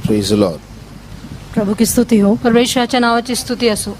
Praise the Lord. प्रभु की स्तुति हो. परमेश्वराच्या नावाची स्तुती असो.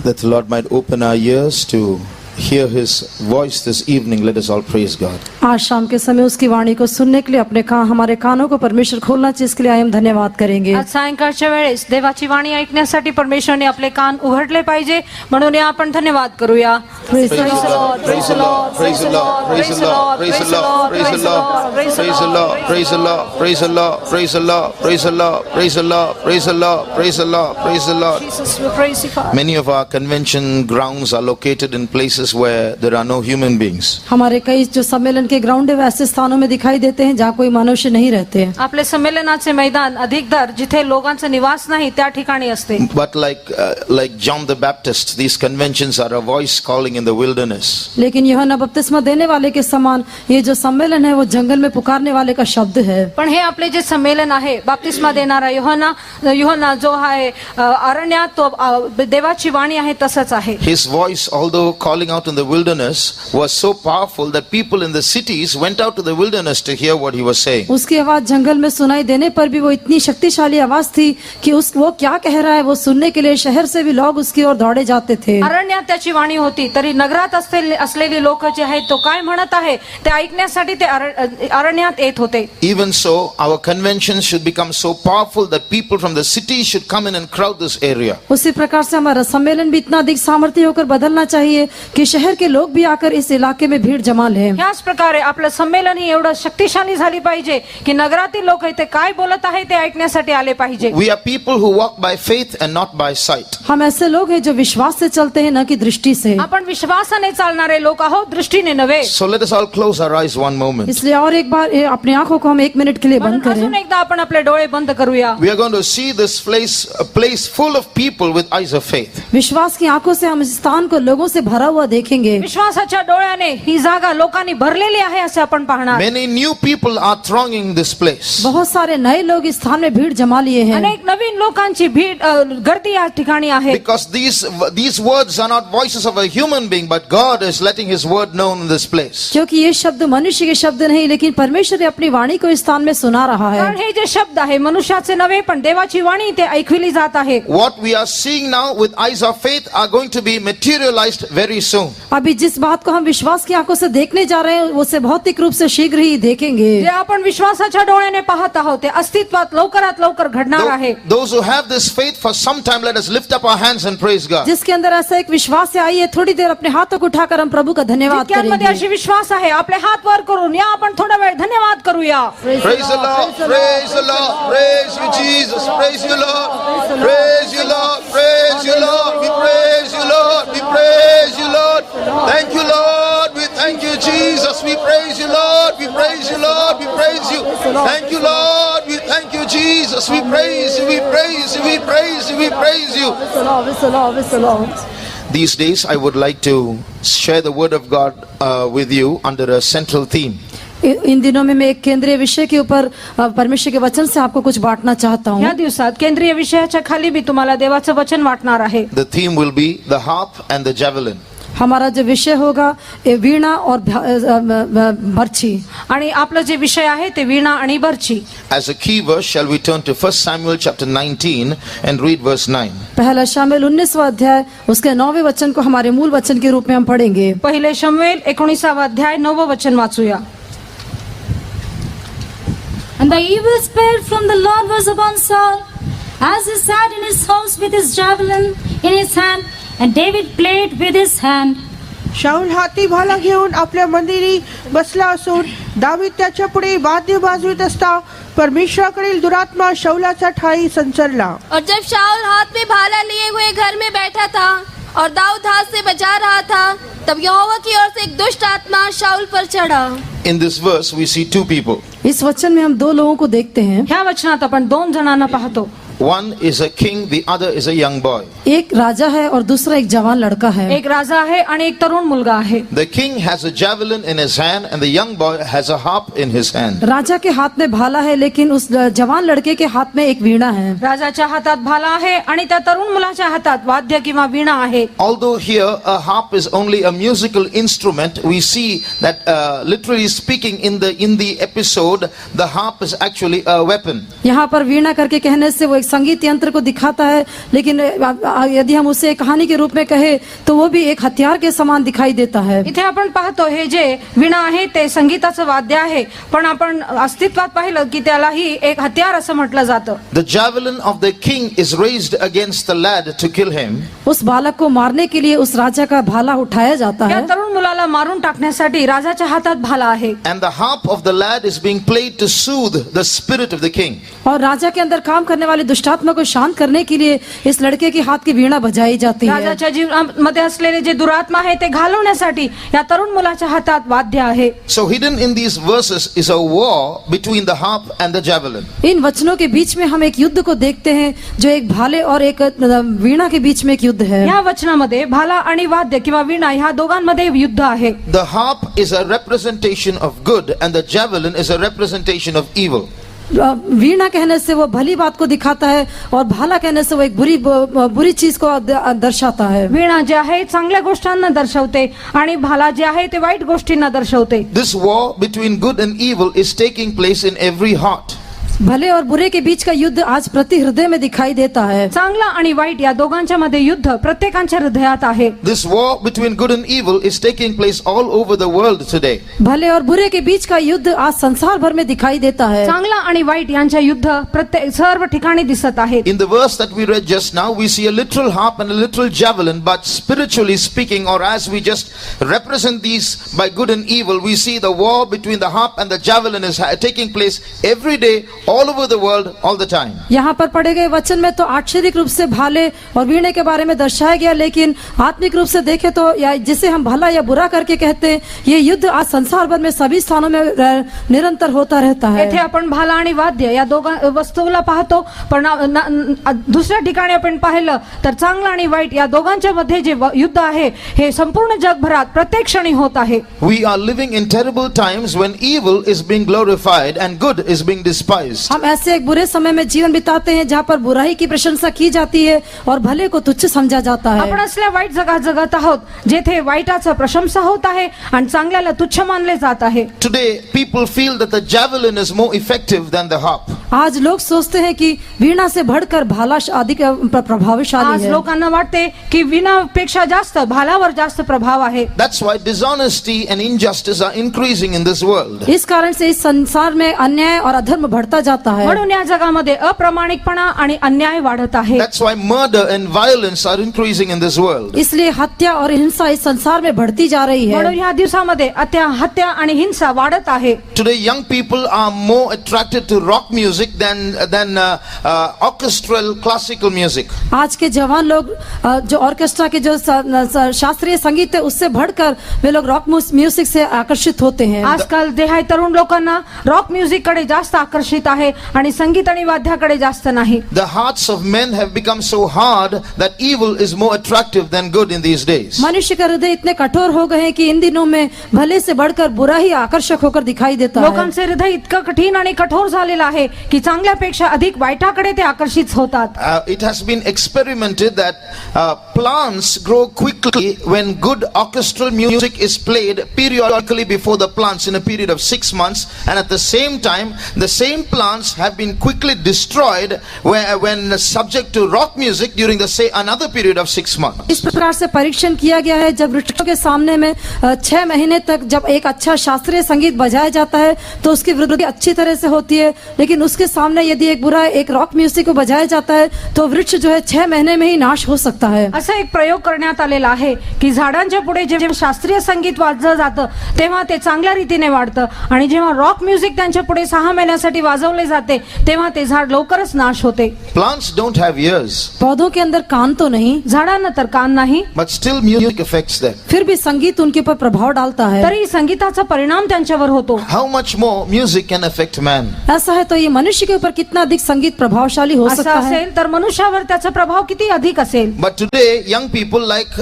That the Lord might open our ears to hear His voice this evening. Let us all praise God. आज शाम के समय उसकी वाणी को सुनने के लिए हमारे कानों को परमेश्वर खोलना चाहिए. इसके लिए आए हम धन्यवाद करेंगे. आज सायंकाळच्या वेळेस देवाची वाणी ऐकण्यासाठी परमेश्वराने आपले कान उघडले पाहिजे, म्हणून आपण धन्यवाद करूया. Praise the Lord, praise the Lord, praise the Lord, praise the Lord, praise the Lord, praise the Lord, praise the Lord, praise the Lord, praise the Lord, praise the Lord, praise the Lord, praise the Lord, praise the Lord, praise the Lord, praise the Lord. Jesus, we praise you, Father. Many of our convention grounds are located in places where there are no human beings. हमारे कई जो सम्मेलन के ground है वैसे स्थानों में दिखाई देते हैं जहाँ कोई मनुष्य नहीं रहते हैं. आपले संमेलनाचे मैदान अधिकतर जिथे लोकांचा निवास नाही त्या ठिकाणी असते. But like John the Baptist, these conventions are a voice calling in the wilderness. लेकिन यूहन्ना बपतिस्मा देने वाले के समान ये जो सम्मेलन है वो जंगल में पुकारने वाले का शब्द है. पण हे आपले जे संमेलन आहे बपतिस्मा देणारा यूहन्ना जो आहे अरण्यात तो देवाची वाणी आहे तसंच आहे. His voice, although calling out in the wilderness, was so powerful that people in the cities went out to the wilderness to hear what he was saying. उसकी आवाज जंगल में सुनाई देने पर भी वो इतनी शक्तिशाली आवाज थी कि वो क्या कह रहा है वो सुनने के लिए शहर से भी लोग उसकी ओर दौड़े जाते थे. अरण्यात त्याची वाणी होती तरी नगरात असलेली लोक जे आहेत तो काय म्हणत आहे ते ऐकण्यासाठी ते अरण्यात येत होते. Even so, our conventions should become so powerful that people from the cities should come in and crowd this area. उसी प्रकार से हमारा सम्मेलन भी इतना अधिक सामर्थ्य होकर बदलना चाहिए कि शहर के लोग भी आकर इस इलाके में भीड़ जमा लें. याच प्रकारे आपलं संमेलन ही एवढं शक्तिशाली झाली पाहिजे की नगरातील लोक इथे काय बोलत आहे ते ऐकण्यासाठी आले पाहिजे. We are people who walk by faith and not by sight. हम ऐसे लोग हैं जो विश्वास से चलते हैं न कि दृष्टि से. आपण विश्वासाने चालणारे लोक आहोत, दृष्टीने नव्हे. So let us all close our eyes one moment. इसलिए और एक बार अपनी आंखों को हम 1 मिनट के लिए बंद करें. अजून एकदा आपण आपले डोळे बंद करूया. We are going to see this place, a place full of people with eyes of faith. विश्वास की आंखों से हम इस स्थान को लोगों से भरा हुआ देखेंगे. विश्वासाच्या डोळ्याने ही जागा लोकांनी भरलेली आहे असे आपण पाहणार. Many new people are thronging this place. बहुत सारे नए लोग इस स्थान में भीड़ जमा लिए हैं. अनेक नवीन लोकांची गर्दी या ठिकाणी आहे. Because these words are not voices of a human being, but God is letting His word known in this place. क्योंकि ये शब्द मनुष्य के शब्द नहीं लेकिन परमेश्वर अपनी वाणी को इस स्थान में सुना रहा है. कारण हे जे शब्द आहे मनुष्याचे नव्हे पण देवाची वाणी ते ऐकविली जात आहे. What we are seeing now with eyes of faith are going to be materialized very soon. अभी जिस बात को हम विश्वास की आंखों से देखने जा रहे हैं उसे भौतिक रूप से शीघ्र ही देखेंगे. जे आपण विश्वासाच्या डोळ्याने पाहत आहोत ते अस्तित्वात लवकरात लवकर घडणार आहे. Those who have this faith for some time, let us lift up our hands and praise God. जिसके अंदर ऐसा एक विश्वास है आइए थोड़ी देर अपने हाथों को उठाकर हम प्रभु का धन्यवाद जितक्यांमध्ये करेंगे. अशी विश्वास आहे आपले हात वर करून या आपण थोडा वेळ धन्यवाद करूया. Praise the Lord, praise the Lord, praise you Jesus, praise you Lord, praise you Lord, praise you Lord, we praise you Lord, we praise you Lord, thank you Lord, we thank you Jesus, we praise you Lord, we praise you Lord, we praise you, thank you Lord, we thank you Jesus, we praise you, we praise you, we praise you, we praise you. These days I would like to share the word of God with you under a central theme. In दिनों में मैं एक केंद्रीय विषय के ऊपर परमेश्वर के वचन से आपको कुछ बांटना चाहता हूँ. या दिवसात केंद्रीय विषयाच्या खाली मी तुम्हाला देवाचं वचन वाटणार आहे. The theme will be the harp and the javelin. हमारा जो विषय होगा ये वीणा और बर्छी. आणि आपलं जे विषय आहे ते वीणा आणि बर्छी. As a key verse, shall we turn to 1 Samuel chapter 19 and read verse 9. पहला शमूएल 19वां अध्याय उसके 9वें वचन को हमारे मूल वचन के रूप में हम पढ़ेंगे. पहिले शमूएल 19वां अध्याय 9वें वचन वाचूया. And the evil spirit from the Lord was upon Saul, as he sat in his house with his javelin in his hand, and David played with his hand. शाऊल हाती भाला घेऊन आपल्या मंदिरी बसला असून दावीद त्याच्या पुढे वाद्य वाजवित असता परमेश्वराकडील दुरात्मा शाऊलाचा ठाई संचरला. और जब शाऊल हाथ में भाला लिए हुए घर में बैठा था और दाऊद हाथ से बजा रहा था, तब यहोवा की ओर से एक दुष्ट आत्मा शाऊल पर चढ़ा. In this verse we see two people. इस वचन में हम दो लोगों को देखते हैं. ह्या वचनात आपण दोन जणांना पाहतो. One is a king, the other is a young boy. एक राजा है और दूसरा एक जवान लड़का है। एक राजा आहे आणि एक तरुण मुलगा आहे। The king has a javelin in his hand and the young boy has a harp in his hand. राजा के हाथ में भाला है लेकिन उस जवान लड़के के हाथ में एक वीणा है। राजाच्या हातात भाला आहे आणि त्या तरुण मुलाच्या हातात वाद्य किंवा वीणा आहे। Although here a harp is only a musical instrument, we see that literally speaking in the episode, the harp is actually a weapon. यहाँ पर वीणा करके कहने से वो एक संगीत यंत्र को दिखाता है, लेकिन यदि हम उसे कहानी के रूप में कहे तो वो भी एक हथियार के समान दिखाई देता है। इथे आपण पाहतो हे जे वीणा आहे ते संगीताचं वाद्य आहे, पण आपण अस्तित्वात पाहिलं की त्यालाही एक हत्यार असं म्हटलं जातं। The javelin of the king is raised against the lad to kill him. उस बालक को मारने के लिए उस राजा का भाला उठाया जाता या है तरुण मुलाला मारून टाकण्यासाठी राजाच्या हातात भाला आहे। And the harp of the lad is being played to soothe the spirit of the king. और राजा के अंदर काम करने वाले दुष्टात्मा को शांत करने के लिए इस लड़के के हाथ की वीणा बजाई जाती है। राजाच्या जीवनामध्ये असलेले जे दुरात्मा आहे ते घालवण्यासाठी या तरुण मुलाच्या हातात वाद्य आहे। So hidden in these verses is a war between the harp and the javelin. In वचनों के बीच में हम एक युद्ध को देखते हैं जो एक भाले और एक वीणा के बीच में एक युद्ध है। या वचनामध्ये भाला आणि वाद्य किंवा वीणा ह्या दोघांमध्ये युद्ध आहे। The harp is a representation of good and the javelin is a representation of evil. वीणा कहने से वो भली बात को दिखाता है और भाला कहने से वो एक बुरी चीज को दर्शाता है। वीणा जे आहे चांगल्या गोष्टींना दर्शवते आणि भाला जे आहे ते वाईट गोष्टींना दर्शवते। This war between good and evil is taking place in every heart. भले और बुरे के बीच का युद्ध आज प्रति हृदय में दिखाई देता है। चांगला आणि वाईट या दोघांच्या मध्ये युद्ध प्रत्येकाच्या हृदयात आहे। This war between good and evil is taking place all over the world today. भले और बुरे के बीच का युद्ध आज संसार भर में दिखाई देता है। चांगला आणि वाईट यांच्या युद्ध प्रत्येक सर्व ठिकाणी दिसत आहे। In the verse that we read just now, we see a literal harp and a literal javelin, but spiritually speaking, or as we just represent these by good and evil, we see the war between the harp and the javelin is taking place every day, all over the world, all the time. यहाँ पर पढ़े गए वचन में तो आश्चर्यक रूप से भाले और वीणे के बारे में दर्शाया गया, लेकिन आत्मिक रूप से देखें तो या जिसे हम भला या बुरा करके कहते हैं, ये युद्ध आज संसार भर में सभी स्थानों में निरंतर होता रहता है। येथे आपण भाला आणि वाद्य या दोघां वस्तूला पाहतो, पण दुसऱ्या ठिकाणी आपण पाहिलं तर चांगला आणि वाईट या दोघांच्या मध्ये जे युद्ध आहे हे संपूर्ण जगभरात प्रत्येक क्षणी होत आहे। We are living in terrible times when evil is being glorified and good is being despised. हम ऐसे एक बुरे समय में जीवन बिताते हैं जहाँ पर बुराई की प्रशंसा की जाती है और भले को तुच्छ समझा जाता है। आपण असल्या वाईट जगात जगत आहोत जेथे वाईटाचं प्रशंसा होत आहे आणि चांगल्याला तुच्छ मानले जात आहे। Today people feel that the javelin is more effective than the harp. आज लोग सोचते हैं कि वीणा से बढ़कर भाला अधिक प्रभावशाली आज है। लोकांना वाटते की वीणापेक्षा जास्त भालावर जास्त प्रभाव आहे। That's why dishonesty and injustice are increasing in this world. इस कारण से इस संसार में अन्याय और अधर्म बढ़ता जाता है। म्हणून या जगामध्ये अप्रामाणिकपणा आणि अन्याय वाढत आहे। That's why murder and violence are increasing in this world. इसलिए हत्या और हिंसा इस संसार में बढ़ती जा रही म्हणून है। या दिवसामध्ये हत्या आणि हिंसा वाढत आहे। Today young people are more attracted to rock music than orchestral classical music. आज के जवान लोग जो ऑर्केस्ट्रा के जो शास्त्रीय संगीत है उससे बढ़कर वे लोग रॉक म्यूजिक से आकर्षित होते हैं। आजकाल देहाय तरुण लोकांना रॉक म्युझिक कडे जास्त आकर्षित आहे आणि संगीत आणि वाद्याकडे जास्त नाही। The hearts of men have become so hard that evil is more attractive than good in these days. मनुष्य का हृदय इतने कठोर हो गए हैं कि इन दिनों में भले से बढ़कर बुरा ही आकर्षक होकर दिखाई देता है। लोकांचे हृदय इतकं कठीण आणि कठोर झालेलं आहे की चांगल्यापेक्षा अधिक वाईटाकडे ते आकर्षित होतात। It has been experimented that plants grow quickly when good orchestral music is played periodically before the plants in a period of 6 months, and at the same time the same plants have been quickly destroyed when subject to rock music during the say another period of 6 months. इस प्रकार से परीक्षण KIA गया है, जब वृक्षों के सामने में 6 महीने तक जब एक अच्छा शास्त्रीय संगीत बजाया जाता है तो उसकी वृद्धि अच्छी तरह से होती है, लेकिन उसके सामने यदि एक बुरा एक रॉक म्यूजिक को बजाया जाता है तो वृक्ष जो है 6 महीने में ही नाश हो सकता है। असा एक प्रयोग करण्यात आलेला आहे की झाडांच्या पुढे जेव्हा शास्त्रीय संगीत वाजलं जातं तेव्हा ते चांगल्या रीतीने वाढतं आणि जेव्हा रॉक म्युझिक त्यांच्या पुढे 6 महिन्यासाठी वाजवले जाते तेव्हा ते झाड लवकरच नाश होते. Plants don't have ears, पौधों के अंदर कान तो नहीं, झाडांना तर कान नाही, but still music affects them. फिर भी संगीत उनके ऊपर प्रभाव डालता है. तरी संगीताचा परिणाम त्यांच्यावर होतो. How much more music can affect man? ऐसा है तो ये मनुष्य के ऊपर कितना अधिक संगीत प्रभावशाली हो असं सकता है. असेल तर मनुष्यावर त्याचा प्रभाव किती अधिक असेल. But today, young people like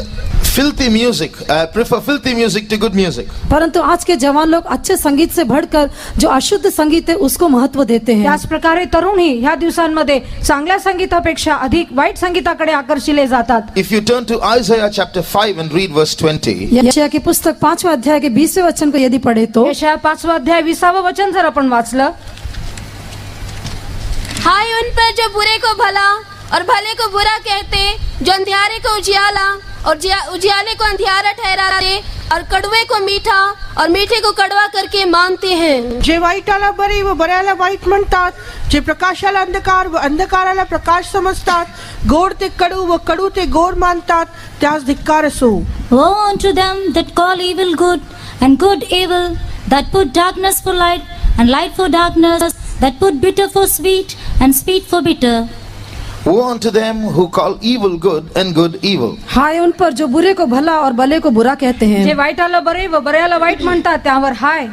filthy music, prefer filthy music to good music. परंतु आज के जवान लोग अच्छे संगीत से बढ़कर जो अशुद्ध संगीत है उसको महत्व देते हैं. त्याच प्रकारे तरुणही ह्या दिवसांमध्ये चांगल्या संगीतापेक्षा अधिक वाईट संगीताकडे आकर्षिले जातात. If you turn to Isaiah chapter 5 and read verse 20, यशायाह की पुस्तक 5वें अध्याय के 20वें वचन को यदि पढ़े तो यशायाह 5वां अध्याय 20वां वचन जर आपण वाचलं, हाय उन पर जो बुरे को भला और भले को बुरा कहते, जो अंधियारे को उजियाला और उजियाले को अंधियारा ठहराते और कड़वे को मीठा और मीठे को कड़वा करके मानते हैं. जे वाईटाला बरे व बऱ्याला वाईट म्हणतात, जे प्रकाशाला अंधकार व अंधकाराला प्रकाश समजतात, गोड ते कडू व कडू ते गोड मानतात, त्यास धिक्कार असो. Woe unto them that call evil good and good evil, that put darkness for light and light for darkness, that put bitter for sweet and sweet for bitter. woe unto them who call evil good and good evil. हाय उन पर जो बुरे को भला और भले को बुरा कहते जे हैं. वाईटाला बरे व बऱ्याला वाईट म्हणतात त्यावर हाय.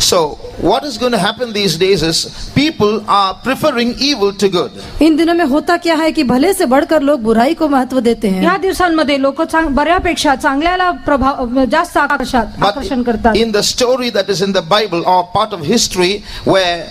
So, what is going to happen these days is people are preferring evil to good. In दिनों में होता क्या है कि भले से बढ़कर लोग बुराई को महत्व देते या हैं. दिवसांमध्ये लोक बऱ्यापेक्षा चांगल्याला प्रभाव जास्त आकर्षण But करतात. in the story that is in the Bible or part of history where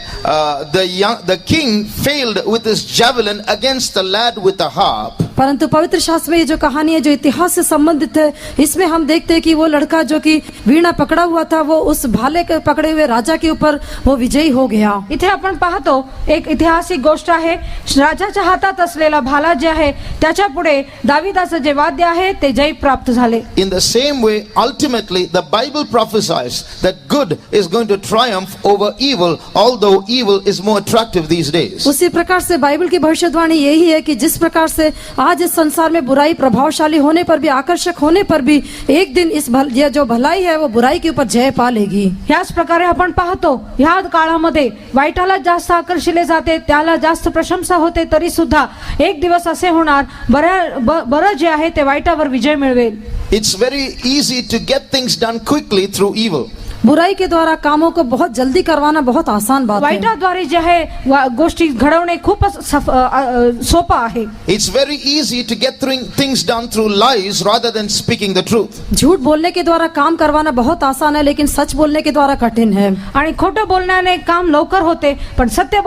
the king failed with his javelin against the lad with the harp, परंतु पवित्र शास्त्र में ये जो कहानी है जो इतिहास से संबंधित है, इसमें हम देखते हैं कि वो लड़का जो कि वीणा पकड़ा हुआ था वो उस भाले के पकड़े हुए राजा के ऊपर वो विजयी हो गया. इथे आपण पाहतो एक ऐतिहासिक गोष्ट आहे. राजाच्या हातात असलेला भाला जे आहे त्याच्या पुढे दाविदाचं जे वाद्य आहे ते जय प्राप्त झाले. in the same way, ultimately the Bible prophesies that good is going to triumph over evil, although evil is more attractive these days. उसी प्रकार से बाइबल की भविष्यवाणी यही है कि जिस प्रकार से आज इस संसार में बुराई प्रभावशाली होने पर भी, आकर्षक होने पर भी, एक दिन ये जो भलाई है वो बुराई के ऊपर जय पा लेगी. याच प्रकारे आपण पाहतो ह्या काळामध्ये वाईटाला जास्त आकर्षिले जाते, त्याला जास्त प्रशंसा होते, तरी सुद्धा एक दिवस असे होणार बरं जे आहे ते वाईटावर विजय मिळवेल. It's very easy to get things done quickly through evil. बुराई के द्वारा कामों को बहुत जल्दी करवाना बहुत आसान बात है. वाईटाद्वारे जे आहे गोष्टी घडवणे खूपच सोपं आहे. It's very easy to get things done through lies rather than speaking the truth. झूठ बोलने के द्वारा काम करवाना बहुत आसान है, लेकिन सच बोलने के द्वारा कठिन है. आणि खोटं बोलण्याने काम लवकर होते पण सत्य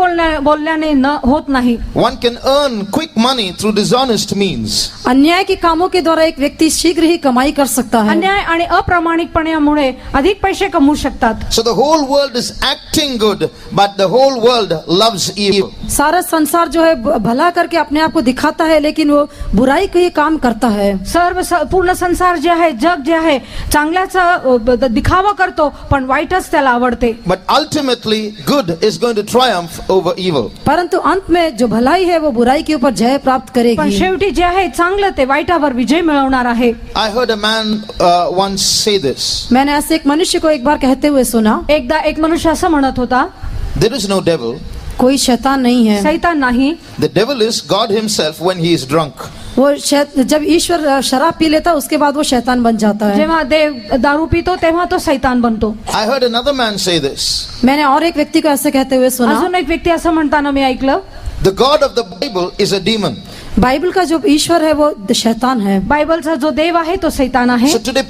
बोलण्याने होत नाही. One can earn quick money through dishonest means. अन्याय के कामों के द्वारा एक व्यक्ति शीघ्र ही कमाई कर सकता है. अन्याय आणि अप्रामाणिकपणामुळे अधिक पैसे कमवू शकतात. So the whole world is acting good, but the whole world loves evil. सारा संसार जो है भला करके अपने आप को दिखाता है, लेकिन वो बुराई के ही काम करता है. पूर्ण संसार जे आहे, जग जे आहे, चांगल्याचा दिखावा करतो पण वाईटच त्याला आवडते. But ultimately, good is going to triumph over evil. परंतु अंत में जो भलाई है वो बुराई के ऊपर जय प्राप्त पण करेगी. शेवटी जे आहे चांगलं ते वाईटावर विजय मिळवणार आहे. I heard a man once say this. मैंने ऐसे एक मनुष्य को एक बार कहते हुए सुना, एकदा एक मनुष्य असं म्हणत होता, There is no devil. कोई शैतान नहीं है. सैतान नाही. The devil is God himself when he is drunk. वो जब ईश्वर शराब पी लेता उसके बाद वो शैतान बन जाता है. जेव्हा देव दारू पितो तेव्हा तो सैतान बनतो. I heard another man say this. मैंने और एक व्यक्ति को ऐसे कहते हुए सुना, अजून एक व्यक्ती असं म्हणताना मी ऐकलं, The God of the Bible is a demon. Bible का जो ईश्वर है वो शैतान है. बायबलचा जो देव आहे तो सैतान आहे. So today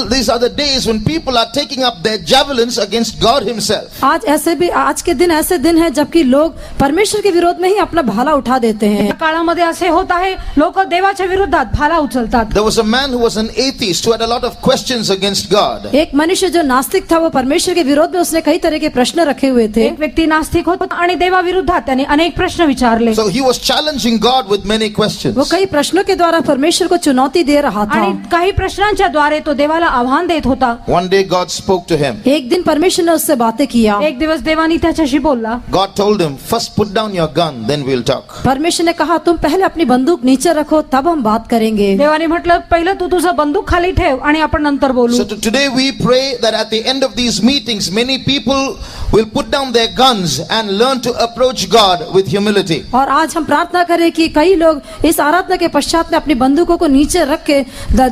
these are the days when people are taking up their javelins against God himself. आज के दिन ऐसे दिन है जबकि लोग परमेश्वर के विरोध में ही अपना भाला उठा देते हैं. या काळामध्ये असे होत आहे, लोक देवाच्या विरोधात भाला उचलतात. There was a man who was an atheist who had a lot of questions against God. एक मनुष्य जो नास्तिक था वो परमेश्वर के विरोध में उसने कई तरह के प्रश्न रखे हुए थे. एक व्यक्ती नास्तिक होता आणि देवा विरोधात त्याने अनेक प्रश्न विचारले. So he was challenging God with many वो questions. कई प्रश्नों के द्वारा परमेश्वर को चुनौती दे रहा था। आणि काही प्रश्नांच्या द्वारे तो देवाला आव्हान देत होता. One day God spoke to him. एक दिन परमेश्वर ने उससे बातें किया। एक दिवस देवानी त्याच्याशी बोलला. God told him, first put down your gun, then we'll talk. परमेश्वर ने कहा तुम पहले अपनी बंदूक नीचे रखो तब हम बात करेंगे। देवाने म्हटलं पहिलं तू तुझं बंदूक खाली ठेव आणि आपण नंतर बोलू. So today we pray that at the end of these meetings, many people will put down their guns and learn to approach God with humility. और आज हम प्रार्थना करें कि कई लोग इस आराधना के पश्चात में अपनी बंदूकों को नीचे रख के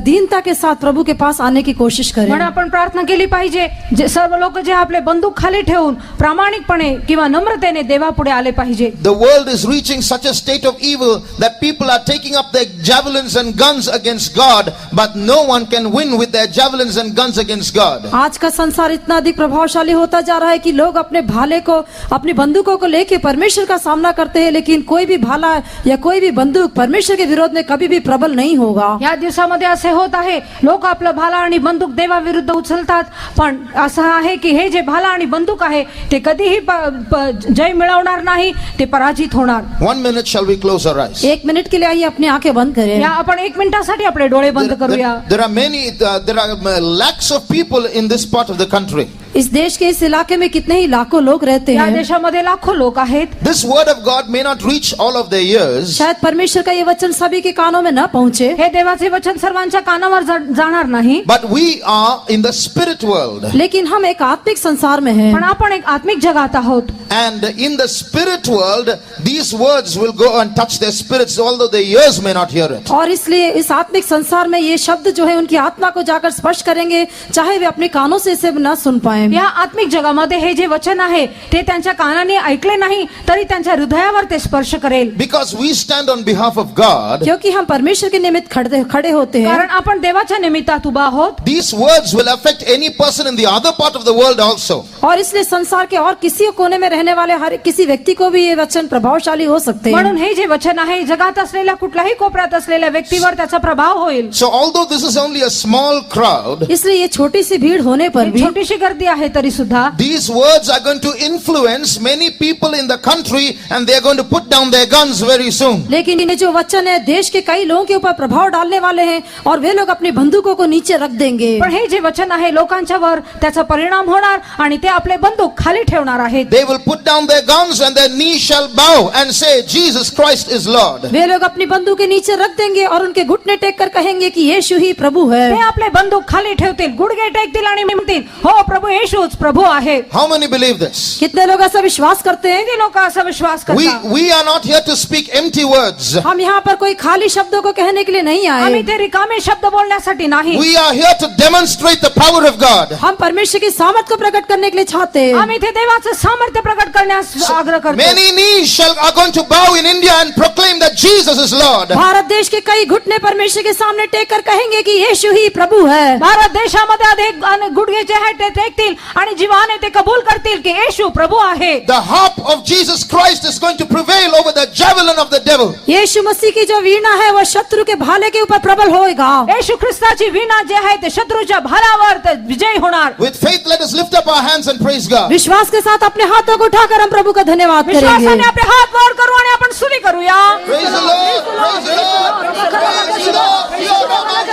दीनता के साथ प्रभु के पास आने की कोशिश करें। म्हणून आपण प्रार्थना केली पाहिजे जे सर्व लोक जे आपले बंदूक खाली ठेवून प्रामाणिकपणे किंवा नम्रतेने देवापुढे आले पाहिजे. The world is reaching such a state of evil that people are taking up their javelins and guns against God, but no one can win with their javelins and guns against God. आज का संसार इतना अधिक प्रभावशाली होता जा रहा है कि लोग अपने भाले को अपनी बंदूकों को लेके परमेश्वर का सामना करते हैं, लेकिन कोई भी भाला या कोई भी बंदूक परमेश्वर के विरोध में कभी भी प्रबल नहीं होगा। या दिवसामध्ये असे होत आहे लोक आपलं भाला आणि बंदूक देवाविरुद्ध उचलतात, पण असं आहे की हे जे भाला आणि बंदूक आहे ते कधीही जय मिळवणार नाही, ते पराजित होणार. 1 minute, shall we close our eyes? एक मिनट के लिए आइए अपनी आंखें बंद करें। या आपण 1 मिनिटासाठी आपले डोळे बंद करूया. There are lakhs of people in this part of the country. इस देश के इस इलाके में कितने ही लाखों लोग रहते या हैं। देशामध्ये लाखो लोक आहेत. This word of God may not reach all of their ears, शायद परमेश्वर का ये वचन सभी के कानों में न पहुंचे, हे देवाचे वचन सर्वांच्या कानावर जाणार नाही, but we are in the spirit world. लेकिन हम एक आत्मिक संसार में हैं। पण आपण एक आत्मिक जगात आहोत. And in the spirit world, these words will go and touch their spirits, although their ears may not hear it. और इसलिए इस आत्मिक संसार में ये शब्द जो है उनकी आत्मा को जाकर स्पर्श करेंगे, चाहे वे अपने कानों से इसे न सुन पाए। या आत्मिक जगामध्ये हे जे वचन आहे ते त्यांच्या कानाने ऐकले नाही तरी त्यांच्या हृदयावर ते स्पर्श करेल. Because we stand on behalf of God, क्योंकि हम परमेश्वर के निमित्त खड़े होते हैं। कारण आपण देवाच्या निमित्तात उभा आहोत. these words will affect any person in the other part of the world also. और इसलिए संसार के और किसी कोने में रहने वाले हर किसी व्यक्ति को भी ये वचन प्रभावशाली हो सकते हैं। म्हणून हे जे वचन आहे जगात असलेल्या कुठल्याही कोपऱ्यात असलेल्या व्यक्तीवर त्याचा प्रभाव होईल. So although this is only a small crowd, इसलिए ये छोटी सी भीड़ होने पर ही भी छोटीशी गर्दी आहे तरी सुद्धा these words are going to influence many people in the country, and they are going to put down their guns very soon. लेकिन ये जो वचन है देश के कई लोगों के ऊपर प्रभाव डालने वाले हैं और वे लोग अपनी बंदूकों को नीचे रख देंगे। पण हे जे वचन आहे लोकांच्यावर त्याचा परिणाम होणार आणि ते आपले बंदूक खाली ठेवणार आहेत. They will put down their guns and their knees shall bow and say, Jesus Christ is Lord. वे लोग अपनी बंदूकें नीचे रख देंगे और उनके घुटने टेक कर कहेंगे कि यीशु ही प्रभु है। ते आपले बंदूक खाली ठेवतील, गुडघे टेकतील आणि म्हणतील हो प्रभू येशूच प्रभू आहे. How many believe this? कितने लोग ऐसा विश्वास करते हैं? किती लोक असा विश्वास करतात? We are not here to speak empty words. हम यहाँ पर कोई खाली शब्दों को कहने के लिए नहीं आए। आम्ही ते रिकामे शब्द बोलण्यासाठी नाही. We are here to demonstrate the power of God. हम परमेश्वर की सामर्थ को प्रकट करने के लिए चाहते हैं। आम्ही ते देवाचं सामर्थ्य प्रकट करण्यास आग्रह करतो. Many knees are going to bow in India and proclaim that Jesus is Lord. Bharat देश के कई घुटने परमेश्वर के सामने टेक कर कहेंगे कि यीशु ही प्रभु है। भारत देशामध्ये अधिक गुडघे जे आहेत ते टेकतील आणि जीवाने ते कबूल करतील की येशू प्रभू आहे. The harp of Jesus Christ is going to prevail over the javelin of the devil. यीशु मसीह की जो वीणा है वह शत्रु के भाले के ऊपर प्रबल होएगा। येशू ख्रिस्ताची वीणा जे आहे ते शत्रूच्या भालावर ते विजयी होणार. With faith, let us lift up our hands and praise God. विश्वास के साथ अपने हाथों को उठाकर हम प्रभु का धन्यवाद विश्वासाने करेंगे। आपले हात वर करू आणि आपण स्तुती करूया. Praise the Lord. Praise the Lord. Praise the Lord.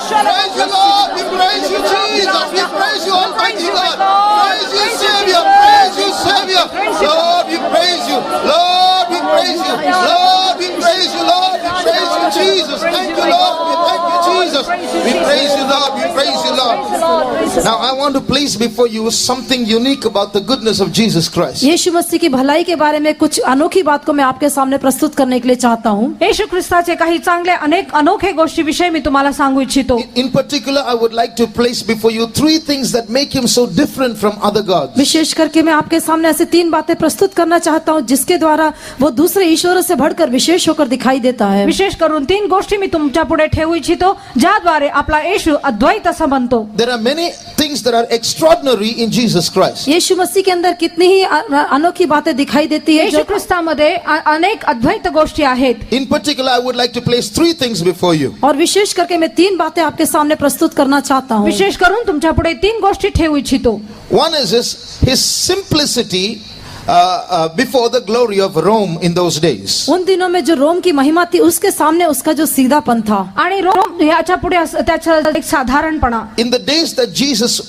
Praise the Lord. We praise you, Jesus. We praise you, Almighty God. Praise you, Savior. Praise you, Savior. Lord, we praise you. Lord, we praise you. Lord, we praise you. Lord, we praise you, Jesus. Thank you, Lord. We thank you, Jesus. We praise you, Lord. We praise you, Lord. Now, I want to place before you something unique about the goodness of Jesus Christ. यीशु मसीह की भलाई के बारे में कुछ अनोखी बात को मैं आपके सामने प्रस्तुत करने के लिए चाहता हूँ। येशू ख्रिस्ताचे काही चांगले अनेक अनोखे गोष्टी विषयी मी तुम्हाला सांगू इच्छितो. In particular, I would like to place before you 3 things that make him so different from other gods. विशेष करके मैं आपके सामने ऐसे 3 बातें प्रस्तुत करना चाहता हूँ जिसके द्वारा वो दूसरे ईश्वरों से बढ़कर विशेष होकर दिखाई देता है। विशेष करून 3 गोष्टी मी तुमच्या पुढे ठेवू इच्छितो ज्याद्वारे आपला येशू अद्वैत असा बनतो. There are many things that are extraordinary in Jesus Christ. यीशु मसीह के अंदर कितनी ही अनोखी बातें दिखाई देती है। येशू ख्रिस्तामध्ये अनेक अद्वैत गोष्टी आहेत. In particular, I would like to place 3 things before you. और विशेष करके मैं 3 बातें आपके सामने प्रस्तुत करना चाहता हूँ। विशेष करून तुमच्या पुढे 3 गोष्टी ठेवू इच्छितो. One is his simplicity before the glory of Rome in those days. उन दिनों में जो रोम की महिमा थी उसके सामने उसका जो सीधापन था. आणि रोम याच्या पुढे त्याचं एक साधारणपणा. In the days that Jesus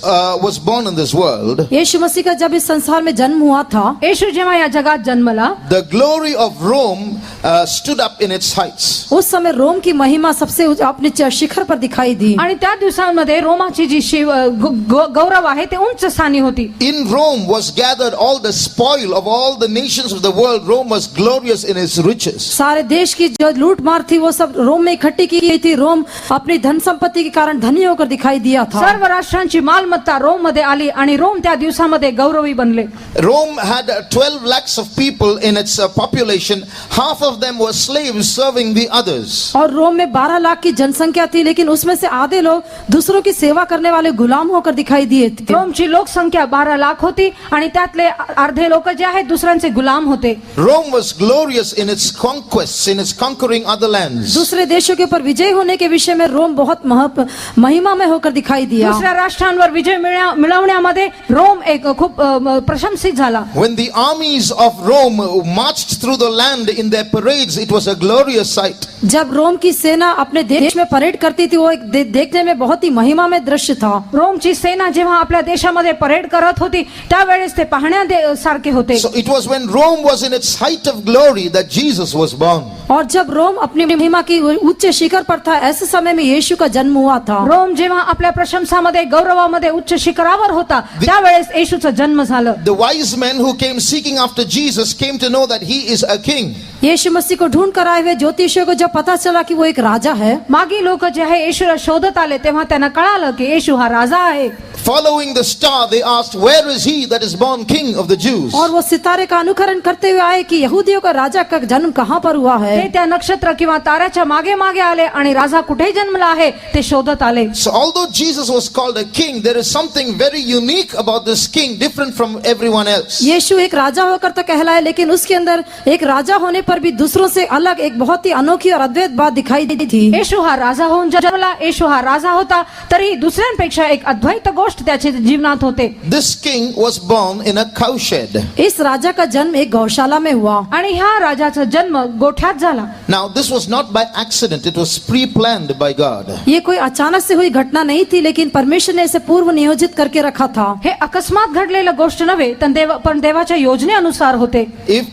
was born in this world, यीशु मसीह का जब इस संसार में जन्म हुआ था, येशू जेव्हा या जगात जन्मला, the glory of Rome stood up in its heights. उस समय रोम की महिमा सबसे अपने शिखर पर दिखाई दी. आणि त्या दिवसांमध्ये रोमाची जी गौरव आहे ते उंच स्थानी होती. In Rome was gathered all the spoil of all the nations of the world. Rome was glorious in its riches. सारे देश की जो लूट मार थी वो सब रोम में इकट्ठी की गई थी. रोम अपनी धन संपत्ति के कारण धनी होकर दिखाई दिया था. सर्व राष्ट्रांची मालमत्ता रोम मध्ये आली आणि रोम त्या दिवसामध्ये गौरवी बनले. Rome had 12 lakhs of people in its population. Half of them were slaves serving the others. और रोम में 12 लाख की जनसंख्या थी, लेकिन उसमें से आधे लोग दूसरों की सेवा करने वाले गुलाम होकर दिखाई दिए थे. रोमची लोकसंख्या 12 लाख होती आणि त्यातले अर्धे लोक जे आहेत दुसऱ्यांचे गुलाम होते. Rome was glorious in its conquests, in its conquering other lands. दूसरे देशों के ऊपर विजय होने के विषय में रोम बहुत महिमा में होकर दिखाई दिया. दुसऱ्या राष्ट्रांवर विजय मिळवण्यामध्ये रोम एक खूप प्रशंसित झाला. When the armies of Rome marched through the land in their parades, it was a glorious sight. जब रोम की सेना अपने देश में परेड करती थी वो एक देखने में बहुत ही महिमा में दृश्य था. रोमची सेना जेव्हा आपल्या देशामध्ये परेड करत होती त्यावेळेस ते पाहण्यासारखे होते. So it was when Rome was in its height of glory that Jesus was born. और जब रोम अपनी महिमा की उच्च शिखर पर था, ऐसे समय में यीशु का जन्म हुआ था. रोम जेव्हा आपल्या प्रशंसामध्ये गौरवामध्ये उच्च शिखरावर होता त्यावेळेस येशूचा जन्म झाला. The wise men who came seeking after Jesus came to know that he is a king. यीशु मसीह को ढूंढ कर आए हुए ज्योतिषियों को जब पता चला कि वो एक राजा है, मागी लोक जे आहे येशूला शोधत आले तेव्हा त्यांना कळालं की येशू हा राजा आहे. Following the star, they asked, where is he that is born king of the Jews? और वो सितारे का अनुकरण करते हुए आए कि यहूदियों का राजा का जन्म कहाँ पर हुआ है. ते त्या नक्षत्र किंवा ताऱ्याच्या मागे मागे आले आणि राजा कुठे जन्मला आहे ते शोधत आले. So although Jesus was called a king, there is something very unique about this king, different from everyone else. यीशु एक राजा होकर तो कहलाए, लेकिन उसके अंदर एक राजा होने पर भी दूसरों से अलग एक बहुत ही अनोखी और अद्भुत बात दिखाई दी थी. येशू हा राजा होऊन जन्मला, येशू हा राजा होता तरी दुसऱ्यांपेक्षा एक अद्वैत गोष्ट त्याच्या जीवनात होते. This king was born in a cowshed. इस राजा का जन्म एक गौशाला में हुआ. आणि ह्या राजाचा जन्म गोठ्यात झाला. Now this was not by accident, it was pre-planned by God. ये कोई अचानक से हुई घटना नहीं थी, लेकिन परमेश्वर ने इसे पूर्व नियोजित करके रखा था. हे अकस्मात घडलेलं गोष्ट नव्हे पण देवाच्या योजनेनुसार होते. If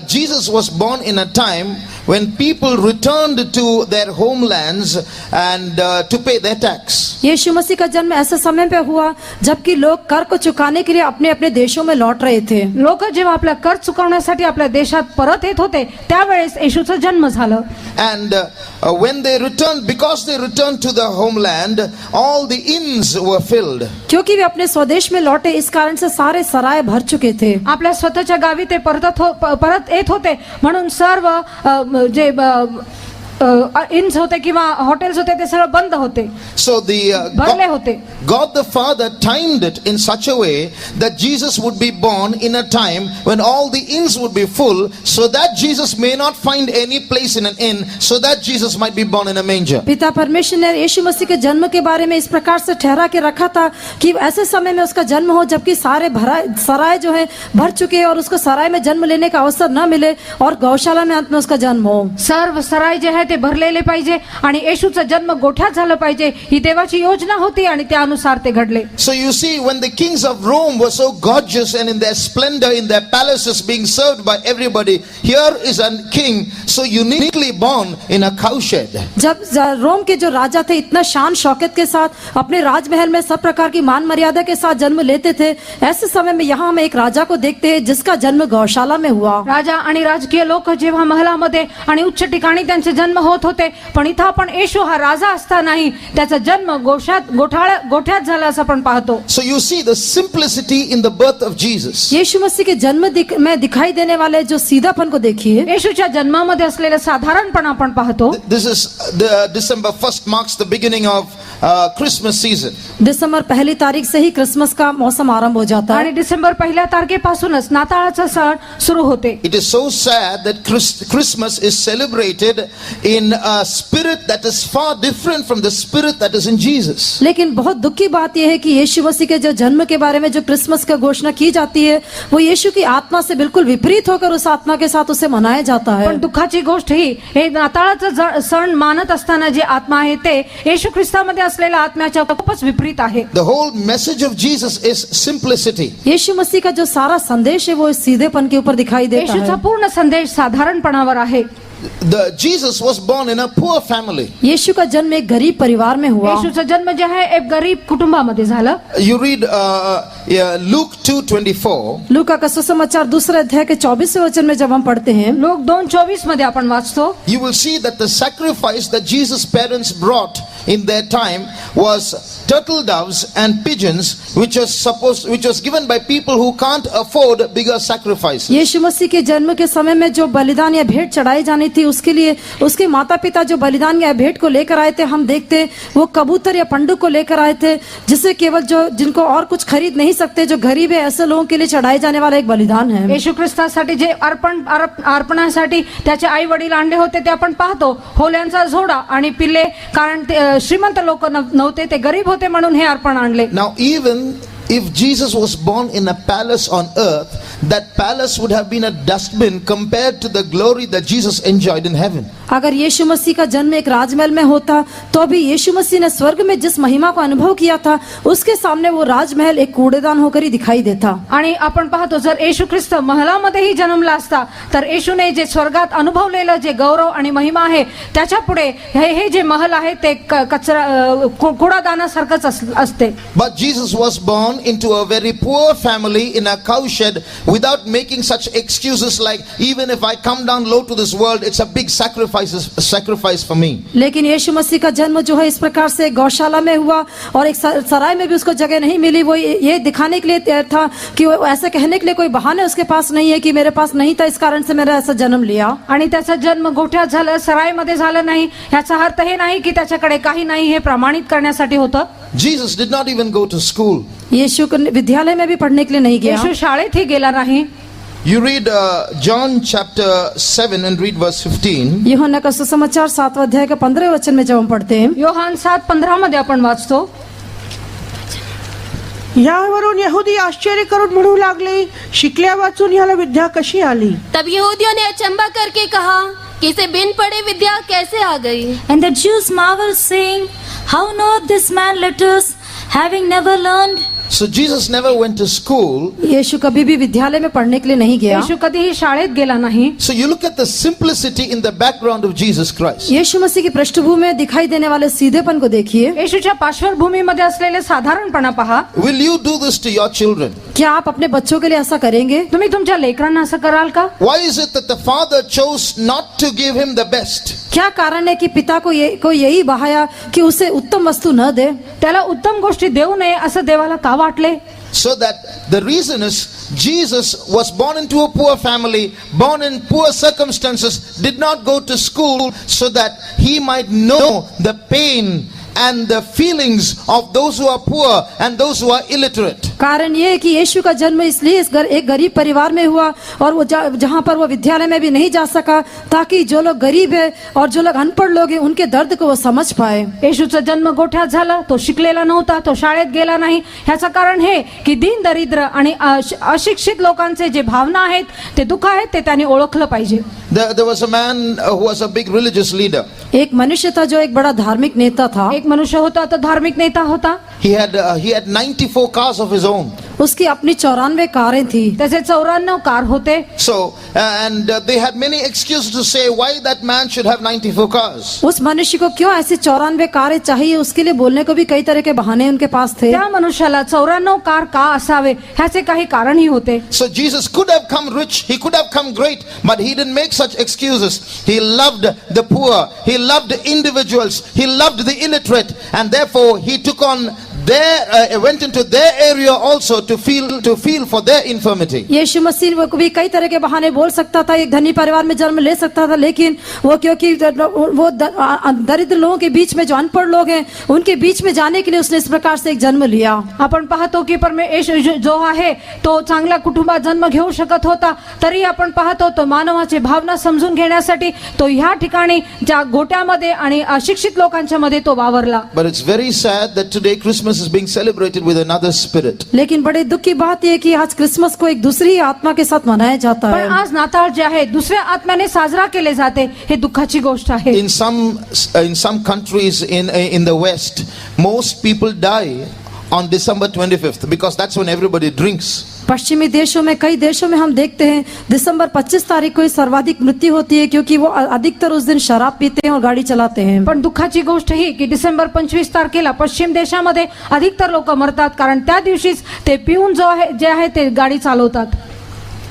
Jesus was born in a time when people returned to their homelands and to pay their tax. यीशु मसीह का जन्म ऐसे समय पे हुआ जबकि लोग कर को चुकाने के लिए अपने अपने देशों में लौट रहे थे. लोक जेव्हा आपला कर चुकवण्यासाठी आपल्या देशात परत येत होते त्यावेळेस येशूचा जन्म झाला. And when they returned, because they returned to the homeland, all the inns were filled. क्योंकि वे अपने स्वदेश में लौटे, इस कारण से सारे सराय भर चुके थे. आपल्या स्वतःच्या गावी ते परत येत होते म्हणून सर्व जे इन्स होते किंवा हॉटेल्स होते ते सगळं बंद होते. So भरले होते. God the Father timed it in such a way that Jesus would be born in a time when all the inns would be full, so that Jesus may not find any place in an inn, so that Jesus might be born in a manger. पिता परमेश्वर ने यीशु मसीह के जन्म के बारे में इस प्रकार से ठहरा के रखा था कि ऐसे समय में उसका जन्म हो जबकि सारे सराय जो है भर चुके हैं और उसको सराय में जन्म लेने का अवसर न मिले, और गौशाला में अंत में उसका जन्म हो. सर्व सराय जे आहे ते भरलेले पाहिजे आणि येशूचा जन्म गोठ्यात झालं पाहिजे ही देवाची योजना होती आणि त्यानुसार ते घडले. So you see, when the kings of Rome were so gorgeous and in their splendor, in their palaces being served by everybody, here is a king so uniquely born in a cowshed. जब Rome के जो राजा थे इतना शान शौकत के साथ अपने राजमहल में सब प्रकार की मान मर्यादा के साथ जन्म लेते थे, ऐसे समय में यहाँ हम एक राजा को देखते हैं जिसका जन्म गौशाला में हुआ. राजा आणि राजकीय लोक जेव्हा महलामध्ये आणि उच्च ठिकाणी त्यांचे जन्म होत होते, पण इथं आपण येशू हा राजा असतानाही त्याचा जन्म गोठ्यात झाला असं आपण पाहतो. So you see the simplicity in the birth of Jesus. यीशु मसीह के जन्म में दिखाई देने वाले जो सीधापन को देखिए. येशूच्या जन्मामध्ये असलेलं साधारणपण आपण पाहतो. This is the December 1st marks the beginning of Christmas season. दिसंबर 1 तारीख से ही क्रिसमस का मौसम आरंभ हो जाता आणि है. डिसेंबर 1 तारखेपासूनच नाताळाचा सण सुरू होते. It is so sad that Christmas is celebrated in a spirit that is far different from the spirit that is in Jesus. लेकिन बहुत दुख की बात यह है कि यीशु मसीह के जो जन्म के बारे में जो क्रिसमस का घोषणा की जाती है वो यीशु की आत्मा से बिल्कुल विपरीत होकर उस आत्मा के साथ उसे मनाया जाता है. पण दुःखाची गोष्ट ही हे नाताळाचा सण मानत असताना जे आत्मा आहे ते येशू ख्रिस्तामध्ये असलेल्या आत्म्याच्या खूपच विपरीत आहे. The whole message of Jesus is simplicity. यीशु मसीह का जो सारा संदेश है वो सीधेपन के ऊपर दिखाई देता येशूचा है. पूर्ण संदेश साधारणपणावर आहे. Jesus was born in a poor family. यीशु का जन्म एक गरीब परिवार में हुआ. येशूचा जन्म जे आहे एक गरीब कुटुंबामध्ये झालं. You read Luke 2:24. लूका का सुसमाचार 2 अध्याय के 24वें वचन में जब हम पढ़ते हैं, लोक 2:24 मध्ये आपण वाचतो. You will see that the sacrifice that Jesus' parents brought in their time was turtle doves and pigeons, which was given by people who can't afford bigger sacrifices. यीशु मसीह के जन्म के समय में जो बलिदान या भेंट चढ़ाई जानी थी उसके लिए उसके माता पिता जो बलिदान या भेंट को लेकर आए थे, हम देखते वो कबूतर या पंडुक को लेकर आए थे, जिसे केवल जो जिनको और कुछ खरीद नहीं सकते, जो गरीब है, ऐसे लोगों के लिए चढ़ाए जाने वाला एक बलिदान है. येशू ख्रिस्तासाठी जे अर्पणासाठी त्याचे आई वडील आणले होते ते आपण पाहतो. होल्यांचा झोडा आणि पिल्ले, कारण ते श्रीमंत लोक नव्हते, ते गरीब होते म्हणून हे अर्पण आणले. Now even if Jesus was born in a palace on earth, that palace would have been a dustbin compared to the glory that Jesus enjoyed in heaven. अगर यीशु मसीह का जन्म एक राजमहल में होता तो भी यीशु मसीह ने स्वर्ग में जिस महिमा को अनुभव किया था उसके सामने वो राजमहल एक कूड़ेदान होकर ही दिखाई देता. आणि आपण पाहतो जर येशू ख्रिस्त महलामध्येही जन्मला असता तर येशूने जे स्वर्गात अनुभवलेलं जे गौरव आणि महिमा आहे त्याच्या पुढे हे जे महल आहे ते कचरा कूडादानासारखंच असते. But Jesus was born into a very poor family in a cowshed without making such excuses like, even if I come down low to this world, it's a big sacrifice for me. लेकिन यीशु मसीह का जन्म जो है इस प्रकार से गौशाला में हुआ और एक सराय में भी उसको जगह नहीं मिली. वो ये दिखाने के लिए था कि वो ऐसे कहने के लिए कोई बहाने उसके पास नहीं है कि मेरे पास नहीं था, इस कारण से मैंने ऐसा जन्म लिया. आणि त्याचा जन्म गोठ्यात झाला, सरायमध्ये झालं नाही, याचा अर्थ हे नाही की त्याच्याकडे काही नाही, हे प्रमाणित करण्यासाठी होतं. Jesus did not even go to school. यीशु विद्यालय में भी पढ़ने के लिए नहीं गया. येशू शाळेतही गेला नाही. You read John chapter 7 and read verse 15. यूहन्ना का सुसमाचार 7 अध्याय के 15 वचन में जब हम पढ़ते हैं, योहान 7:15 मध्ये आपण वाचतो. यावरून यहुदी आश्चर्य करून म्हणू लागले, शिकल्या वाचून याला विद्या कशी आली? तब यहूदियों ने अचंबा करके कहा कि इसे बिन पढ़े विद्या कैसे आ गई. And the Jews marveled, saying, How knoweth this man letters, having never learned? So Jesus never went to school. यीशु कभी भी विद्यालय में पढ़ने के लिए नहीं गया. येशू कधीही शाळेत गेला नाही. So you look at the simplicity in the background of Jesus Christ. यीशु मसीह की पृष्ठभूमि में दिखाई देने वाले सीधेपन को देखिए. येशूच्या पार्श्वभूमीमध्ये असलेले साधारणपणा पहा. Will you do this to your children? क्या आप अपने बच्चों के लिए ऐसा करेंगे? तुम्ही तुमच्या लेकरांना असं कराल का? Why is it that the father chose not to give him the best? क्या कारण है कि पिता को यही बहाया कि उसे उत्तम वस्तु न दे? त्याला उत्तम गोष्टी देऊ नये असं देवाला का वाटले? So that the reason is Jesus was born into a poor family, born in poor circumstances, did not go to school so that he might know the pain and the feelings of those who are poor and those who are illiterate. कारण ये है कि यीशु का जन्म इसलिए एक गरीब परिवार में हुआ और वो जहाँ पर वो विद्यालय में भी नहीं जा सका, ताकि जो लोग गरीब है और जो लोग अनपढ़ लोग हैं उनके दर्द को वो समझ पाए. येशूचा जन्म गोठ्यात झाला, तो शिकलेला नव्हता, तो शाळेत गेला नाही. ह्याचं कारण हे की दीन दरिद्र आणि अशिक्षित लोकांचे जे भावना आहेत, ते दुःख आहेत, ते त्यांनी ओळखलं पाहिजे. There was a man who was a big religious leader. एक मनुष्य था जो एक बड़ा धार्मिक नेता था. एक मनुष्य होता, तो धार्मिक नेता होता. He had 94 cars of his own. उसकी अपनी 94 कारें थी. त्याचे 94 कार होते. So and they had many excuses to say why that man should have 94 cars. उस मनुष्य को क्यों ऐसी 94 कारें चाहिए, उसके लिए बोलने को भी कई तरह के बहाने उनके पास थे. त्या मनुष्याला 94 कार का असावे ह्याचे काही कारणही होते. So Jesus could have come rich, he could have come great, but he didn't make such excuses. He loved the poor, he loved individuals, he loved the illiterate, and therefore he took on went into their area also to feel for their infirmity. यीशु मसीह वो भी कई तरह के बहाने बोल सकता था, एक धनी परिवार में जन्म ले सकता था, लेकिन वो क्योंकि वो दरिद्र लोगों के बीच में जो अनपढ़ लोग हैं उनके बीच में जाने के लिए उसने इस प्रकार से एक जन्म लिया. आपण पाहतो की परमेश्वर जो आहे तो चांगल्या कुटुंबात जन्म घेऊ शकत होता, तरी आपण पाहतो तो मानवाची भावना समजून घेण्यासाठी तो ह्या ठिकाणी ज्या गोट्यामध्ये आणि अशिक्षित लोकांच्या मध्ये तो वावरला. But it's very sad that today Christmas is being celebrated with another spirit. लेकिन बड़ी दुख की बात यह कि आज क्रिसमस को एक दूसरी आत्मा के साथ मनाया जाता पण है. आज नाताळ जे आहे दुसऱ्या आत्म्याने साजरा केले जाते, हे दुःखाची गोष्ट आहे. In some countries in the West, most people die on December 25th because that's when everybody drinks. पश्चिमी देशों में, कई देशों में हम देखते हैं दिसंबर 25 तारीख को ही सर्वाधिक मृत्यु होती है, क्योंकि वो अधिकतर उस दिन शराब पीते हैं और गाड़ी चलाते हैं. पण दुःखाची गोष्ट ही की डिसेंबर 25 तारखेला पश्चिम देशामध्ये अधिकतर लोक मरतात, कारण त्या दिवशीच ते पिऊन जे आहे ते गाडी चालवतात.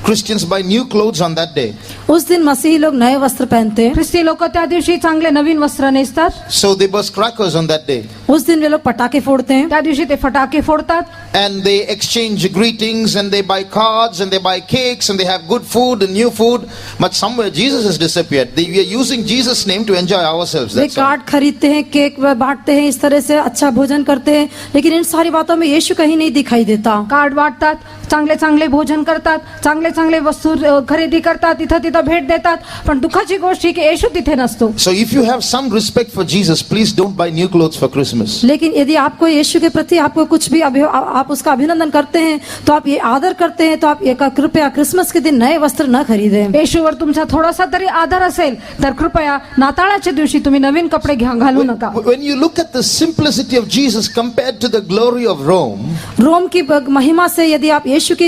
Christians buy new clothes on that day. उस दिन मसीही लोग नए वस्त्र पहनते हैं. ख्रिस्ती लोक त्या दिवशी चांगले नवीन वस्त्र नेसतात. So they burst crackers on that day. उस दिन वे लोग पटाखे फोड़ते हैं. त्या दिवशी ते फटाके फोडतात. And they exchange greetings and they buy cards and they buy cakes and they have good food and new food. But somewhere Jesus has disappeared. We are using Jesus' name to enjoy ourselves. Way That's all. Card खरीदते हैं, cake बांटते हैं, इस तरह से अच्छा भोजन करते हैं, लेकिन इन सारी बातों में यीशु कहीं नहीं दिखाई देता. कार्ड वाटतात, चांगले चांगले भोजन करतात, चांगले चांगले वस्तू खरेदी करतात, इथं तिथं भेट देतात, पण दुःखाची गोष्ट ही की येशू तिथे नसतो. So if you have some respect for Jesus, please don't buy new clothes for Christmas. लेकिन यदि आपको यीशु के प्रति आपको कुछ भी आप उसका अभिनंदन करते हैं, तो आप ये आदर करते हैं, तो आप ये कृपया क्रिसमस के दिन नए वस्त्र न खरीदें. येशूवर तुमचा थोडासा तरी आदर असेल तर कृपया नाताळाच्या दिवशी तुम्ही नवीन कपडे घालू नका. When you look at the simplicity of Jesus compared to the glory of Rome, Rome की महिमा से यदि आप यीशु की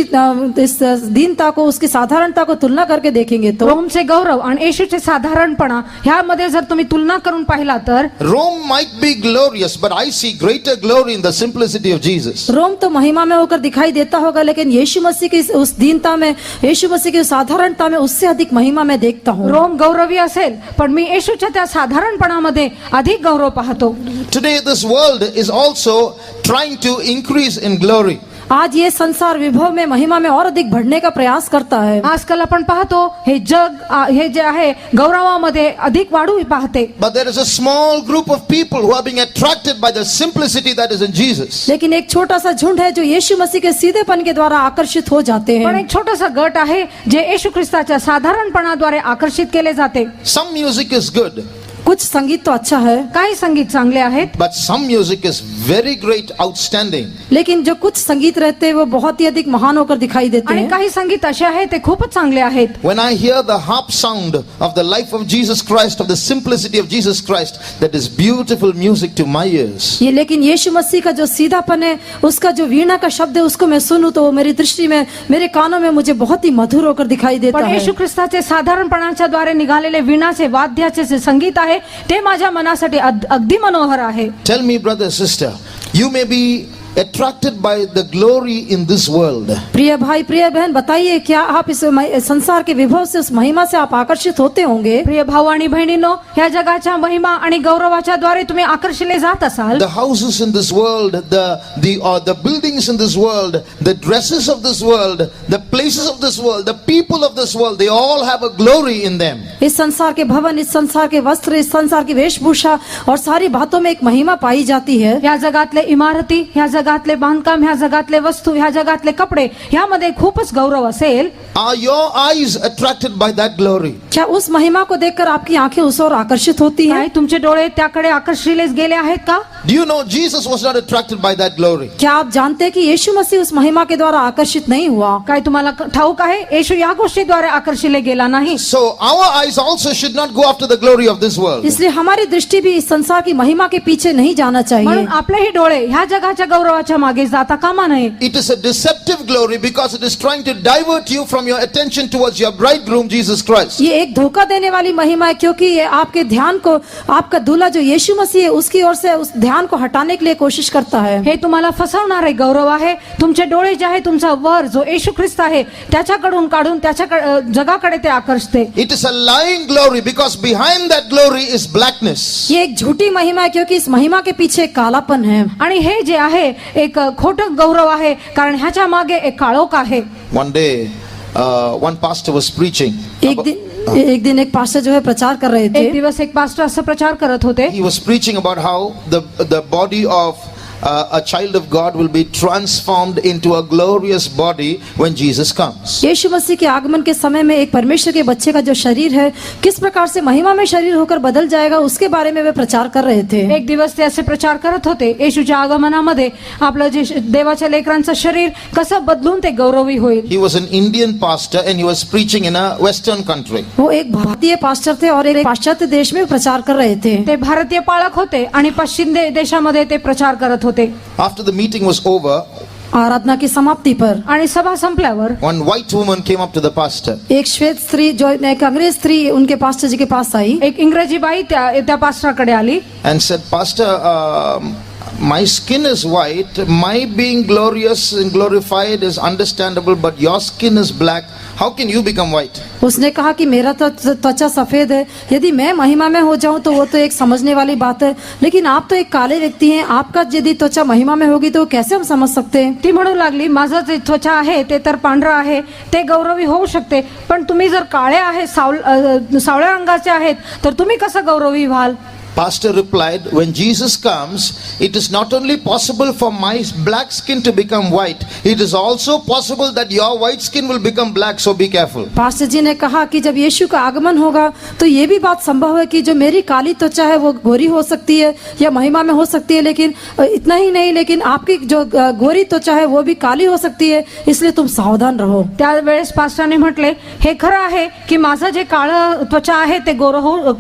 इस दीनता को, उसकी साधारणता को तुलना करके देखेंगे तो रोमचे गौरव आणि येशूचे साधारणपणा ह्यामध्ये जर तुम्ही तुलना करून पाहिला तर Rome might be glorious, but I see greater glory in the simplicity of Jesus. Rome तो महिमा में होकर दिखाई देता होगा, लेकिन यीशु मसीह की उस दीनता में, यीशु मसीह की साधारणता में उससे अधिक महिमा में देखता हूँ. रोम गौरवी असेल, पण मी येशूच्या त्या साधारणपणामध्ये अधिक गौरव पाहतो. Today this world is also trying to increase in glory. आज ये संसार विभव में, महिमा में और अधिक बढ़ने का प्रयास करता है. आजकाल आपण पाहतो हे जग हे जे आहे गौरवामध्ये अधिक वाढू पाहते. But there is a small group of people who are being attracted by the simplicity that is in Jesus. लेकिन एक छोटा सा झुंड है जो यीशु मसीह के सीधेपन के द्वारा आकर्षित हो जाते पण हैं. एक छोटासा गट आहे जे येशू ख्रिस्ताच्या साधारणपणाद्वारे आकर्षित केले जाते. Some music is good, कुछ संगीत तो अच्छा है, काही संगीत चांगले आहेत, but some music is very great, outstanding. लेकिन जो कुछ संगीत रहते हैं वो बहुत ही अधिक महान होकर दिखाई देते आणि हैं. काही संगीत असे आहेत ते खूपच चांगले आहेत. When I hear the harp sound of the life of Jesus Christ, of the simplicity of Jesus Christ, that is beautiful music to my ears. ये लेकिन यीशु मसीह का जो सीधापन है, उसका जो वीणा का शब्द है, उसको मैं सुनूं तो वो मेरी दृष्टि में, मेरे कानों में मुझे बहुत ही मधुर होकर दिखाई देता पण है. येशू ख्रिस्ताचे साधारणपणाच्या द्वारे निघालेले वीणाचे वाद्याचे जे संगीत आहे ते माझ्या मनासाठी अगदी मनोहर आहे. Tell me, brother, sister, you may be attracted by the glory in this world. प्रिय भाई, प्रिय बहन, बताइए क्या आप इस संसार के विभव से, उस महिमा से आप आकर्षित होते होंगे? प्रिय भाऊ आणि बहिणींनो, ह्या जगाच्या महिमा आणि गौरवाच्या द्वारे तुम्ही आकर्षिले जात असाल. The houses in this world, the buildings in this world, the dresses of this world, the places of this world, the people of this world, they all have a glory in them. इस संसार के भवन, इस संसार के वस्त्र, इस संसार की वेशभूषा और सारी बातों में एक महिमा पाई जाती है. ह्या जगातले इमारती, ह्या जगातले बांधकाम, ह्या जगातले वस्तू, ह्या जगातले कपडे, ह्यामध्ये खूपच गौरव असेल. Are your eyes attracted by that glory? क्या उस महिमा को देखकर आपकी आंखें उस ओर आकर्षित होती हैं? काय तुमचे डोळे त्याकडे आकर्षिले गेले आहेत का? Do you know Jesus was not attracted by that glory? क्या आप जानते हैं कि यीशु मसीह उस महिमा के द्वारा आकर्षित नहीं हुआ? काय तुम्हाला ठाऊक आहे येशू या गोष्टीद्वारे आकर्षिले गेला नाही. So our eyes also should not go after the glory of this world. इसलिए हमारी दृष्टि भी इस संसार की महिमा के पीछे नहीं जाना चाहिए. म्हणून आपलेही डोळे ह्या जगाच्या गौरवाच्या मागे जाता कामा नये. It is a deceptive glory because it is trying to divert you from your attention towards your bridegroom Jesus Christ. ये एक धोखा देने वाली महिमा है, क्योंकि ये आपके ध्यान को, आपका दूल्हा जो यीशु मसीह है, उसकी ओर से, उस ध्यान ध्यान को हटाने के लिए कोशिश करता है। हे तुम्हाला फसवणारे गौरव आहे. तुमचे डोळे जे आहे तुमचा वर जो येशू ख्रिस्त आहे त्याच्याकडून काढून त्याच्या जगाकडे ते आकर्षते. It is a lying glory because behind that glory is blackness. ये एक झूठी महिमा है क्योंकि इस महिमा के पीछे एक कालापन है। आणि हे जे आहे एक खोटं गौरव आहे कारण ह्याच्या मागे एक काळोख आहे. One day, one pastor was preaching. एक दिन एक पास्टर जो है प्रचार कर रहे एक थे। दिवस एक पास्टर असं प्रचार करत होते. He was preaching about how the body of a child of God will be transformed into a glorious body when Jesus comes. यीशु मसीह के आगमन के समय में एक परमेश्वर के बच्चे का जो शरीर है किस प्रकार से महिमा में शरीर होकर बदल जाएगा उसके बारे में वे प्रचार कर रहे थे। एक दिवस ते असे प्रचार करत होते येशूच्या आगमनामध्ये आपलं जे देवाच्या लेकरांचं शरीर कसं बदलून ते गौरवी होईल. He was an Indian pastor and he was preaching in a Western country. वो एक भारतीय पास्टर थे और एक पाश्चात्य देश में प्रचार कर रहे थे। ते भारतीय पाळक होते आणि पश्चिम देशामध्ये ते प्रचार करत होते. After the meeting was over, आराधना की समाप्ति पर आणि सभा संपल्यावर one white woman came up to the pastor. एक श्वेत स्त्री जो एक अंग्रेज स्त्री उनके पास्टर जी के पास आई। एक इंग्रजी बाई त्या पास्टरकडे आली And said, Pastor, my skin is white. My being glorious and glorified is understandable, but your skin is black. How can you become white? उसने कहा कि मेरा तो त्वचा सफेद है, यदि मैं महिमा में हो जाऊं तो वो तो एक समझने वाली बात है, लेकिन आप तो एक काले व्यक्ति हैं, आपका यदि त्वचा महिमा में होगी तो कैसे हम समझ सकते हैं। ती म्हणू लागली माझं जे त्वचा आहे ते तर पांढरं आहे ते गौरवी होऊ शकते पण तुम्ही जर काळे आहे सावळ्या रंगाचे आहेत तर तुम्ही कसं गौरवी व्हाल. Pastor replied, when Jesus comes, it is not only possible for my black skin to become white, it is also possible that your white skin will become black, so be careful. Pastor ji ने कहा कि जब यीशु का आगमन होगा तो ये भी बात संभव है कि जो मेरी काली त्वचा है वो गोरी हो सकती है या महिमा में हो सकती है, लेकिन इतना ही नहीं, लेकिन आपकी जो गोरी त्वचा है वो भी काली हो सकती है, इसलिए तुम सावधान रहो. त्यावेळेस पास्टरने म्हटले हे खरं आहे की माझं जे काळं त्वचा आहे ते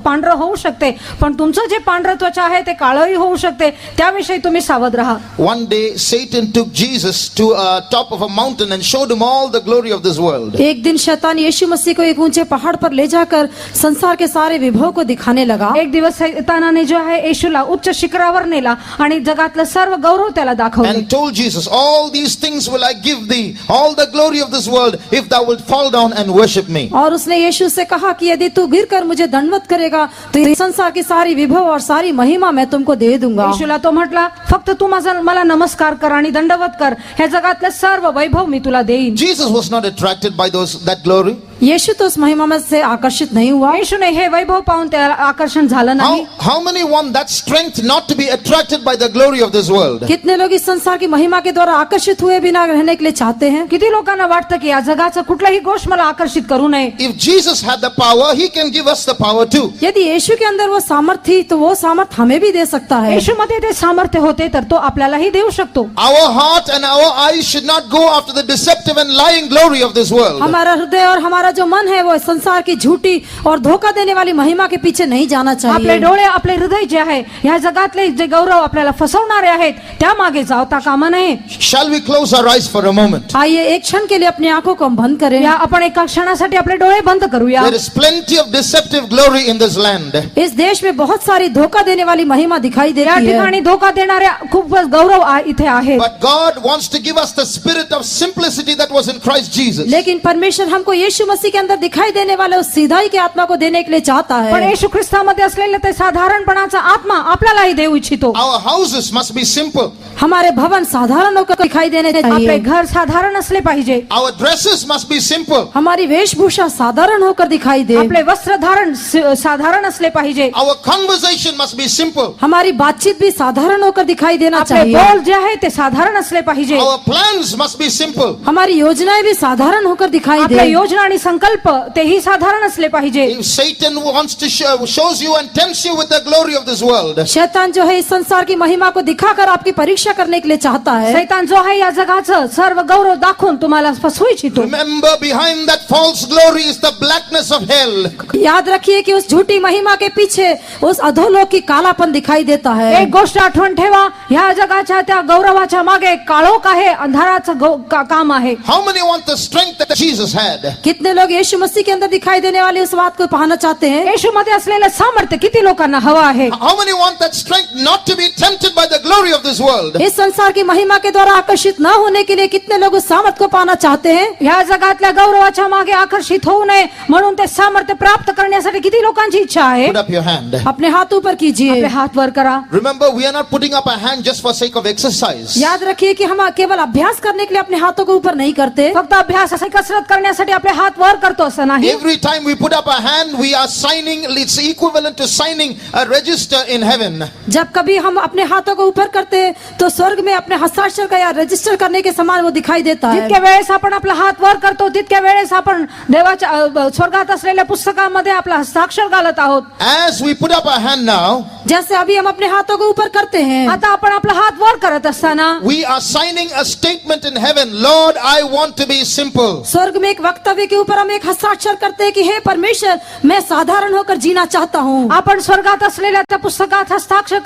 पांढरं होऊ शकते पण तुमचं जे पांढरं त्वचा आहे ते काळंही होऊ शकते, त्याविषयी तुम्ही सावध राहा. One day Satan took Jesus to a top of a mountain and showed him all the glory of this world. एक दिन शैतान यीशु मसीह को एक ऊंचे पहाड़ पर ले जाकर संसार के सारे विभव को दिखाने लगा. एक दिवस शैतानाने जो आहे येशूला उच्च शिखरावर नेला आणि जगातलं सर्व गौरव त्याला दाखवले. And told Jesus, all these things will I give thee, all the glory of this world, if thou wilt fall down and worship me. और उसने यीशु से कहा कि यदि तू गिरकर मुझे दंडवत करेगा तो ये संसार की सारी विभव और सारी महिमा मैं तुमको दे दूंगा. येशूला तो म्हटला फक्त तू मला नमस्कार कर आणि दंडवत कर, हे जगातलं सर्व वैभव मी तुला देईन. Jesus was not attracted by that glory. यीशु तो उस महिमा में से आकर्षित नहीं हुआ. येशूने हे वैभव पाहून त्याला आकर्षण झालं नाही. How many want that strength not to be attracted by the glory of this world? कितने लोग इस संसार की महिमा के द्वारा आकर्षित हुए बिना रहने के लिए चाहते हैं. किती लोकांना वाटतं की या जगाचं कुठलाही गोष्ट मला आकर्षित करू नये. If Jesus had the power, he can give us the power too. यदि यीशु के अंदर वो सामर्थ थी तो वो सामर्थ हमें भी दे सकता है. येशू मध्ये ते सामर्थ्य होते तर तो आपल्यालाही देऊ शकतो. Our heart and our eyes should not go after the deceptive and lying glory of this world. हमारा हृदय और हमारा जो मन है वो संसार की झूठी और धोखा देने वाली महिमा के पीछे नहीं जाना आपले चाहिए. डोळे आपले हृदय जे आहे या जगातले जे गौरव आपल्याला फसवणारे आहेत त्या मागे जावता कामा नये. Shall we close our eyes for a moment? आइए एक क्षण के लिए अपनी आंखों को हम बंद करें. या आपण एका क्षणासाठी आपले डोळे बंद करूया. There is plenty of deceptive glory in this land. इस देश में बहुत सारी धोखा देने वाली महिमा दिखाई या देती है. ठिकाणी धोका देणाऱ्या खूप गौरव इथे आहेत. But God wants to give us the spirit of simplicity that was in Christ Jesus. लेकिन परमेश्वर हमको यीशु मसीह के अंदर दिखाई देने वाले उस सीधाई के आत्मा को देने के लिए चाहता पण है. येशू ख्रिस्तामध्ये असलेले ते साधारणपणाचा आत्मा आपल्यालाही देऊ इच्छितो. Our houses must be simple. हमारे भवन साधारण होकर दिखाई देने आपले चाहिए. घर साधारण असले पाहिजे. Our dresses must be simple. हमारी वेशभूषा साधारण होकर दिखाई दे. आपले वस्त्र धारण साधारण असले पाहिजे. Our conversation must be simple. हमारी बातचीत भी साधारण होकर दिखाई देना आपले चाहिए. बोल जे आहे ते साधारण असले पाहिजे. Our plans must be simple. हमारी योजनाएं भी साधारण होकर दिखाई आपल्या दे. योजना आणि संकल्प तेही साधारण असले पाहिजे. If Satan wants to shows you and tempts you with the glory of this world, शैतान जो है इस संसार की महिमा को दिखाकर आपकी परीक्षा करने के लिए चाहता है. शैतान जो आहे या जगाचं सर्व गौरव दाखवून तुम्हाला फसवू इच्छितो. remember behind that false glory is the blackness of hell. याद रखिए कि उस झूठी महिमा के पीछे उस अधोलोक की कालापन दिखाई देता है. एक गोष्ट आठवण ठेवा, ह्या जगाच्या त्या गौरवाच्या मागे काळोख आहे, अंधाराचं काम आहे. How many want the strength that Jesus had? कितने कितने लोग यीशु मसीह के अंदर दिखाई देने वाले उस बात को पाना चाहते हैं? येशूमध्ये असलेलं सामर्थ्य किती लोकांना हवं आहे? How many want that strength not to be tempted by the glory of this world? इस संसार की महिमा के द्वारा आकर्षित न होने के लिए कितने लोग उस सामर्थ को पाना चाहते हैं? ह्या जगातल्या गौरवाच्या मागे आकर्षित होऊ नये म्हणून ते सामर्थ्य प्राप्त करण्यासाठी किती लोकांची इच्छा आहे? Put up your hand. अपने हाथ ऊपर कीजिए. आपले हात वर करा. Remember, we are not putting up our hand just for sake of exercise. याद रखिए कि हम केवल अभ्यास करने के लिए अपने हाथों को ऊपर नहीं करते. फक्त अभ्यास असे कसरत करण्यासाठी आपले हात वर करतो असं नाही. Every time we put up our hand, we are signing, it's equivalent to signing a register in heaven. जब कभी हम अपने हाथों को ऊपर करते हैं तो स्वर्ग में अपने हस्ताक्षर का या रजिस्टर करने के समान वो दिखाई देता है. जितक्या वेळेस आपण आपला हात वर करतो तितक्या वेळेस आपण देवाच्या स्वर्गात असलेल्या पुस्तकामध्ये आपला हस्ताक्षर घालत आहोत. As we put up our hand now, जैसे अभी हम अपने हाथों को ऊपर करते हैं, आता आपण आपला हात वर करत असताना we are signing a statement in heaven. Lord, I want to be simple. स्वर्ग में एक वक्तव्य के ऊपर हम एक हस्ताक्षर करते हैं कि हे परमेश्वर, मैं साधारण होकर जीना चाहता हूँ. आपण स्वर्गात असलेल्या त्या पुस्तकात हस्ताक्षर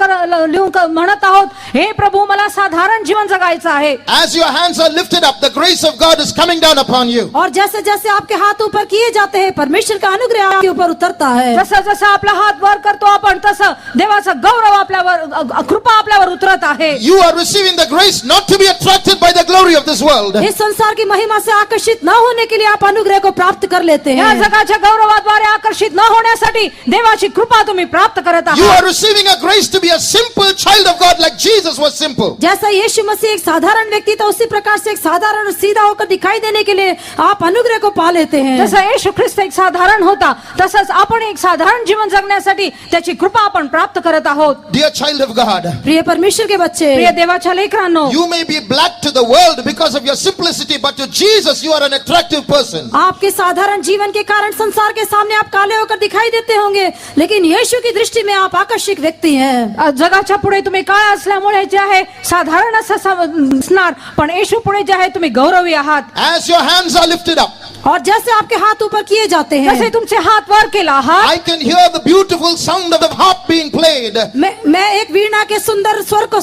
लिहून म्हणत आहोत, हे प्रभू मला साधारण जीवन जगायचं आहे. As your hands are lifted up, the grace of God is coming down upon you. और जैसे जैसे आपके हाथ ऊपर किए जाते हैं, परमेश्वर का अनुग्रह आपके ऊपर उतरता है. जसं जसं आपला हात वर करतो आपण तसं देवाचा गौरव आपल्यावर, कृपा आपल्यावर उतरत आहे. You are receiving the grace not to be attracted by the glory of this world. इस संसार की महिमा से आकर्षित न होने के लिए आप अनुग्रह को प्राप्त कर लेते या हैं. जगाच्या गौरवाद्वारे आकर्षित न होण्यासाठी देवाची कृपा तुम्ही प्राप्त करत You आहात. are receiving a grace to be a simple child of God like Jesus was simple. जैसा यीशु मसीह एक साधारण व्यक्ति था, उसी प्रकार से एक साधारण और सीधा होकर दिखाई देने के लिए आप अनुग्रह को पा लेते हैं. जसं येशू ख्रिस्त एक साधारण होता तसंच आपण एक साधारण जीवन जगण्यासाठी त्याची कृपा आपण प्राप्त करत आहोत. Dear child of God, प्रिय परमेश्वर के बच्चे, प्रिय देवाच्या लेकरांनो, you may be black to the world because of your simplicity, but to Jesus you are an attractive person. आपके साधारण जीवन के कारण संसार के सामने आप काले होकर दिखाई देते होंगे, लेकिन यीशु की दृष्टी में आप आकर्षक व्यक्ति हैं. जगाच्या पुढे तुम्ही काळ असल्यामुळे जे आहे साधारण असं दिसणार, पण येशू पुढे जे आहे तुम्ही गौरवी आहात. As your hands are lifted up, और जैसे आपके हाथ ऊपर किए जाते जसे हैं, तुमचे हात वर केला आहात, I can hear the beautiful sound of the harp being played. मैं एक वीणा के सुंदर स्वर को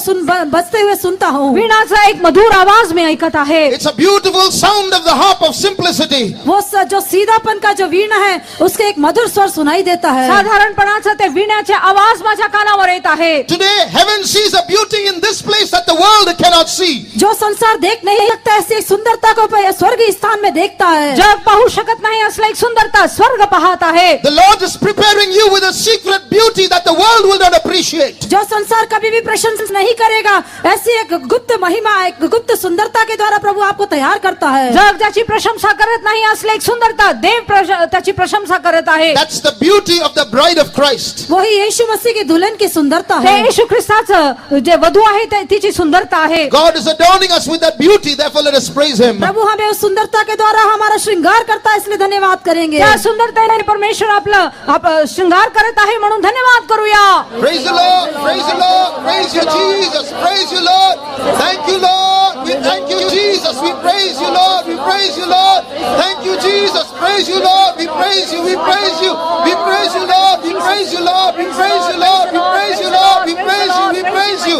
बजते हुए सुनता हूँ. वीणाचा एक मधुर आवाज मी ऐकत आहे. It's a beautiful sound of the harp of simplicity. वो जो सीधापन का जो वीणा है, उसके एक मधुर स्वर सुनाई देता है. साधारणपणाचा ते वीणाचे आवाज माझ्या कानावर येत आहे. Today heaven sees a beauty in this place that the world cannot see. जो संसार देख नहीं सकता, ऐसी एक सुंदरता को स्वर्ग स्थान में देखता है. जग पाहू शकत नाही असलं एक सुंदरता स्वर्ग पाहत आहे. The Lord is preparing you with a secret beauty that the world will not appreciate. जो संसार कभी भी प्रशंसा नहीं करेगा, ऐसी एक गुप्त महिमा, एक गुप्त सुंदरता के द्वारा प्रभु आपको तैयार करता है. जग ज्याची प्रशंसा करत नाही असले एक सुंदरता देव त्याची प्रशंसा करत आहे. That's the beauty of the bride of Christ. वही यीशु मसीह की दुल्हन की सुंदरता ते है. येशू ख्रिस्ताचं जे वधू आहे तिची सुंदरता आहे. God is adorning us with that beauty, therefore let us praise Him. प्रभु हमें उस सुंदरता के द्वारा हमारा श्रृंगार करता है, इसलिए धन्यवाद करेंगे. त्या सुंदरतेने परमेश्वर आपलं श्रृंगार करत आहे म्हणून धन्यवाद करूया. Praise the Lord, praise the Lord, praise you Jesus, praise you Lord. Thank you Lord, we thank you Jesus, we praise you Lord, we praise you Lord. Thank you Jesus, praise you Lord, we praise you, we praise you, we praise you Lord, we praise you Lord, we praise you Lord, we praise you Lord, we praise you, we praise you.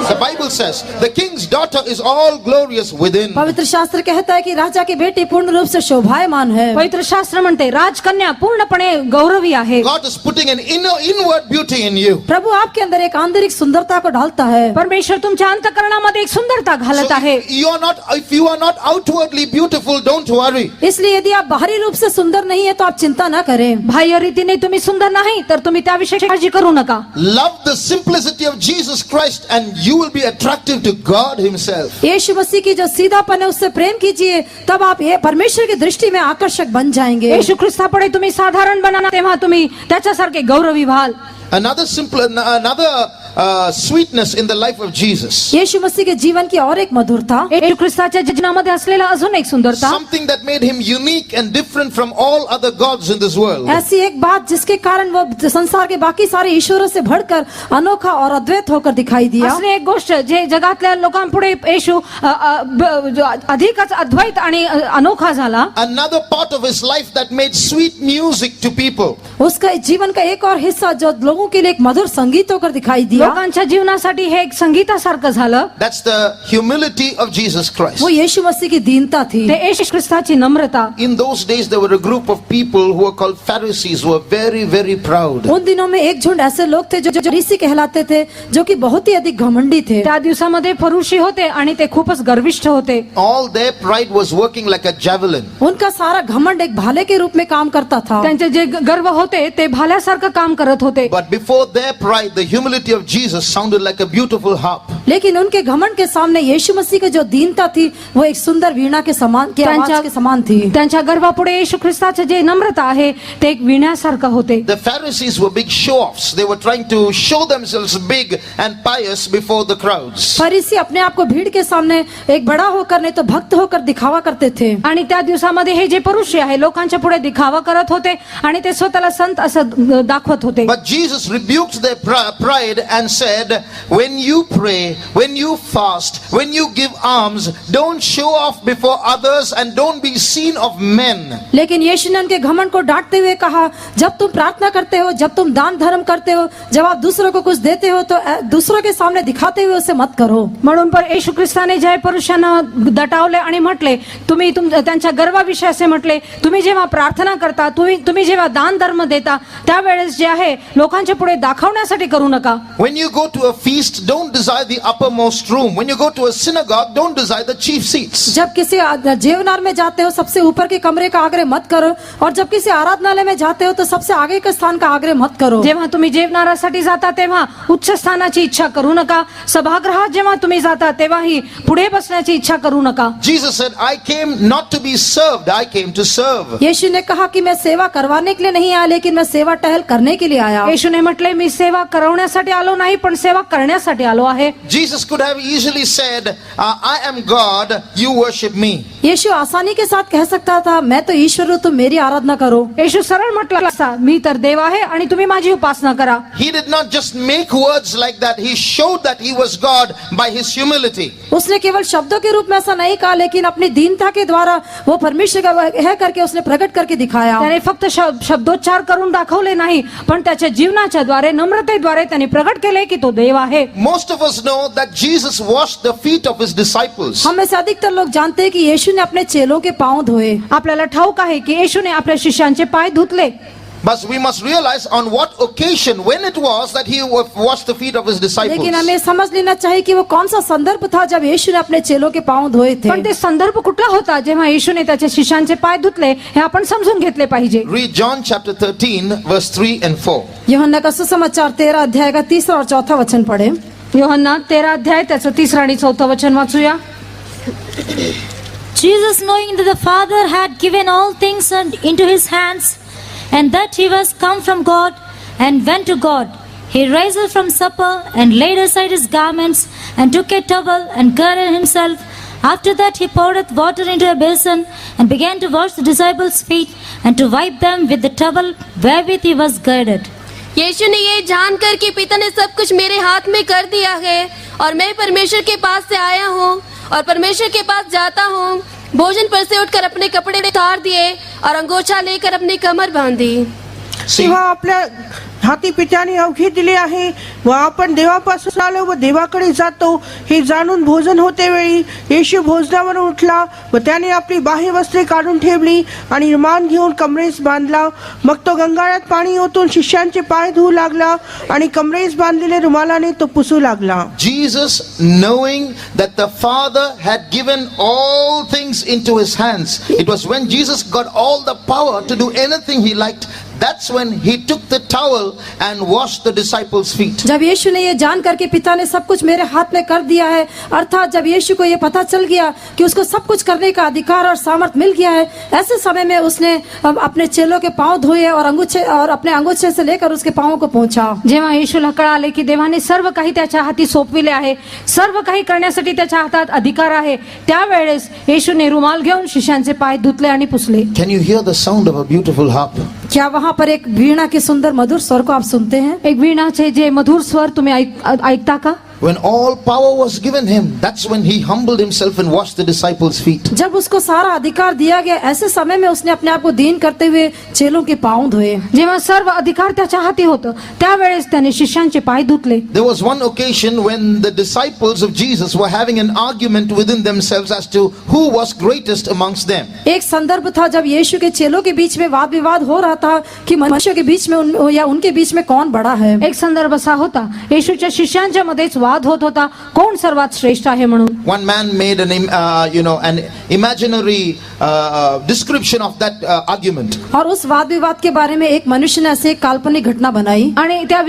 The Bible says the king's daughter is all glorious within. पवित्र शास्त्र कहता है कि राजा की बेटी पूर्ण रूप से शोभायमान है. पवित्र शास्त्र म्हणते राजकन्या पूर्णपणे गौरवी आहे. God is putting an inward beauty in you. प्रभु आपके अंदर एक आंतरिक सुंदरता को ढालता है. परमेश्वर तुमच्या अंतःकरणामध्ये एक सुंदरता घालत आहे. If you are not outwardly beautiful, don't worry. इसलिए यदि आप बाहरी रूप से सुंदर नहीं है तो आप चिंता न करें. बाह्य रीतीने तुम्ही सुंदर नाही तर तुम्ही त्याविषयी काळजी करू नका. Love the simplicity of Jesus Christ and you will be attractive to God Himself. यीशु मसीह की जो सीधापन है उससे प्रेम कीजिए, तब आप ये परमेश्वर की दृष्टि में आकर्षक बन जाएंगे. येशू ख्रिस्तापुढे तुम्ही साधारण बना, तेव्हा तुम्ही त्याच्यासारखे गौरवी व्हाल. Another sweetness in the life of Jesus. यीशु मसीह के जीवन की और एक मधुरता, येशू ख्रिस्ताच्या जीवनामध्ये असलेला अजून एक सुंदरता, Something that made Him unique and different from all other gods in this world. ऐसी एक बात जिसके कारण वो संसार के बाकी सारे ईश्वरों से बढ़कर अनोखा और अद्वैत होकर दिखाई दिया. असली एक गोष्ट जे जगातल्या लोकांपुढे येशू अधिकच अद्वैत आणि अनोखा झाला. Another part of His life that made sweet music to people. उसका जीवन का एक और हिस्सा जो लोगों के लिए एक मधुर संगीत होकर दिखाई दिया. लोकांच्या जीवनासाठी हे एक संगीतासारखं झालं. That's the humility of Jesus Christ. वो यीशु मसीह की दीनता थी. ते येशू ख्रिस्ताची नम्रता. In those days, there were a group of people who were called Pharisees, who were very, very proud. उन दिनों में एक झुंड ऐसे लोग थे जो फरीसी कहलाते थे, जो कि बहुत ही अधिक घमंडी थे. त्या दिवसामध्ये फरुशी होते आणि ते खूपच गर्विष्ठ होते. All their pride was working like a javelin. उनका सारा घमंड एक भाले के रूप में काम करता था. त्यांचे जे गर्व होते ते भाल्यासारखं काम करत होते. But before their pride, the humility of Jesus sounded like a beautiful harp. लेकिन उनके घमंड के सामने यीशु मसीह की जो दीनता थी वो एक सुंदर वीणा के समान की आवाज के समान थी. त्यांच्या गर्वापुढे येशू ख्रिस्ताचे जे नम्रता आहे ते एक वीणासारखं होते. The Pharisees were big show-offs. They were trying to show themselves big and pious before the crowds. फरीसी अपने आप को भीड़ के सामने एक बड़ा होकर नहीं तो भक्त होकर दिखावा करते थे. आणि त्या दिवसामध्ये हे जे पुरुष आहे लोकांच्या पुढे दिखावा करत होते आणि ते स्वतःला संत असं दाखवत होते. But Jesus rebuked their pride and said, when you pray, when you fast, when you give alms, don't show off before others and don't be seen of men. लेकिन यीशु ने उनके घमंड को डांटते हुए कहा, जब तुम प्रार्थना करते हो, जब तुम दान धर्म करते हो, जब आप दूसरों को कुछ देते हो तो दूसरों के सामने दिखाते हुए उसे मत करो. म्हणून पण येशू ख्रिस्ताने ज्या पुरुषांना दटावले आणि म्हटले, तुम्ही त्यांच्या गर्वाविषयी असे म्हटले, तुम्ही जेव्हा प्रार्थना करता, तुम्ही जेव्हा दान धर्म देता त्यावेळेस जे आहे लोकांच्या पुढे दाखवण्यासाठी करू नका. When you go to a feast, don't desire the uppermost room. When you go to a synagogue, don't desire the chief seats. जब किसी जेवनार में जाते हो सबसे ऊपर के कमरे का आग्रह मत करो, और जब किसी आराधनालय में जाते हो तो सबसे आगे के स्थान का आग्रह मत करो. जेव्हा तुम्ही जेवणारासाठी जाता तेव्हा उच्च स्थानाची इच्छा करू नका. सभागृहात जेव्हा तुम्ही जाता तेव्हाही पुढे बसण्याची इच्छा करू नका. Jesus said, I came not to be served, I came to serve. यीशु ने कहा कि मैं सेवा करवाने के लिए नहीं आया, लेकिन मैं सेवा टहल करने के लिए आया. येशूने म्हटले, मी सेवा करवण्यासाठी आलो नाही पण सेवा करण्यासाठी आलो आहे. Jesus could have easily said, I am God, you worship me. यीशु आसानी के साथ कह सकता था, मैं तो ईश्वर हूँ, तुम मेरी आराधना करो. येशू सरळ म्हटलं असता, मी तर देव आहे आणि तुम्ही माझी उपासना करा. He did not just make words like that. He showed that he was God by his humility. उसने केवल शब्दों के रूप में ऐसा नहीं कहा, लेकिन अपनी दीनता के द्वारा वो परमेश्वर का है करके उसने प्रकट करके दिखाया. त्याने फक्त शब्दोच्चार करून दाखवले नाही, पण त्याच्या जीवनाच्या द्वारे नम्रतेद्वारे त्याने प्रकट केले की तो देव आहे. Most of us know that Jesus washed the feet of his disciples. हम में से अधिकतर लोग जानते हैं कि यीशु ने अपने चेलों के पांव धोए. आपल्याला ठाऊक आहे की येशूने आपल्या शिष्यांचे पाय धुतले. But we must realize on what occasion, when it was that he washed the feet of his disciples. लेकिन हमें समझ लेना चाहिए कि वो कौन सा संदर्भ था जब यीशु ने अपने चेलों के पांव धोए थे. पण ते संदर्भ कुठला होता जेव्हा येशूने त्याच्या शिष्यांचे पाय धुतले हे आपण समजून घेतले पाहिजे. Read John chapter 13 verse 3 and 4. यूहन्ना का सुसमाचार 13 अध्याय का 3रा और 4था वचन पढ़े. यूहन्ना 13 अध्याय त्याचं 3रं आणि 4थं वचन वाचूया. Jesus, knowing that the Father had given all things into his hands, and that he was come from God and went to God, he rose from supper and laid aside his garments and took a towel and girded himself. After that he poured water into a basin and began to wash the disciples' feet and to wipe them with the towel wherewith he was girded. यीशु ने ये जानकर कि पिता ने सब कुछ मेरे हाथ में कर दिया है और मैं परमेश्वर के पास से आया हूँ और परमेश्वर के पास जाता हूँ, भोजन पर से उठकर अपने कपड़े उतार दिए और अंगोछा लेकर अपनी कमर बांधी. तेव्हा आपल्या हाती पित्याने अवघे दिले आहे व आपण देवापासून आलो व देवाकडे जातो हे जाणून भोजन होते वेळी येशू भोजनावरून उठला व त्याने आपली बाह्य वस्त्रे काढून ठेवली आणि रुमाल घेऊन कमरेस बांधला. मग तो गंगाळ्यात पाणी ओतून शिष्यांचे पाय धुवू लागला आणि कमरेस बांधलेले रुमालाने तो पुसू लागला. Jesus, knowing that the Father had given all things into his hands, it was when Jesus got all the power to do anything he liked. That's when he took the towel and washed the disciples' feet. जब यीशु ने ये जान करके पिता ने सब कुछ मेरे हाथ में कर दिया है, अर्थात जब यीशु को ये पता चल गया कि उसको सब कुछ करने का अधिकार और सामर्थ मिल गया है, ऐसे समय में उसने अपने चेलों के पांव धोए और अंगूछे और अपने अंगूछे से लेकर उसके पांवों को पोंछा. जेव्हा येशूला कळाले की देवाने सर्व काही त्याच्या हाती सोपविले आहे, सर्व काही करण्यासाठी त्याच्या हातात अधिकार आहे, त्यावेळेस येशूने रुमाल घेऊन शिष्यांचे पाय धुतले आणि पुसले. Can you hear the sound of a beautiful harp? क्या वहाँ पर एक वीणा के सुंदर मधुर स्वर को आप सुनते हैं? एक वीणाचे जे मधुर स्वर तुम्ही ऐकता का? When all power was given him, that's when he humbled himself and washed the disciples' feet. जब उसको सारा अधिकार दिया गया, ऐसे समय में उसने अपने आप को दीन करते हुए चेलों के पांव धोए. जेव्हा सर्व अधिकार त्याच्या हाती होतं त्यावेळेस त्याने शिष्यांचे पाय धुतले. There was one occasion when the disciples of Jesus were having an argument within themselves as to who was greatest amongst them. एक संदर्भ था जब यीशु के चेलों के बीच में वाद विवाद हो रहा था कि मनुष्य के बीच में या उनके बीच में कौन बड़ा है. एक संदर्भ असा होता येशूच्या शिष्यांच्या मध्येच वाद होत होता कोण सर्वात श्रेष्ठ आहे म्हणून. One man made an imaginary description of that argument. और उस वाद विवाद के बारे में एक मनुष्य ने ऐसे एक काल्पनिक घटना बनाई. आणि त्या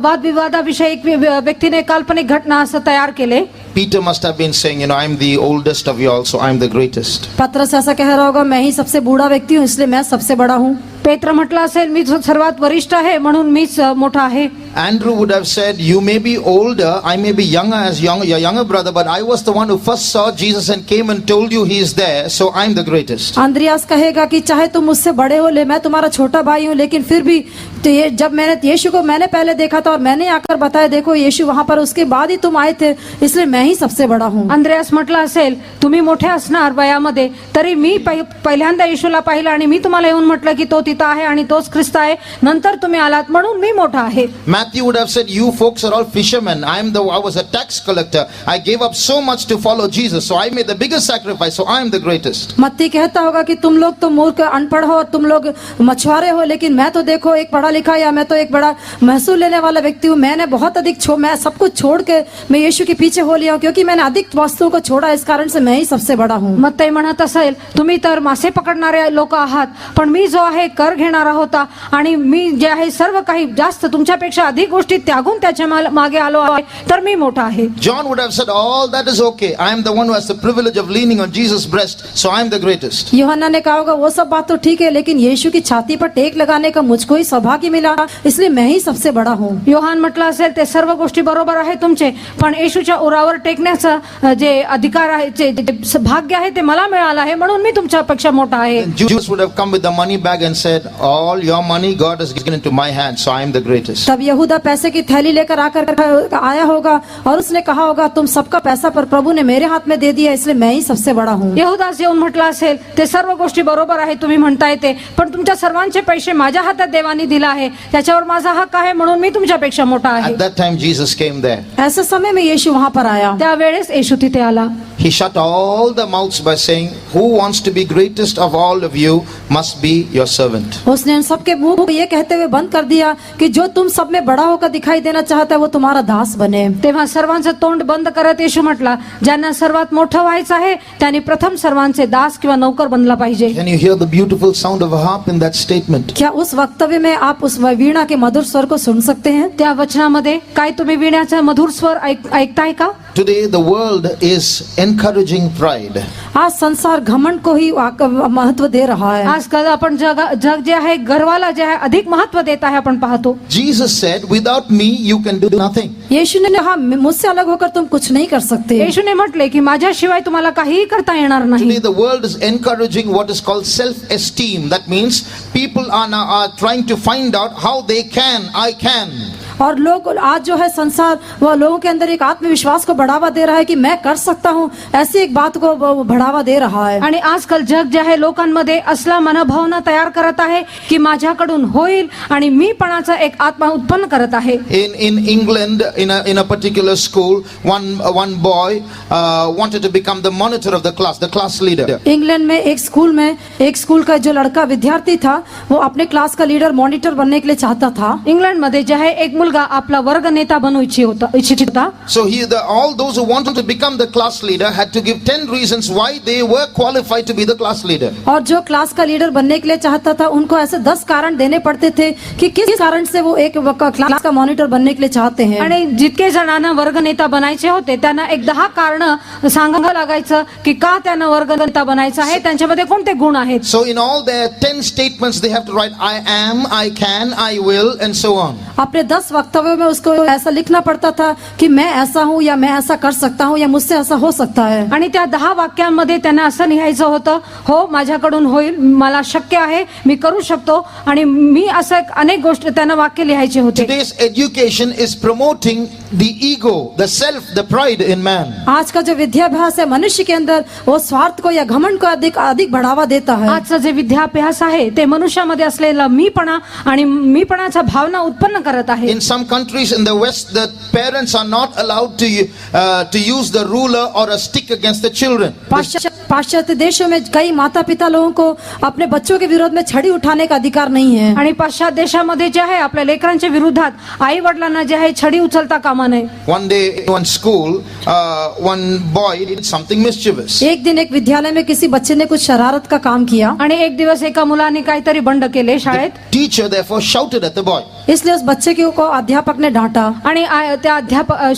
वाद विवादाविषयी एक व्यक्तीने काल्पनिक घटना असं तयार केले. Peter must have been saying, I'm the oldest of you all, so I'm the greatest. पत्रस ऐसा कह रहा होगा, मैं ही सबसे बूढ़ा व्यक्ति हूँ इसलिए मैं सबसे बड़ा हूँ. पेत्र म्हटलं असेल मी सर्वात वरिष्ठ आहे म्हणून मीच मोठा आहे. Andrew would have said, you may be older, I may be younger as your younger brother, but I was the one who first saw Jesus and came and told you he is there, so I'm the greatest. Andreas कहेगा कि चाहे तुम मुझसे बड़े हो ले, मैं तुम्हारा छोटा भाई हूँ, लेकिन फिर भी तो ये जब मैंने यीशु को मैंने पहले देखा था और मैंने आकर बताया देखो यीशु वहां पर, उसके बाद ही तुम आए थे, इसलिए मैं ही सबसे बड़ा हूँ. अंद्रियास म्हटलं असेल तुम्ही मोठे असणार वयामध्ये तरी मी पहिल्यांदा येशूला पाहिलं आणि मी तुम्हाला येऊन म्हटलं की तो तिथं आहे आणि तोच ख्रिस्त आहे, नंतर तुम्ही आलात म्हणून मी मोठा आहे. Matthew would have said, you folks are all fishermen, I was a tax collector, I gave up so much to follow Jesus, so I made the biggest sacrifice, so I am the greatest. मत्ती कहता होगा कि तुम लोग तो मूर्ख अनपढ़ हो, तुम लोग मछुआरे हो, लेकिन मैं तो देखो एक पढ़ा लिखा या मैं तो एक बड़ा महसूल लेने वाला व्यक्ति हूँ. मैंने बहुत अधिक मैं सब कुछ छोड़ के मैं यीशु के पीछे हो लिया हूँ, क्योंकि मैंने अधिक वस्तुओं को छोड़ा, इस कारण से मैं ही सबसे बड़ा हूँ. मत्ती म्हणत असेल तुम्ही तर मासे पकडणारे लोक आहात, पण मी जो आहे कर घेणारा होता आणि मी जे आहे सर्व काही जास्त तुमच्यापेक्षा अधिक गोष्टी त्यागून त्याच्या मागे आलो आहे, तर मी मोठा आहे. John would have said, all that is okay, I am the one who has the privilege of leaning on Jesus' breast, so I am the greatest. यूहन्ना ने कहा होगा वो सब बात तो ठीक है, लेकिन यीशु की छाती पर टेक लगाने का मुझको ही सौभाग्य मिला, इसलिए मैं ही सबसे बड़ा हूँ. योहान म्हटलं असेल ते सर्व गोष्टी बरोबर आहे तुमचे, पण येशूच्या उरावर टेकण्याचं जे अधिकार आहे जे भाग्य आहे ते मला मिळालं आहे म्हणून मी तुमच्यापेक्षा मोठा आहे. Judas would have come with the money bag and said, all your money God has given into my hand, so I am the greatest. तब यहूदा पैसे की थैली लेकर आकर आया होगा और उसने कहा होगा तुम सबका पैसा पर प्रभु ने मेरे हाथ में दे दिया, इसलिए मैं ही सबसे बड़ा हूँ. यहूदास येऊन म्हटलं असेल ते सर्व गोष्टी बरोबर आहे तुम्ही म्हणताय ते, पण तुमच्या सर्वांचे पैसे माझ्या हातात देवानी दिला आहे, त्याच्यावर माझा हक्क आहे म्हणून मी तुमच्यापेक्षा मोठा आहे. At that time Jesus came there. ऐसे समय में यीशु वहां पर आया. त्यावेळेस येशू तिथे आला. He shut all the mouths by saying, who wants to be greatest of all of you must be your servant. उसने उन सबके मुंह को ये कहते हुए बंद कर दिया कि जो तुम सब में बड़ा होकर दिखाई देना चाहता है वो तुम्हारा दास बने. तेव्हा सर्वांचं तोंड बंद करत येशू म्हटला, ज्यांना सर्वात मोठं व्हायचं आहे त्यांनी प्रथम सर्वांचे दास किंवा नौकर बनला पाहिजे. Can you hear the beautiful sound of a harp in that statement? क्या उस वक्तव्य में आप उस वीणा के मधुर स्वर को सुन सकते हैं? त्या वचनामध्ये काय तुम्ही वीणाचा मधुर स्वर ऐकताय का? Today the world is encouraging pride. आज संसार घमंड को ही महत्व दे रहा है. आजकाल आपण जग जे आहे गर्वाला जे आहे अधिक महत्व देत आहे आपण पाहतो. Jesus said, without me you can do nothing. यीशु ने कहा मुझसे अलग होकर तुम कुछ नहीं कर सकते. येशूने म्हटले की माझ्याशिवाय तुम्हाला काहीही करता येणार नाही. Today the world is encouraging what is called self-esteem. That means people are now trying to find out how they can, I can. और लोग आज जो है संसार वह लोगों के अंदर एक आत्मविश्वास को बढ़ावा दे रहा है कि मैं कर सकता हूँ, ऐसी एक बात को बढ़ावा दे रहा है. आणि आजकाल जग जे आहे लोकांमध्ये असला मनोभावना तयार करत आहे की माझ्याकडून होईल आणि मीपणाचा एक आत्मा उत्पन्न करत आहे. In England, in a particular school, one boy wanted to become the monitor of the class leader. England में एक स्कूल का जो लड़का विद्यार्थी था वो अपने क्लास का लीडर मॉनिटर बनने के लिए चाहता था. इंग्लंड मध्ये जे आहे एक मुलगा आपला वर्ग नेता बनू इच्छित होता. So all those who wanted to become the class leader had to give 10 reasons why they were qualified to be the class leader. और जो क्लास का लीडर बनने के लिए चाहता था उनको ऐसे 10 कारण देने पड़ते थे कि किस कारण से वो एक क्लास का मॉनिटर बनने के लिए चाहते हैं. आणि जितके जणांना वर्ग नेता बनायचे होते त्यांना एक 10 कारण सांगावं लागायचं की का त्यांना वर्ग नेता बनायचं आहे, त्यांच्यामध्ये कोणते गुण आहेत. So in all their 10 statements they have to write I am, I can, I will and so on. अपने 10 वक्तव्य में उसको ऐसा लिखना पड़ता था कि मैं ऐसा हूँ या मैं ऐसा कर सकता हूँ या मुझसे ऐसा हो सकता है. आणि त्या 10 वाक्यांमध्ये त्यांना असं लिहायचं होतं, हो माझ्याकडून होईल, मला शक्य आहे, मी करू शकतो, आणि मी असं अनेक गोष्टी त्यांना वाक्य लिहायचे होते. Today's education is promoting the ego, the self, the pride in man. आज का जो विद्याभ्यास है मनुष्य के अंदर वो स्वार्थ को या घमंड को अधिक बढ़ावा देता है. आजचं जे विद्याभ्यास आहे ते मनुष्यामध्ये असलेला मीपणा आणि मीपणाचा भावना उत्पन्न करत आहे. In some countries in the West, the parents are not allowed to use the ruler or a stick against the children. पाश्चात्य देशों में कई माता पिता लोगों को अपने बच्चों के विरोध में छड़ी उठाने का अधिकार नहीं है. आणि पाश्चात्य देशामध्ये जे आहे आपल्या लेकरांच्या विरोधात आई वडिलांना जे आहे छडी उचलता कामा नये. One day in one school, one boy did something mischievous. एक दिन एक विद्यालय में किसी बच्चे ने कुछ शरारत का काम किया. आणि एक दिवस एका मुलाने काहीतरी बंड केले शाळेत. Teacher therefore shouted at the boy. इसलिए उस बच्चे को अध्यापक ने डांटा. आणि त्या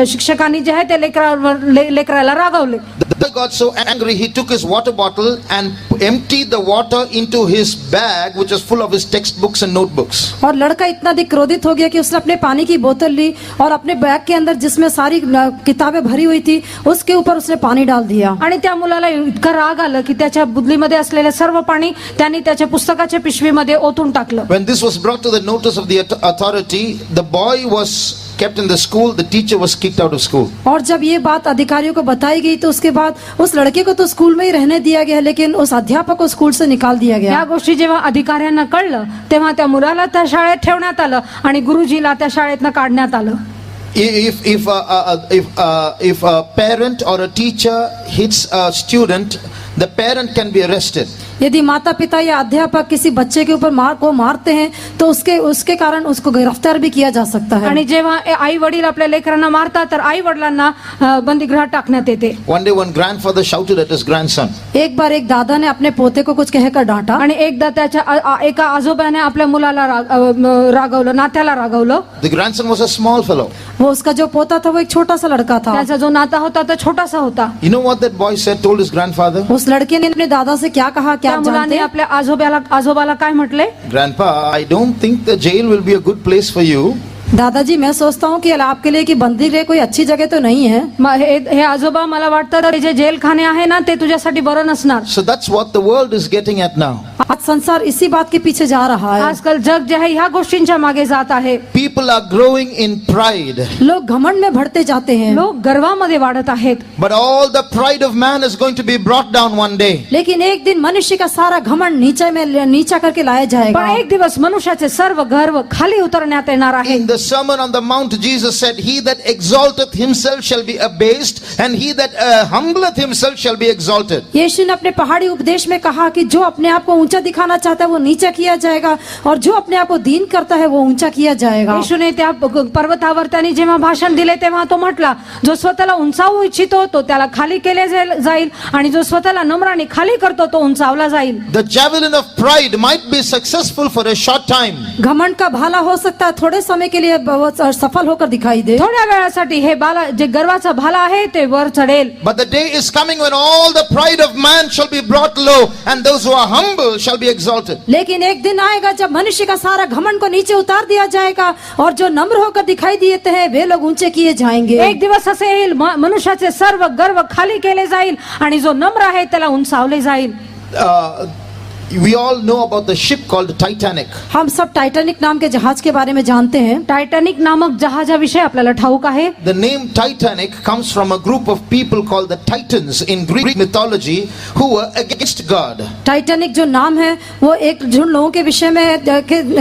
शिक्षकांनी जे आहे त्या लेकराला रागवले. The boy got so angry he took his water bottle and emptied the water into his bag which was full of his textbooks and notebooks. और लड़का इतना अधिक क्रोधित हो गया कि उसने अपने पानी की बोतल ली और अपने बैग के अंदर जिसमें सारी किताबें भरी हुई थी उसके ऊपर उसने पानी डाल दिया. आणि त्या मुलाला इतका राग आला की त्याच्या बुद्धीमध्ये असलेले सर्व पाणी त्यांनी त्याच्या पुस्तकाच्या पिशवीमध्ये ओतून टाकलं. When this was brought to the notice of the authority, the boy was kept in the school, the teacher was kicked out of school. और जब ये बात अधिकारियों को बताई गई तो उसके बाद उस लड़के को तो स्कूल में ही रहने दिया गया लेकिन उस अध्यापक को स्कूल से निकाल दिया गया. या गोष्टी जेव्हा अधिकाऱ्यांना कळलं तेव्हा त्या मुलाला त्या शाळेत ठेवण्यात आलं आणि गुरुजीला त्या शाळेतनं काढण्यात आलं. If a parent or a teacher hits a student, the parent can be arrested. यदि माता पिता या अध्यापक किसी बच्चे के ऊपर मारते हैं तो उसके कारण उसको गिरफ्तार भी किया जा सकता है. आणि जेव्हा आई वडील आपल्या लेकरांना मारतात तर आई वडिलांना बंदीगृहात टाकण्यात येते. One day one grandfather shouted at his grandson. एक बार एक दादा ने अपने पोते को कुछ कहकर डांटा. आणि एकदा त्याच्या एका आजोबाने आपल्या मुलाला रागवलं, नात्याला रागवलं. The grandson was a small fellow. वो उसका जो पोता था वो एक छोटा सा लड़का था. त्याचा जो नाता होता तो छोटासा होता. You know what that boy said, told his grandfather? उस लड़के ने अपने दादा से क्या कहा, क्या त्या मुलाने जानते? आपल्या आजोबाला काय म्हटले? Grandpa, I don't think the jail will be a good place for you. Dadaji मैं सोचता हूँ कि आपके लिए कि बंदी गृह कोई अच्छी जगह तो नहीं है. हे आजोबा मला वाटतं ते जे जेल खाने आहे ना ते तुझ्यासाठी बरं नसणार. So that's what the world is getting at now. आज संसार इसी बात के पीछे जा रहा है. आजकाल जग जे आहे ह्या गोष्टींच्या मागे जात आहे. People are growing in pride. लोग घमंड में बढ़ते जाते हैं. लोक गर्वामध्ये वाढत आहेत. But all the pride of man is going to be brought down one day. लेकिन एक दिन मनुष्य का सारा घमंड नीचा करके लाया जाएगा. पण एक दिवस मनुष्याचे सर्व गर्व खाली उतरण्यात येणार आहे. In the Sermon on the Mount, Jesus said, "He that exalteth himself shall be abased, and he that humbleth himself shall be exalted." यीशु ने अपने पहाड़ी उपदेश में कहा कि जो अपने आप को ऊंचा दिखाना चाहता है वो नीचा किया जाएगा और जो अपने आप को दीन करता है वो ऊंचा किया जाएगा. येशूने त्या पर्वतावर त्यांनी जेव्हा भाषण दिले तेव्हा तो म्हटला, जो स्वतःला उंचावू इच्छितो तो त्याला खाली केले जाईल आणि जो स्वतःला नम्राने खाली करतो तो उंचावला जाईल. The javelin of pride might be successful for a short time. घमंड का भाला हो सकता है थोड़े समय के लिए सफल होकर दिखाई दे. थोड्या वेळासाठी हे बाला जे गर्वाचा भाला आहे ते वर चढेल. But the day is coming when all the pride of man shall be brought low, and those who are humble shall be exalted. लेकिन एक दिन आएगा जब मनुष्य का सारा घमंड को नीचे उतार दिया जाएगा और जो नम्र होकर दिखाई देते हैं वे लोग ऊंचे किए जाएंगे. एक दिवस असे येईल मनुष्याचे सर्व गर्व खाली केले जाईल आणि जो नम्र आहे त्याला उंचावले जाईल. We all know about the ship called Titanic. हम सब टाइटैनिक नाम के जहाज के बारे में जानते हैं. टायटॅनिक नामक जहाजाविषयी आपल्याला ठाऊक आहे. The name Titanic comes from a group of people called the Titans in Greek mythology who were against God. Titanic जो नाम है वो एक झुंड लोगों के विषय में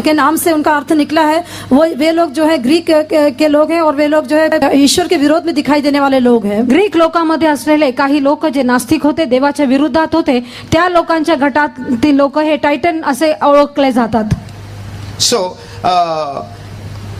के नाम से उनका अर्थ निकला है. वो वे लोग जो है ग्रीक के लोग हैं और वे लोग जो है ईश्वर के विरोध में दिखाई देने वाले लोग हैं. ग्रीक लोकांमध्ये असलेले काही लोक जे नास्तिक होते, देवाच्या विरोधात होते, त्या लोकांच्या गटातील लोक हे टायटन असे ओळखले जातात. So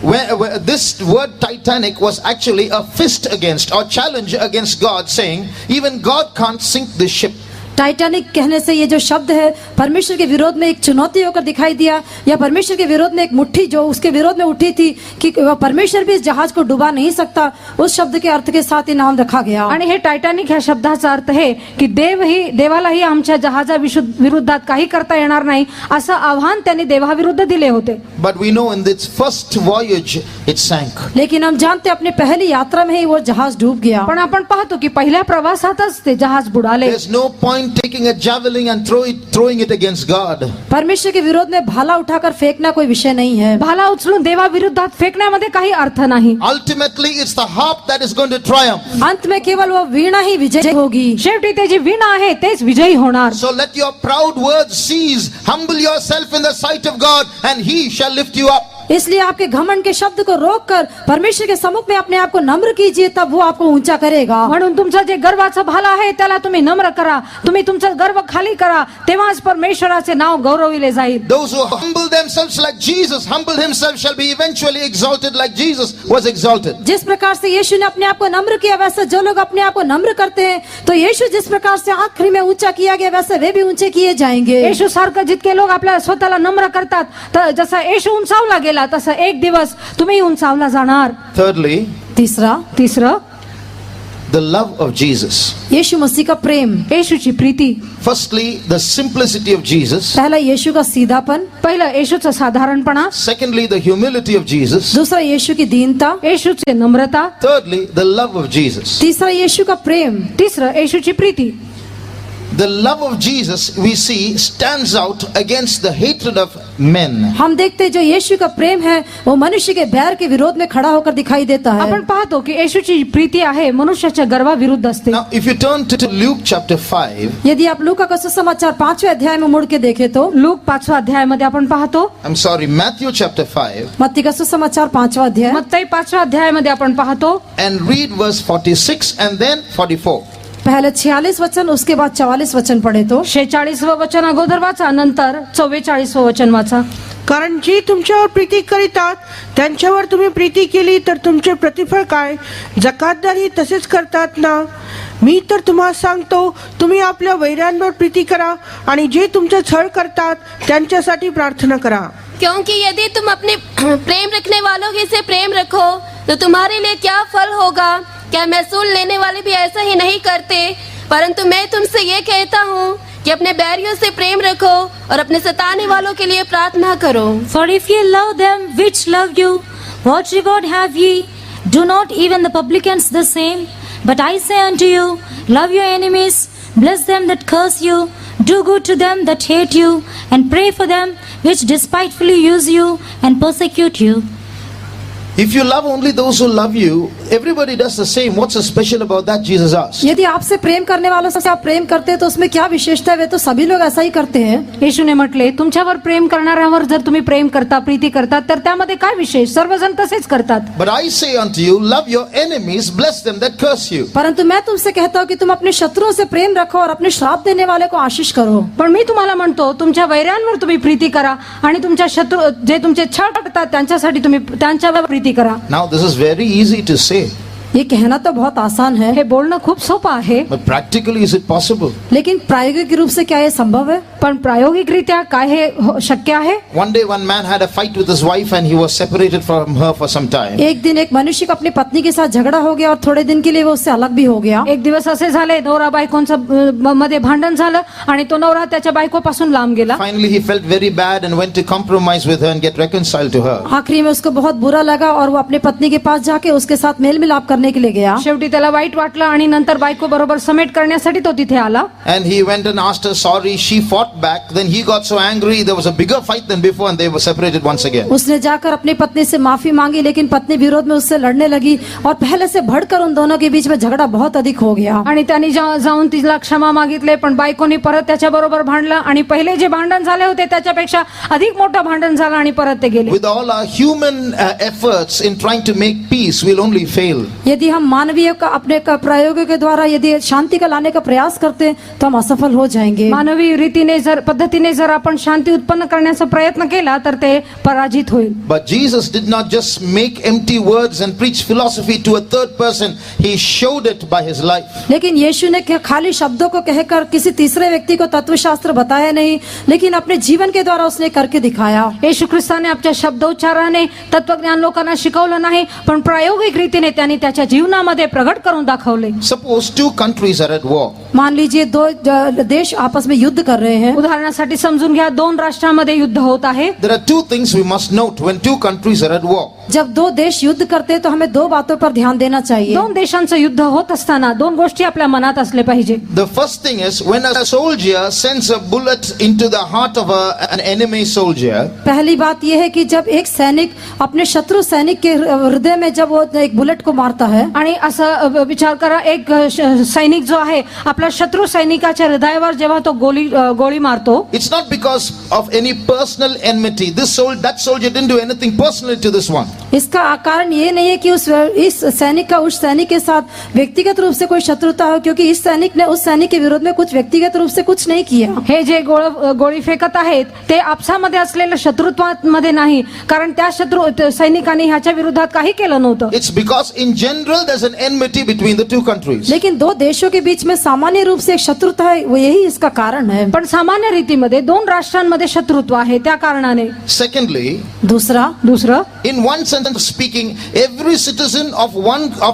when this word Titanic was actually a fist against or challenge against God, saying even God can't sink this ship. Titanic कहने से ये जो शब्द है परमेश्वर के विरोध में एक चुनौती होकर दिखाई दिया, या परमेश्वर के विरोध में एक मुट्ठी जो उसके विरोध में उठी थी कि वह परमेश्वर भी इस जहाज को डुबा नहीं सकता, उस शब्द के अर्थ के साथ ही नाम रखा गया। आणि हे टायटॅनिक ह्या शब्दाचा अर्थ आहे की देवालाही आमच्या जहाजा विरुद्धात काही करता येणार नाही असं आव्हान त्यांनी देवाविरुद्ध दिले होते. But we know in its first voyage it sank. लेकिन हम जानते अपनी पहली यात्रा में ही वो जहाज डूब गया। पण आपण पाहतो की पहिल्या प्रवासातच ते जहाज बुडाले. There's no point taking a javelin and throwing it against God. परमेश्वर के विरोध में भाला उठाकर फेंकना कोई विषय नहीं है। भाला उचलून देवाविरुद्धात फेकण्यामध्ये काही अर्थ नाही. Ultimately it's the harp that is going to triumph. अंत में केवल वो वीणा ही विजय होगी। शेवटी ते जी वीणा आहे तेच विजयी होणार. So let your proud words cease. Humble yourself in the sight of God and he shall lift you up. इसलिए आपके घमंड के शब्द को रोककर परमेश्वर के सम्मुख में अपने आप को नम्र कीजिए, तब वो आपको ऊंचा करेगा। म्हणून तुमचा जे गर्वाचा भाला आहे त्याला तुम्ही नम्र करा, तुम्ही तुमचा गर्व खाली करा, तेव्हाच परमेश्वराचे नाव गौरविले जाईल. Those who humble themselves like Jesus humbled himself shall be eventually exalted like Jesus was exalted. जिस प्रकार से यीशु ने अपने आप को नम्र किया, वैसे जो लोग अपने आप को नम्र करते हैं तो यीशु जिस प्रकार से आखिरी में ऊंचा किया गया वैसे वे भी ऊंचे किए जाएंगे। येशू सारखं जितके लोक आपल्या स्वतःला नम्र करतात, तर जसा येशू उंचावला गेला तसा एक दिवस तुम्ही उंचावला जाणार. Thirdly, तिसरं the love of Jesus. यीशु मसीह का प्रेम। येशूची Preeti. Firstly, the simplicity of Jesus. पहला यीशु का सीधापन। पहिलं येशूचं साधारणपणा. Secondly, the humility of Jesus. दूसरा यीशु की दीनता। येशूची नम्रता. Thirdly, the love of Jesus. तीसरा यीशु का प्रेम। तिसरं येशूची Preeti. The love of Jesus we see stands out against the hatred of men. हम देखते जो यीशु का प्रेम है वो मनुष्य के बैर के विरोध में खड़ा होकर दिखाई देता है। आपण पाहतो की येशूची प्रीती आहे मनुष्याच्या गर्वाविरुद्ध असते. Now if you turn to Luke chapter 5, यदि आप लूका का सुसमाचार 5वें अध्याय में मुड़ के देखें तो लूक 5व्या अध्यायामध्ये आपण पाहतो. Matthew chapter 5 मत्ती का सुसमाचार 5वां अध्याय मत्ती 5व्या अध्यायामध्ये आपण पाहतो. and read verse 46 and then 44. पहले 46 वचन, उसके बाद 44 वचन पढ़े तो 46वं वचन अगोदर वाचा, नंतर 44वं वचन वाचा. कारण जे तुमच्यावर प्रीती करीतात त्यांच्यावर तुम्ही प्रीती केली तर तुमचे प्रतिफळ काय? जकातदारही तसेच करतात ना? मी तर तुम्हाला सांगतो, तुम्ही आपल्या वैऱ्यांवर प्रीती करा आणि जे तुमचे छळ करतात त्यांच्यासाठी प्रार्थना करा. क्योंकि यदि तुम अपने प्रेम रखने वालों ही से प्रेम रखो तो तुम्हारे लिए क्या फल होगा? क्या महसूल लेने वाले भी ऐसा ही नहीं करते? परंतु मैं तुमसे ये कहता हूँ कि अपने बैरियों से प्रेम रखो और अपने सताने वालों के लिए प्रार्थना करो. For if ye love them which love you, what reward have ye? Do not even the publicans the same? But I say unto you, love your enemies, bless them that curse you, do good to them that hate you, and pray for them which despitefully use you and persecute you. If you love only those who love you, everybody does the same. What's so special about that? Jesus asked. यदि आपसे प्रेम करने वालों से आप प्रेम करते हैं तो उसमें क्या विशेषता है? वे तो सभी लोग ऐसा ही करते हैं. येशूने म्हटले, तुमच्यावर प्रेम करणाऱ्यावर जर तुम्ही प्रेम करता, प्रीती करता, तर त्यामध्ये काय विशेष? सर्वजण तसेच करतात. But I say unto you, love your enemies, bless them that curse you. परंतु मैं तुमसे कहता हूँ कि तुम अपने शत्रुओं से प्रेम रखो और अपने श्राप देने वाले को आशीष करो. पण मी तुम्हाला म्हणतो, तुमच्या वैऱ्यांवर तुम्ही प्रीती करा आणि तुमच्या शत्रू जे तुमचे छळ करतात त्यांच्यासाठी तुम्ही त्यांच्यावर प्रीती करा. Now this is very easy to say. ये कहना तो बहुत आसान है, हे बोलणं खूप सोपं आहे, But practically is it possible? लेकिन प्रायोगिक रूप से क्या ये संभव है? पण प्रायोगिकरित्या काय हे शक्य आहे? One day one man had a fight with his wife and he was separated from her for some time. एक दिन एक मनुष्य को अपनी पत्नी के साथ झगड़ा हो गया और थोड़े दिन के लिए वो उससे अलग भी हो गया. एक दिवस असे झाले, नवरा बायकोंचं मध्ये भांडण झालं आणि तो नवरा त्याच्या बायकोपासून लांब गेला. Finally he felt very bad and went to compromise with her and get reconciled to her. आखिरी में उसको बहुत बुरा लगा और वो अपने पत्नी के पास जाके उसके साथ मेल मिलाप करने के लिए गया. शेवटी त्याला वाईट वाटलं आणि नंतर बायको बरोबर समेट करण्यासाठी तो तिथे आला. And he went and asked her sorry. She fought back. Then he got so angry. There was a bigger fight than before and they were separated once again. उसने जाकर अपनी पत्नी से माफी मांगी, लेकिन पत्नी विरोध में उससे लड़ने लगी और पहले से बढ़कर उन दोनों के बीच में झगड़ा बहुत अधिक हो गया. आणि त्यांनी जाऊन तिला क्षमा मागितले, पण बायकोनी परत त्याच्या बरोबर भांडलं आणि पहिले जे भांडण झाले होते त्याच्यापेक्षा अधिक मोठं भांडण झालं आणि परत ते गेले. With all our human efforts in trying to make peace, we'll only fail. यदि हम मानवीय का अपने का प्रयोगों के द्वारा यदि शांति का लाने का प्रयास करते हैं तो हम असफल हो जाएंगे. मानवी रीतीने जर पद्धतीने जर आपण शांती उत्पन्न करण्याचा प्रयत्न केला तर ते पराजित होईल. But Jesus did not just make empty words and preach philosophy to a third person. He showed it by his life. लेकिन यीशु ने खाली शब्दों को कहकर किसी तीसरे व्यक्ति को तत्वशास्त्र बताया नहीं, लेकिन अपने जीवन के द्वारा उसने करके दिखाया. येशू ख्रिस्ताने आपल्या शब्दोच्चाराने तत्वज्ञान लोकांना शिकवलं नाही, पण प्रायोगिक रीतीने त्यांनी त्याच्या जीवनामध्ये प्रगट करून दाखवले. Suppose two countries are at war. मान लीजिए दो देश आपस में युद्ध कर रहे हैं. उदाहरणासाठी समजून घ्या, दोन राष्ट्रांमध्ये युद्ध होत आहे. There are two things we must note when two countries are at war. जब दो देश युद्ध करते हैं तो हमें दो बातों पर ध्यान देना चाहिए. दोन देशांचं युद्ध होत असताना दोन गोष्टी आपल्या मनात असले पाहिजे. The first thing is when a soldier sends a bullet into the heart of an enemy soldier, पहली बात यह है कि जब एक सैनिक अपने शत्रु सैनिक के हृदय में जब वो एक बुलेट को मारता है, आणि असं विचार करा, एक सैनिक जो आहे आपल्या शत्रू सैनिकाच्या हृदयावर जेव्हा तो गोळी मारतो, it's not because of any personal enmity. That soldier didn't do anything personally to this one. इसका कारण ये नहीं है कि इस सैनिक का उस सैनिक के साथ व्यक्तिगत रूप से कोई शत्रुता हो, क्योंकि इस सैनिक ने उस सैनिक के विरोध में कुछ व्यक्तिगत रूप से कुछ नहीं किया. हे जे गोळी फेकत आहेत ते आपसामध्ये असलेल्या शत्रुत्वामध्ये नाही, कारण त्या शत्रू सैनिकांनी ह्याच्या विरोधात काही केलं नव्हतं. It's because in general there's an enmity between the two countries. लेकिन दो देशों के बीच में सामान्य रूप से एक शत्रुता है, वो यही इसका कारण है. पण सामान्य रीतीमध्ये दोन राष्ट्रांमध्ये शत्रुत्व आहे, त्या कारणाने. Secondly, दुसरं in one sentence speaking, every citizen of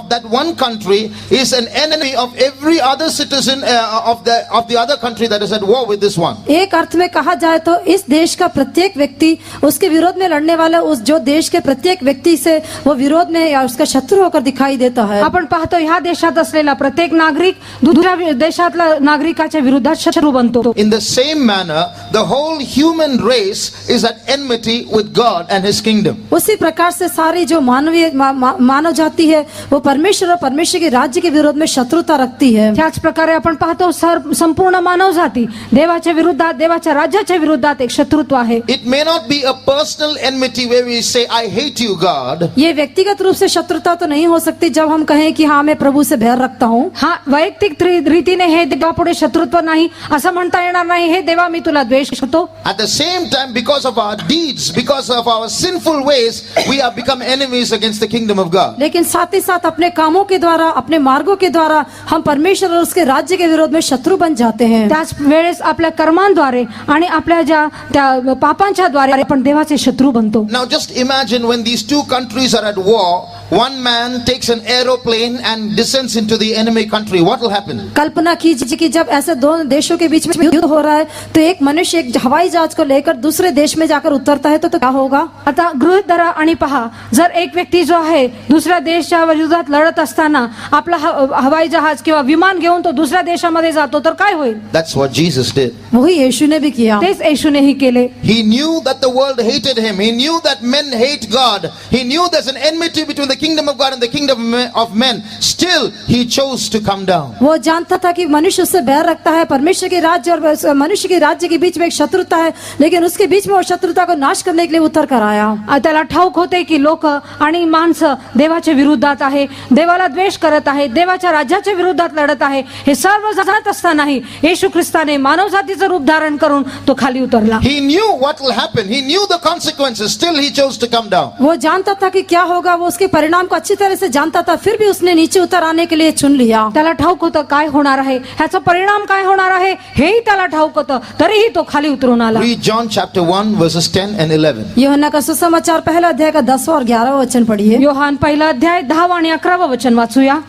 that one country is an enemy of every other citizen of the other country that is at war with this one. एक अर्थ में कहा जाए तो इस देश का प्रत्येक व्यक्ति उसके विरोध में लड़ने वाला उस जो देश के प्रत्येक व्यक्ति से वो विरोध में या उसका शत्रु होकर दिखाई देता है. आपण पाहतो ह्या देशात असलेला प्रत्येक नागरिक दुसऱ्या देशातल्या नागरिकाच्या विरोधात शत्रू बनतो. In the same manner, the whole human race is at enmity with God and His kingdom. उसी प्रकार से सारी जो मानवीय मानव जाति है वो परमेश्वर और परमेश्वर के राज्य के विरोध में शत्रुता रखती है. त्याच प्रकारे आपण पाहतो संपूर्ण मानव जाती देवाच्या विरोधात, देवाच्या राज्याच्या विरोधात एक शत्रुत्व आहे. It may not be a personal enmity where we say, I hate you, God. ये व्यक्तिगत रूप से शत्रुता तो नहीं हो सकती जब हम कहें कि हाँ मैं प्रभु से बैर रखता हूँ. हा वैयक्तिक रीतीने हे देवापुढे शत्रुत्व नाही असं म्हणता येणार नाही, हे देवा मी तुला द्वेष करतो. At the same time, because of our deeds, because of our sinful ways, we have become enemies against the kingdom of God. लेकिन साथ ही साथ अपने कामों के द्वारा, अपने मार्गों के द्वारा हम परमेश्वर और उसके राज्य के विरोध में शत्रु बन जाते हैं. त्याच वेळेस आपल्या कर्मांद्वारे आणि आपल्या ज्या त्या पापांच्या द्वारे आपण देवाचे शत्रू बनतो. Now just imagine when these two countries are at war, one man takes an aeroplane and descends into the enemy country. What will happen? कल्पना कीजिए कि जब ऐसे दो देशों के बीच में युद्ध हो रहा है तो एक मनुष्य एक हवाई जहाज को लेकर दूसरे देश में जाकर उतरता है तो क्या होगा. आता गृहीत धरा आणि पहा, जर एक व्यक्ती जो आहे दुसऱ्या देशाच्या विरोधात लढत असताना आपला हवाई जहाज किंवा विमान घेऊन तो दुसऱ्या देशामध्ये जातो तर काय होईल. That's what Jesus did. वही यीशु ने भी किया. तेच येशूनेही केले. He knew that the world hated him. He knew that men hate God. He knew there's an enmity between the kingdom of God and the kingdom of men. Still, he chose to come down. वो जानता था कि मनुष्य उससे बैर रखता है, परमेश्वर के राज्य और मनुष्य के राज्य के बीच में एक शत्रुता है, लेकिन उसके बीच में वो शत्रुता को नाश करने के लिए उतर कर आया. त्याला ठाऊक होते की लोक आणि माणसं देवाच्या विरोधात आहे, देवाला द्वेष करत आहे, देवाच्या राज्याच्या विरोधात लढत आहे. हे सर्व जाणत असतानाही येशू ख्रिस्ताने मानव जातीचं रूप धारण करून तो खाली उतरला. He knew what will happen. He knew the consequences. Still, he chose to come down. वो जानता था कि क्या होगा, वो उसके परिणाम को अच्छी तरह से जानता था, फिर भी उसने नीचे उतर आने के लिए चुन लिया. त्याला ठाऊक होतं काय होणार आहे, ह्याचा परिणाम काय होणार आहे हेही त्याला ठाऊक होतं, तरीही तो खाली उतरून आला. Read John chapter 1 verses 10 and 11. यूहन्ना का सुसमाचार पहला अध्याय का 10वां और 11वां वचन पढ़िए. योहान पहिला अध्याय 10 आणि 11 वचन वाचूया.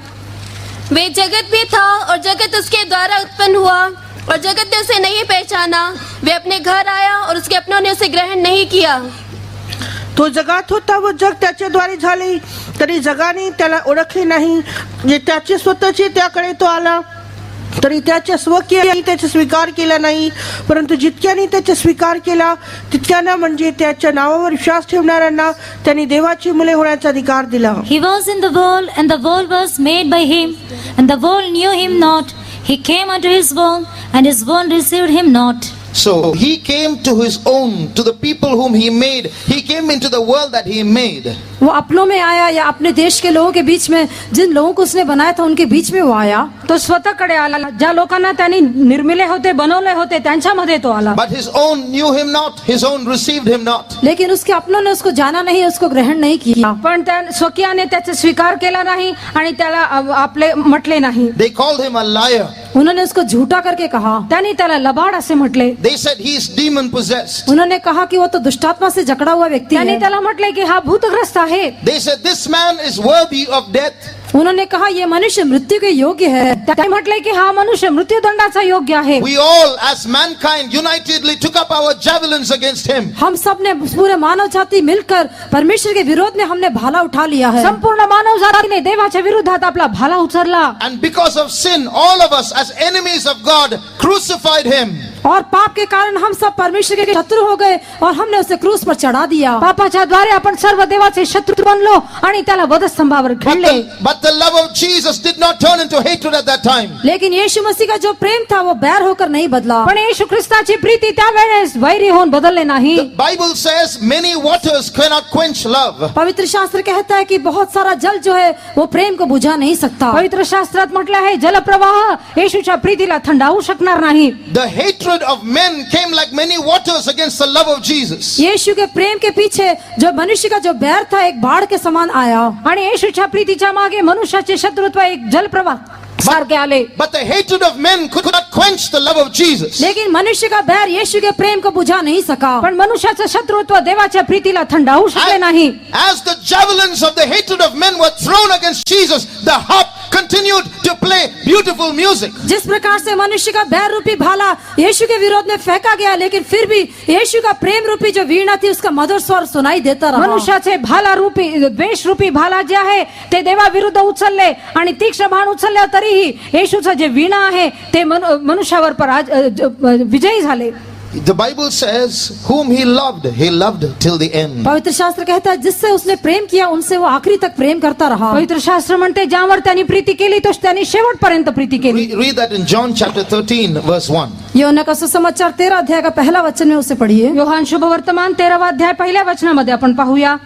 वे जगत में था और जगत उसके द्वारा उत्पन्न हुआ और जगत ने उसे नहीं पहचाना. वे अपने घर आया और उसके अपनों ने उसे ग्रहण नहीं किया. तो जगात होता व जग त्याच्याद्वारे झाले, तरी जगाने त्याला ओळखले नाही. जे त्याचे स्वतःचे त्याकडे तो आला, तरी त्याच्या स्वकीयांनी त्याचा स्वीकार केला नाही. परंतु जितक्यांनी त्याचा स्वीकार केला तितक्यांना, म्हणजे त्याच्या नावावर विश्वास ठेवणाऱ्यांना, त्यांनी देवाची मुले होण्याचा अधिकार दिला. He was in the world, and the world was made by him, and the world knew him not. He came unto his own, and his own received him not. So he came to his own, to the people whom he made. He came into the world that he made. वो अपनों में आया या अपने देश के लोगों के beach में, जिन लोगों को उसने बनाया था उनके बीच में वो आया. तो स्वतःकडे आला. ज्या लोकांना त्यांनी निर्मिले होते, बनवले होते, त्यांच्यामध्ये तो आला. But his own knew him not, his own received him not. लेकिन उसके अपनों ने उसको जाना नहीं, उसको ग्रहण नहीं किया. पण त्या स्वकीयाने त्याचा स्वीकार केला नाही आणि त्याला आपले म्हटले नाही. They called him a liar. उन्होंने उसको झूठा करके कहा. त्यांनी त्याला लबाड असे म्हटले. They said he is demon possessed. उन्होंने कहा कि वो तो दुष्टात्मा से जकड़ा हुआ व्यक्ति त्यांनी है. त्याला म्हटले की हा भूतग्रस्त आहे. They said this man is worthy of death. उन्होंने कहा ये मनुष्य मृत्यु के योग्य है. त्यांनी म्हटले की हा मनुष्य मृत्यूदंडाचा योग्य आहे. We all as mankind unitedly took up our javelins against him. हम सब ने पूरे मानव जाति मिलकर परमेश्वर के विरोध में हमने भाला उठा लिया है. संपूर्ण मानव जातीने देवाच्या विरोधात आपला भाला उचलला. And because of sin, all of us as enemies of God crucified him. और पाप के कारण हम सब परमेश्वर के शत्रु हो गए और हमने उसे क्रूस पर चढ़ा दिया. पापाच्या द्वारे आपण सर्व देवाचे शत्रू बनलो आणि त्याला वधस्तंभावर खिळले. But the love of Jesus did not turn into hatred at that time. लेकिन यीशु मसीह का जो प्रेम था वो बैर होकर नहीं बदला. पण येशू ख्रिस्ताची प्रीती त्यावेळेस वैरी होऊन बदलले नाही. The Bible says many waters cannot quench love. पवित्र शास्त्र कहता है कि बहुत सारा जल जो है वो प्रेम को बुझा नहीं सकता. पवित्र शास्त्रात म्हटलं आहे जलप्रवाह येशूच्या प्रीतीला थंडावू शकणार नाही. The hatred of men came like many waters against the love of Jesus. यीशु के प्रेम के पीछे जो मनुष्य का जो बैर था एक बाढ़ के समान आया. आणि येशूच्या प्रीतीच्या मागे मनुष्याचे शत्रुत्व एक जलप्रवाह सारखे आले. But the hatred of men could not quench the love of Jesus. लेकिन मनुष्य का बैर यीशु के प्रेम को बुझा नहीं सका. पण मनुष्याचं शत्रुत्व देवाच्या प्रीतीला थंडावू शकले नाही. As the javelins of the hatred of men were thrown against Jesus, the harp continued to play beautiful music. जिस प्रकार से मनुष्य का बैर रूपी भाला यीशु के विरोध में फेंका गया, लेकिन फिर भी यीशु का प्रेम रूपी जो वीणा थी उसका मधुर स्वर सुनाई देता रहा. मनुष्याचे भाला रूपी द्वेष रूपी भाला जे आहे ते देवा विरुद्ध उचलले आणि तीक्ष्ण बाण उचलले तरीही येशूचं जे वीणा आहे ते मनुष्यावर विजयी झाले. The Bible says whom he loved till the end. पवित्र शास्त्र कहता है जिससे उसने प्रेम किया उनसे वो आखिरी तक प्रेम करता रहा. पवित्र शास्त्र म्हणते ज्यावर त्यांनी प्रीती केली तो त्यांनी शेवटपर्यंत प्रीती केली. Read that in John chapter 13 verse 1. यूहन्ना का सुसमाचार 13 अध्याय का पहला वचन में उसे पढ़िए. योहान शुभ वर्तमान 13वां अध्याय पहिल्या वचनामध्ये आपण पाहूया.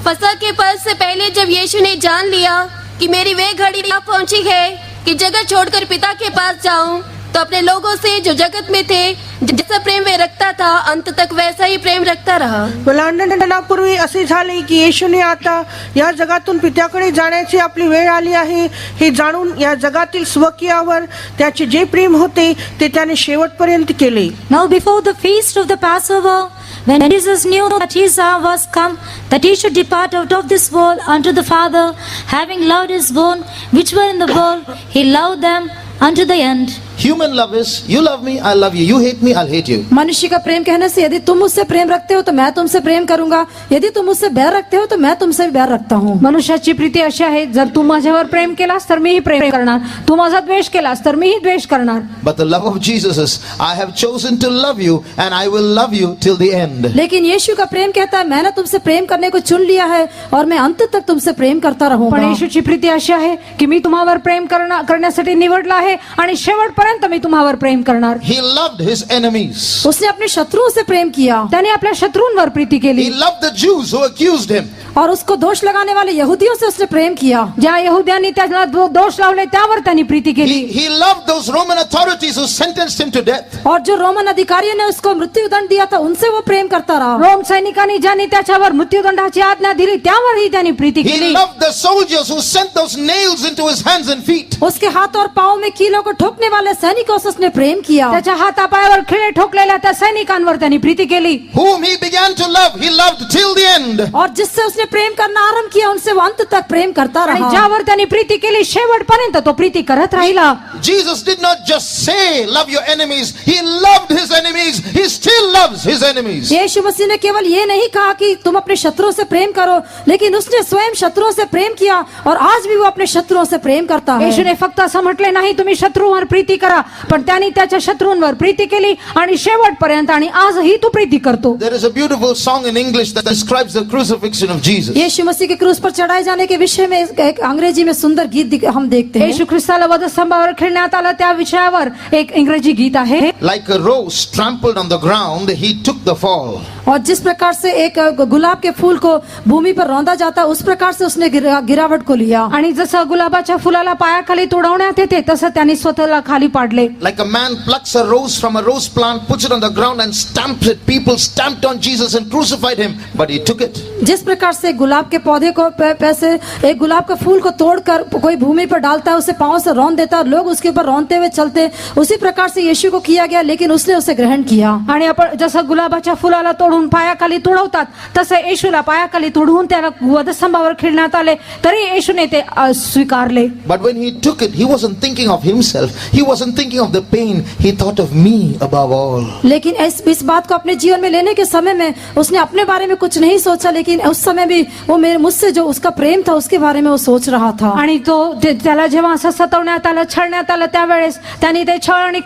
फसह के पर्व से पहले जब यीशु ने जान लिया कि मेरी वे घड़ी आ पहुंची है कि जगत छोड़कर पिता के पास जाऊं, तो अपने लोगों से जो जगत में थे जैसा प्रेम वे रखता था अंत तक वैसा ही प्रेम रखता रहा. ओलांडण्यापूर्वी असे झाले की येशूने आता या जगातून पित्याकडे जाण्याची आपली वेळ आली आहे हे जाणून या जगातील स्वकीयावर त्याचे जे प्रेम होते ते त्याने शेवटपर्यंत केले. Now before the feast of the Passover, when Jesus knew that his hour was come, that he should depart out of this world unto the Father, having loved his own which were in the world, he loved them unto the end. Human love is you love me, I love you. You hate me, I'll hate you. मनुष्य का प्रेम कहने से यदि तुम मुझसे प्रेम रखते हो तो मैं तुमसे प्रेम करूंगा, यदि तुम मुझसे बैर रखते हो तो मैं तुमसे भी बैर रखता हूँ. मनुष्याची प्रीती अशी आहे जर तू माझ्यावर प्रेम केलास तर मीही प्रेम करणार, तू माझा द्वेष केलास तर मीही द्वेष करणार. But the love of Jesus is I have chosen to love you and I will love you till the end. लेकिन यीशु का प्रेम कहता है मैंने तुमसे प्रेम करने को चुन लिया है और मैं अंत तक तुमसे प्रेम करता पण रहूंगा. येशूची प्रीती अशी आहे की मी तुम्हावर प्रेम करण्यासाठी निवडला आहे आणि शेवटपर्यंत मी तुम्हावर प्रेम करणार. He loved his enemies. उसने अपने शत्रुओं से प्रेम किया. त्याने आपल्या शत्रूंवर प्रीती केली. He loved the Jews who accused him. और उसको दोष लगाने वाले यहूदियों से उसने प्रेम किया. ज्या यहुद्यांनी त्याला दोष लावले त्यावर त्यांनी प्रीती केली. He loved those Roman authorities who sentenced him to death. और जो रोमन अधिकारियों ने उसको मृत्यु दंड दिया था उनसे वो प्रेम करता रहा. रोम सैनिकांनी ज्यांनी त्याच्यावर मृत्यूदंडाची आज्ञा दिली त्यावरही त्यांनी प्रीती He केली. loved the soldiers who sent those nails into his hands and feet. उसके हाथ और पाँव में कीलों को ठोकने वाले सैनिकों से उसने प्रेम किया. त्याच्या हातापायावर खिळे ठोकलेल्या त्या सैनिकांवर त्यांनी प्रीती केली. Whom he began to love, he loved till the end. और जिससे उसने प्रेम करना आरंभ किया उनसे वो अंत तक प्रेम करता आणि रहा. ज्यावर त्यांनी प्रीती केली शेवटपर्यंत तो प्रीती करत राहिला. Jesus did not just say love your enemies, he loved his enemies. He still loves loves his enemies. यीशु मसीह ने केवल ये नहीं कहा कि तुम अपने शत्रुओं से प्रेम करो, लेकिन उसने स्वयं शत्रुओं से प्रेम किया और आज भी वो अपने शत्रुओं से प्रेम करता है. येशूने फक्त असं म्हटले नाही तुम्ही शत्रूंवर प्रीती करा, पण त्यांनी त्याच्या शत्रूंवर प्रीती केली आणि शेवटपर्यंत, आणि आजही तू प्रीती करतो. There is a beautiful song in English that describes the crucifixion of Jesus. यीशु मसीह के क्रूस पर चढ़ाए जाने के विषय में एक अंग्रेजी में सुंदर गीत हम देखते हैं. येशू ख्रिस्ताला वधस्तंभावर खेळण्यात आलं त्या विषयावर एक इंग्रजी गीत आहे. Like a rose trampled on the ground, he took the fall. और जिस प्रकार से एक गुलाब के फूल को भूमि पर रौंदा जाता उस प्रकार से उसने गिरावट को लिया. आणि जसं गुलाबाच्या फुलाला पायाखाली तुडवण्यात येते तसं त्यांनी स्वतःला खाली पाडले. Like a man plucks a rose from a rose plant, puts it on the ground and stamps it. People stamped on Jesus and crucified him, but he took it. जिस प्रकार से गुलाब के पौधे को पैसे एक गुलाब के फूल को तोड़कर कोई भूमि पर डालता है, उसे पांव से रौंद देता है, लोग उसके ऊपर रौंदते हुए चलते, उसी प्रकार से यीशु को किया गया, लेकिन उसने उसे ग्रहण किया. आणि आपण जसं गुलाबाच्या फुलाला तोडून पायाखाली तुडवतात तसं येशूला पायाखाली तुडवून त्याला वधस्तंभावर खेळण्यात आले, तरी येशूने ते स्वीकारले. But when he took it, he wasn't thinking of himself. He wasn't thinking of the pain. He thought of me above all. लेकिन इस बात को अपने जीवन में लेने के समय में उसने अपने बारे में कुछ नहीं सोचा, लेकिन उस समय भी वो मुझसे जो उसका प्रेम था उसके बारे में वो सोच रहा था. आणि त्याला जेव्हा असं सतवण्यात आलं, छळण्यात आलं, त्यावेळेस त्यांनी ते छळ आणि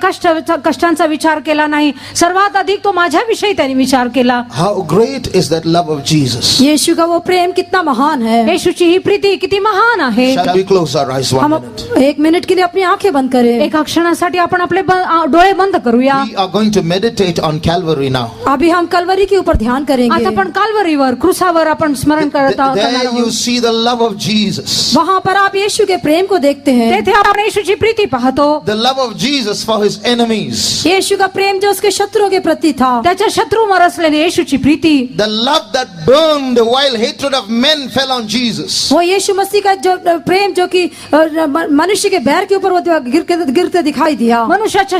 कष्टांचा विचार केला नाही, सर्वात अधिक तो माझ्याविषयी त्यांनी विचार केला. How great is that love of Jesus? यीशु का वो प्रेम कितना महान है. येशूची ही प्रीती किती महान आहे. Shall we close our eyes one हम minute? एक मिनट के लिए अपनी आंखें बंद करें. एका क्षणासाठी आपण आपले डोळे बंद करूया. We are going to meditate on Calvary now. अभी हम कलवरी के ऊपर ध्यान करेंगे. आता आपण काल्वरीवर क्रूसावर आपण स्मरण करत आहोत. There you see the love of Jesus. वहाँ पर आप यीशु के प्रेम को देखते हैं. तेथे आपण येशूची प्रीती पाहतो. The love of Jesus for his enemies. यीशु का प्रेम जो उसके शत्रुओं के प्रति था. त्याच्या शत्रूवर असलेली येशूची Preeti. The love that burned while hatred of men fell on Jesus. वो यीशु मसीह का जो प्रेम जो कि मनुष्य के बैर के ऊपर वो गिरते दिखाई दिया. मनुष्याच्या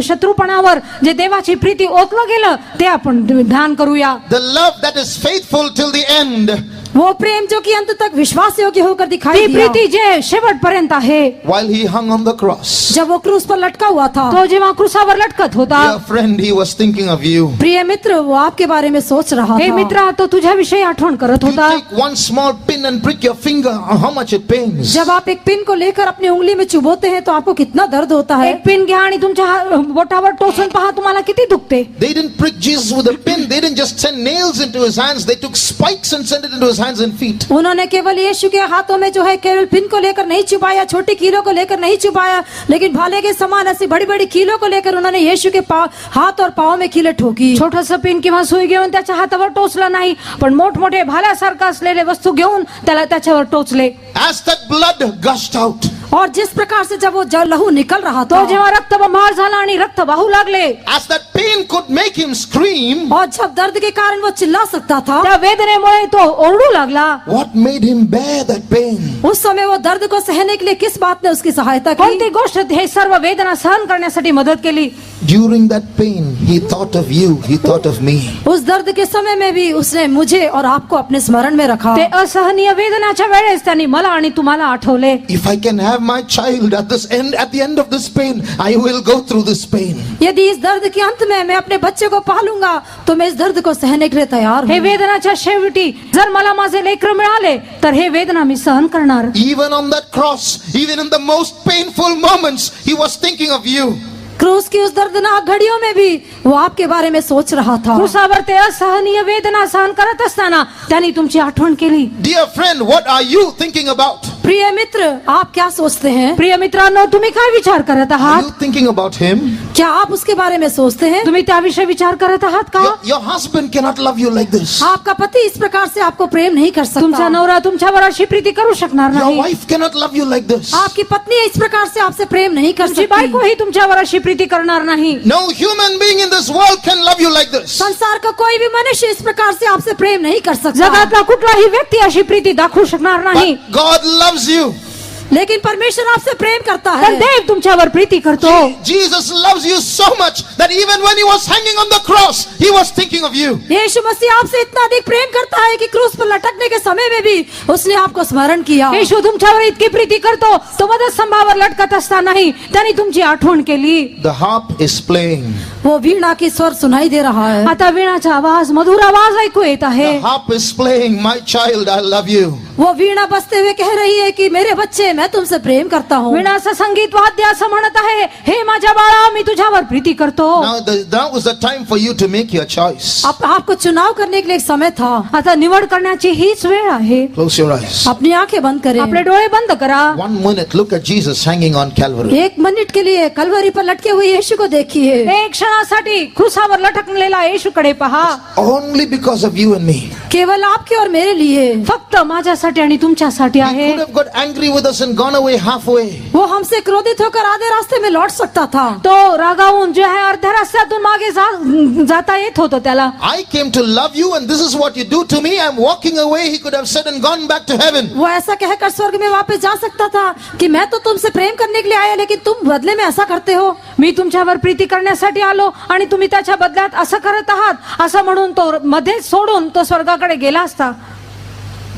शत्रुपणावर जे देवाची प्रीती ओतलं गेलं ते आपण ध्यान करूया. The love that is faithful till the end. वो प्रेम जो कि अंत तक विश्वास योग्य होकर दिखाई ती दिया. प्रीती जे शेवटपर्यंत आहे. While he hung on the cross. जब वो क्रूस पर लटका हुआ था. तो जेव्हा क्रूसावर लटकत होता. Dear friend, he was thinking of you. प्रिय मित्र, वो आपके बारे में सोच रहा हे था. मित्रा, तो तुझ्याविषयी आठवण करत You होता. take one small pin and prick your finger, how much it pains. जब आप एक पिन को लेकर अपनी उंगली में चुभोते हैं तो आपको कितना दर्द होता है. एक पिन घ्या आणि तुमच्या बोटावर टोचून पहा, तुम्हाला किती दुखते. They didn't prick Jesus with a pin. They didn't just send nails into his hands. They took spikes and sent it into his hands and feet. उन्होंने केवल यीशु के हाथों में जो है केवल पिन को लेकर नहीं चुभाया, छोटी कीलों को लेकर नहीं चुभाया, लेकिन भाले के समान ऐसी बड़ी बड़ी कीलों को लेकर उन्होंने यीशु के हाथ और पाँव में कीले ठोकी. छोटस पिन किंवा सुई घेऊन त्याच्या हातावर टोचलं नाही, पण मोठमोठे भाल्यासारखं असलेले वस्तू घेऊन त्याला त्याच्यावर टोचले. As that blood gushed out. और जिस प्रकार से जब वो लहू निकल रहा तो था, जेव्हा रक्तबंबाळ झाला आणि रक्त वाहू लागले, As that pain could make him scream. और जब दर्द के कारण वो चिल्ला सकता था, त्या वेदनेमुळे तो ओरडू लागला. What made him bear that pain? उस समय वो दर्द को सहने के लिए किस बात ने उसकी सहायता की. कोणती गोष्ट हे सर्व वेदना सहन करण्यासाठी मदत केली. During that pain, he thought of you. He thought of me. उस दर्द के समय में भी उसने मुझे और आपको अपने स्मरण में रखा. ते असहनीय वेदनाच्या वेळेस त्यांनी मला आणि तुम्हाला Athawale. If I can have my child at the end of this pain, I will go through this pain. यदि इस दर्द के अंत में मैं अपने बच्चे को पालूंगा तो मैं इस दर्द को सहने के लिए तैयार हे हूँ. वेदनाच्या शेवटी जर मला माझे लेकरं मिळाले तर हे वेदना मी सहन करणार. Even on that cross, even in the most painful moments, he was thinking of you. क्रूस की उस दर्दनाक घड़ियों में भी वो आपके बारे में सोच रहा था. क्रूसावर ते असहनीय वेदना सहन करत असताना त्यांनी तुमची आठवण केली. Dear friend, what are you thinking about? प्रिय मित्र, आप क्या सोचते हैं? प्रिय मित्रांनो, तुम्ही काय विचार करत Are आहात? you thinking about him? क्या आप उसके बारे में सोचते हैं? तुम्ही त्याविषयी विचार करत आहात का? Your husband cannot love you like this. आपका पति इस प्रकार से आपको प्रेम नहीं कर तुमचा सकता. नवरा तुमच्यावर अशी प्रीती करू शकणार Your नाही. wife cannot love you like this. आपकी पत्नी इस प्रकार से आपसे प्रेम नहीं कर तुमची सकती. बायकोही तुमच्यावर अशी प्रीती करणार नाही. No human being in this world can love you like this. संसार का कोई भी मनुष्य इस प्रकार से आपसे प्रेम नहीं कर सकता. जगातला कुठलाही व्यक्ती अशी प्रीती दाखवू शकणार नाही. But God loves you. लेकिन परमेश्वर आपसे प्रेम करता पण है। देव तुमच्यावर प्रीती करतो. Jesus loves you so much that even when he was hanging on the cross, he was thinking of you. यीशु मसीह आपसे इतना अधिक प्रेम करता है कि क्रूस पर लटकने के समय में भी उसने आपको स्मरण किया। येशू तुमच्यावर इतकी प्रीती करतो, तो वधस्तंभावर लटकत असतानाही त्यांनी तुमची आठवण केली. The harp is playing. वो वीणा की स्वर सुनाई दे रहा है। आता वीणाचा आवाज, मधुर आवाज ऐकू येत आहे. The harp is playing, my child, I love you. वो वीणा बजते हुए कह रही है कि मेरे बच्चे, मैं तुमसे प्रेम करता हूँ। वीणाचं संगीत वाद्य असं म्हणत आहे, हे माझ्या बाळा, मी तुझ्यावर प्रीती करतो. Now was the time for you to make your choice. आपको चुनाव करने के लिए एक समय था। आता निवड करण्याची हीच वेळ आहे. Close your eyes. अपनी आंखें बंद करें। आपले डोळे बंद करा. 1 minute, look at Jesus hanging on Calvary. एक मिनट के लिए कलवरी पर लटके हुए यीशु को देखिए। एक क्षणासाठी क्रूसावर लटकलेला येशूकडे पहा. Only because of you and me. केवल आपके और मेरे लिए। फक्त माझ्यासाठी आणि तुमच्यासाठी He आहे. could have got angry with us and gone away halfway. वो हमसे क्रोधित होकर आधे रास्ते में लौट सकता था। तो रागावून जे आहे अर्ध्या रस्त्यातून मागे जाता येत होतं त्याला. I came to love you and this is what you do to me. I'm walking away, he could have said, and gone back to heaven. वो ऐसा कहकर स्वर्ग में वापस जा सकता था कि मैं तो तुमसे प्रेम करने के लिए आया, लेकिन तुम बदले में ऐसा करते हो। मी तुमच्यावर प्रीती करण्यासाठी आलो आणि तुम्ही त्याच्या बदल्यात असं करत आहात असं म्हणून तो मध्येच सोडून तो स्वर्गाकडे गेला असता.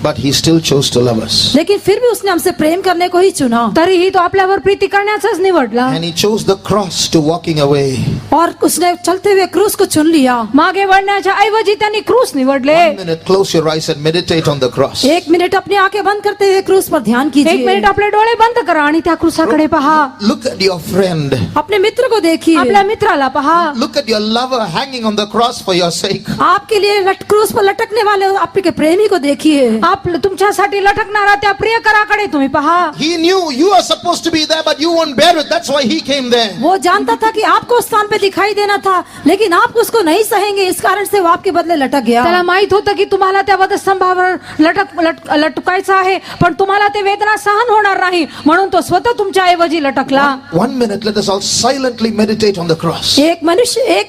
But he still chose to love us. लेकिन फिर भी उसने हमसे प्रेम करने को ही चुना। तरीही तो आपल्यावर प्रीती करण्याचाच निवडला. And he chose the cross to walking away. और उसने चलते हुए क्रूस को चुन लिया। मागे वळण्याच्या ऐवजी त्यांनी क्रूस निवडले. 1 minute, close your eyes and meditate on the cross. एक मिनट अपनी आंखें बंद करते हुए क्रूस पर ध्यान एक कीजिए। मिनिट आपले डोळे बंद करा आणि त्या क्रूसाकडे पहा. Look at your friend. अपने मित्र को देखिए। आपल्या मित्राला पहा. Look at your lover hanging on the cross for your sake. आपके लिए क्रूस पर लटकने वाले आपके प्रेमी को देखिए। आप तुमच्यासाठी लटकणारा त्या प्रियकराकडे तुम्ही पहा. He knew you are supposed to be there, but you won't bear it. That's why he came there. वो जानता था कि आपको उस स्थान पे दिखाई देना था, लेकिन आप उसको नहीं सहेंगे, इस कारण से वो आपके बदले लटक गया। त्याला माहित होतं की तुम्हाला त्या वधस्तंभावर लटकायचं आहे, पण तुम्हाला ते वेदना सहन होणार नाही, म्हणून तो स्वतः तुमच्या ऐवजी लटकला. 1 minute, let us all silently meditate on the cross. एक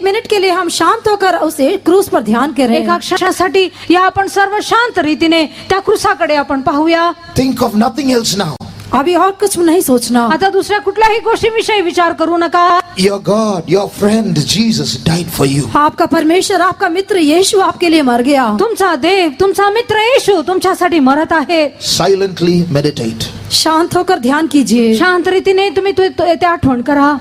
मिनट के लिए हम शांत होकर उस क्रूस पर ध्यान करें। एका क्षणासाठी या आपण सर्व शांत रीतीने त्या क्रूसाकडे आपण पाहूया. Think of nothing else now. अभी और कुछ नहीं सोचना। आता दुसऱ्या कुठल्याही गोष्टीविषयी विचार करू नका. Your God, your friend Jesus died for you. आपका परमेश्वर, आपका मित्र यीशु आपके लिए मर गया। तुमचा देव, तुमचा मित्र येशू तुमच्यासाठी मरत आहे. Silently meditate. शांत होकर ध्यान कीजिए। शांत रीतीने तुम्ही ते आठवण करा.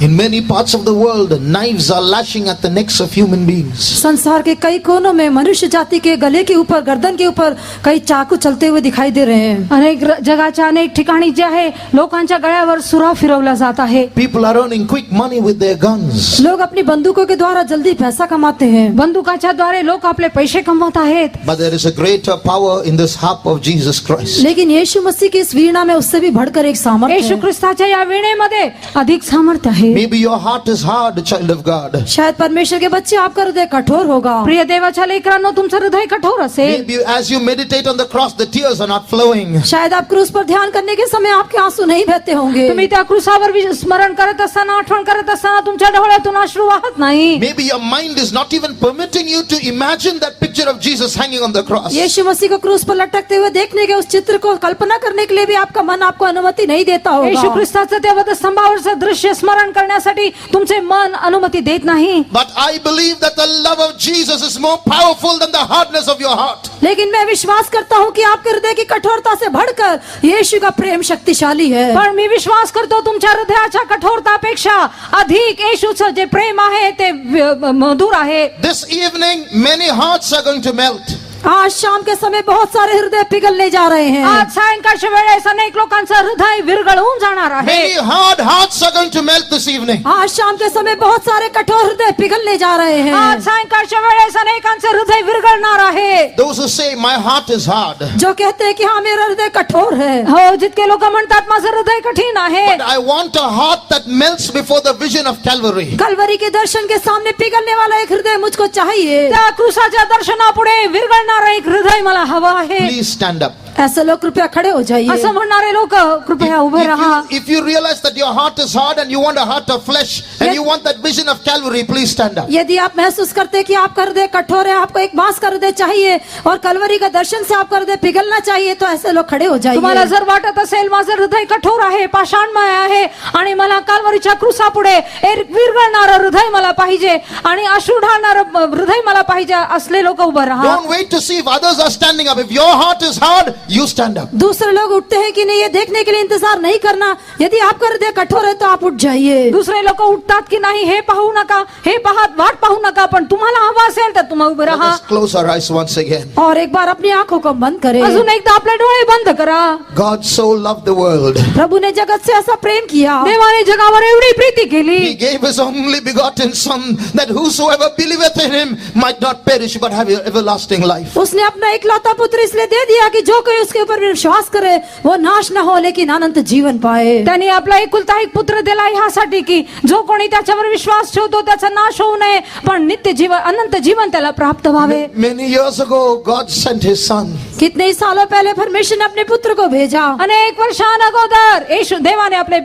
In many parts of the world, knives are lashing at the necks of human beings. संसार के कई कोनों में मनुष्य जाति के गले के ऊपर, गर्दन के ऊपर कई चाकू चलते हुए दिखाई दे रहे हैं। अनेक जगाच्या अनेक ठिकाणी जे आहे लोकांच्या गळ्यावर सुरा फिरवला जात आहे. People are earning quick money with their guns. लोग अपनी बंदूकों के द्वारा जल्दी पैसा कमाते हैं। बंदुकाच्या द्वारे लोक आपले पैसे कमवत आहेत. But there is a greater power in this harp of Jesus Christ. लेकिन यीशु मसीह की इस वीणा में उससे भी बढ़कर एक सामर्थ्य येशू है। ख्रिस्ताच्या या वीणेमध्ये अधिक सामर्थ्य आहे. Maybe your heart is hard, child of God. शायद परमेश्वर के बच्चे, आपका हृदय कठोर होगा। प्रिय देवाच्या लेकरांनो, तुमचं हृदय कठोर असेल. Maybe as you meditate on the cross, the tears are not flowing. शायद आप क्रूस पर ध्यान करने के समय आपके आंसू नहीं बहते होंगे। तुम्ही त्या क्रूसावर स्मरण करत असताना, आठवण करत असताना तुमच्या डोळ्यातून अश्रू वाहत नाही. Maybe your mind is not even permitting you to imagine that picture of Jesus hanging on the cross. यीशु मसीह को क्रूस पर लटकते हुए देखने के उस चित्र को कल्पना करने के लिए भी आपका मन आपको अनुमति नहीं देता येशू होगा। ख्रिस्ताचं त्या वधस्तंभावरचं दृश्य स्मरण करण्यासाठी तुमचे मन अनुमती देत नाही. But I believe that the love of Jesus is more powerful than the hardness of your heart. लेकिन मैं विश्वास करता हूँ कि आपके हृदय की कठोरता से बढ़कर यीशु का प्रेम शक्तिशाली है. पण मी विश्वास करतो तुमच्या हृदयाच्या कठोरतापेक्षा अधिक येशूचं जे प्रेम आहे ते मधुर आहे. This evening, many hearts are going to melt. आज शाम के समय बहुत सारे हृदय पिघलने जा रहे हैं. आज सायंकाळच्या वेळेस अनेक लोकांचं हृदय विरघळून जाणार आहे. Many hard hearts are going to melt this evening. आज शाम के समय बहुत सारे कठोर हृदय पिघलने जा रहे हैं. आज सायंकाळच्या वेळेस अनेकांचे हृदय विरघळणार आहे. Those who say, my heart is hard. जो कहते हैं कि हाँ मेरा हृदय कठोर है. हो, जितके लोक म्हणतात माझं हृदय कठीण आहे. But I want a heart that melts before the vision of Calvary. Kalvari के दर्शन के सामने पिघलने वाला एक हृदय मुझको चाहिए. त्या क्रूसाच्या दर्शनापुढे विरघळणारं एक हृदय मला हवं आहे. Please stand up. ऐसे लोग कृपया खड़े हो जाइए. असं म्हणणारे लोक कृपया उभे राहा. If you realize that your heart is hard and you want a heart of flesh and you want that vision of Calvary, please stand up. यदि आप महसूस करते हैं कि आपका हृदय कठोर है, आपको एक मांस का हृदय चाहिए और कलवरी का दर्शन से आपका हृदय पिघलना चाहिए, तो ऐसे लोग खड़े हो तुम्हाला जाइए. जर वाटत असेल माझं हृदय कठोर आहे, पाषाणमय आहे आणि मला काल्वरीच्या क्रूसापुढे एक विरघळणारं हृदय मला पाहिजे आणि अश्रू ढाळणारं हृदय मला पाहिजे, असले लोक उभं राहा. Don't wait to see if others are standing up. If your heart is hard, you stand up. दूसरे लोग उठते हैं कि नहीं ये देखने के लिए इंतजार नहीं करना. यदि आपका हृदय कठोर है तो आप उठ जाइए. दुसरे लोक उठतात की नाही हे पाहू नका, हे पाहत वाट पाहू नका, पण तुम्हाला हवं असेल तर तुम्ही उभे Let राहा. us close our eyes once again. और एक बार अपनी आंखों को बंद करें. अजून एकदा आपले डोळे बंद करा. God so loved the world. प्रभु ने जगत से ऐसा प्रेम किया. देवाने जगावर एवढी प्रीती केली. He gave his only begotten Son, that whosoever believeth in him might not perish but have everlasting life. उसने अपना इकलौता पुत्र इसलिए दे दिया कि जो कोई उसके ऊपर विश्वास करे वो नाश न हो लेकिन अनंत जीवन पाए. त्यांनी आपला एकुलता एक पुत्र दिला ह्यासाठी की जो कोणी त्याच्यावर विश्वास ठेवतो त्याचा नाश होऊ नये पण नित्य जीवन अनंत जीवन त्याला प्राप्त व्हावे. Many years ago, God sent his Son. कितने ही सालों पहले परमेश्वर ने अपने पुत्र को भेजा. अनेक वर्षांअगोदर येशू देवाने आपले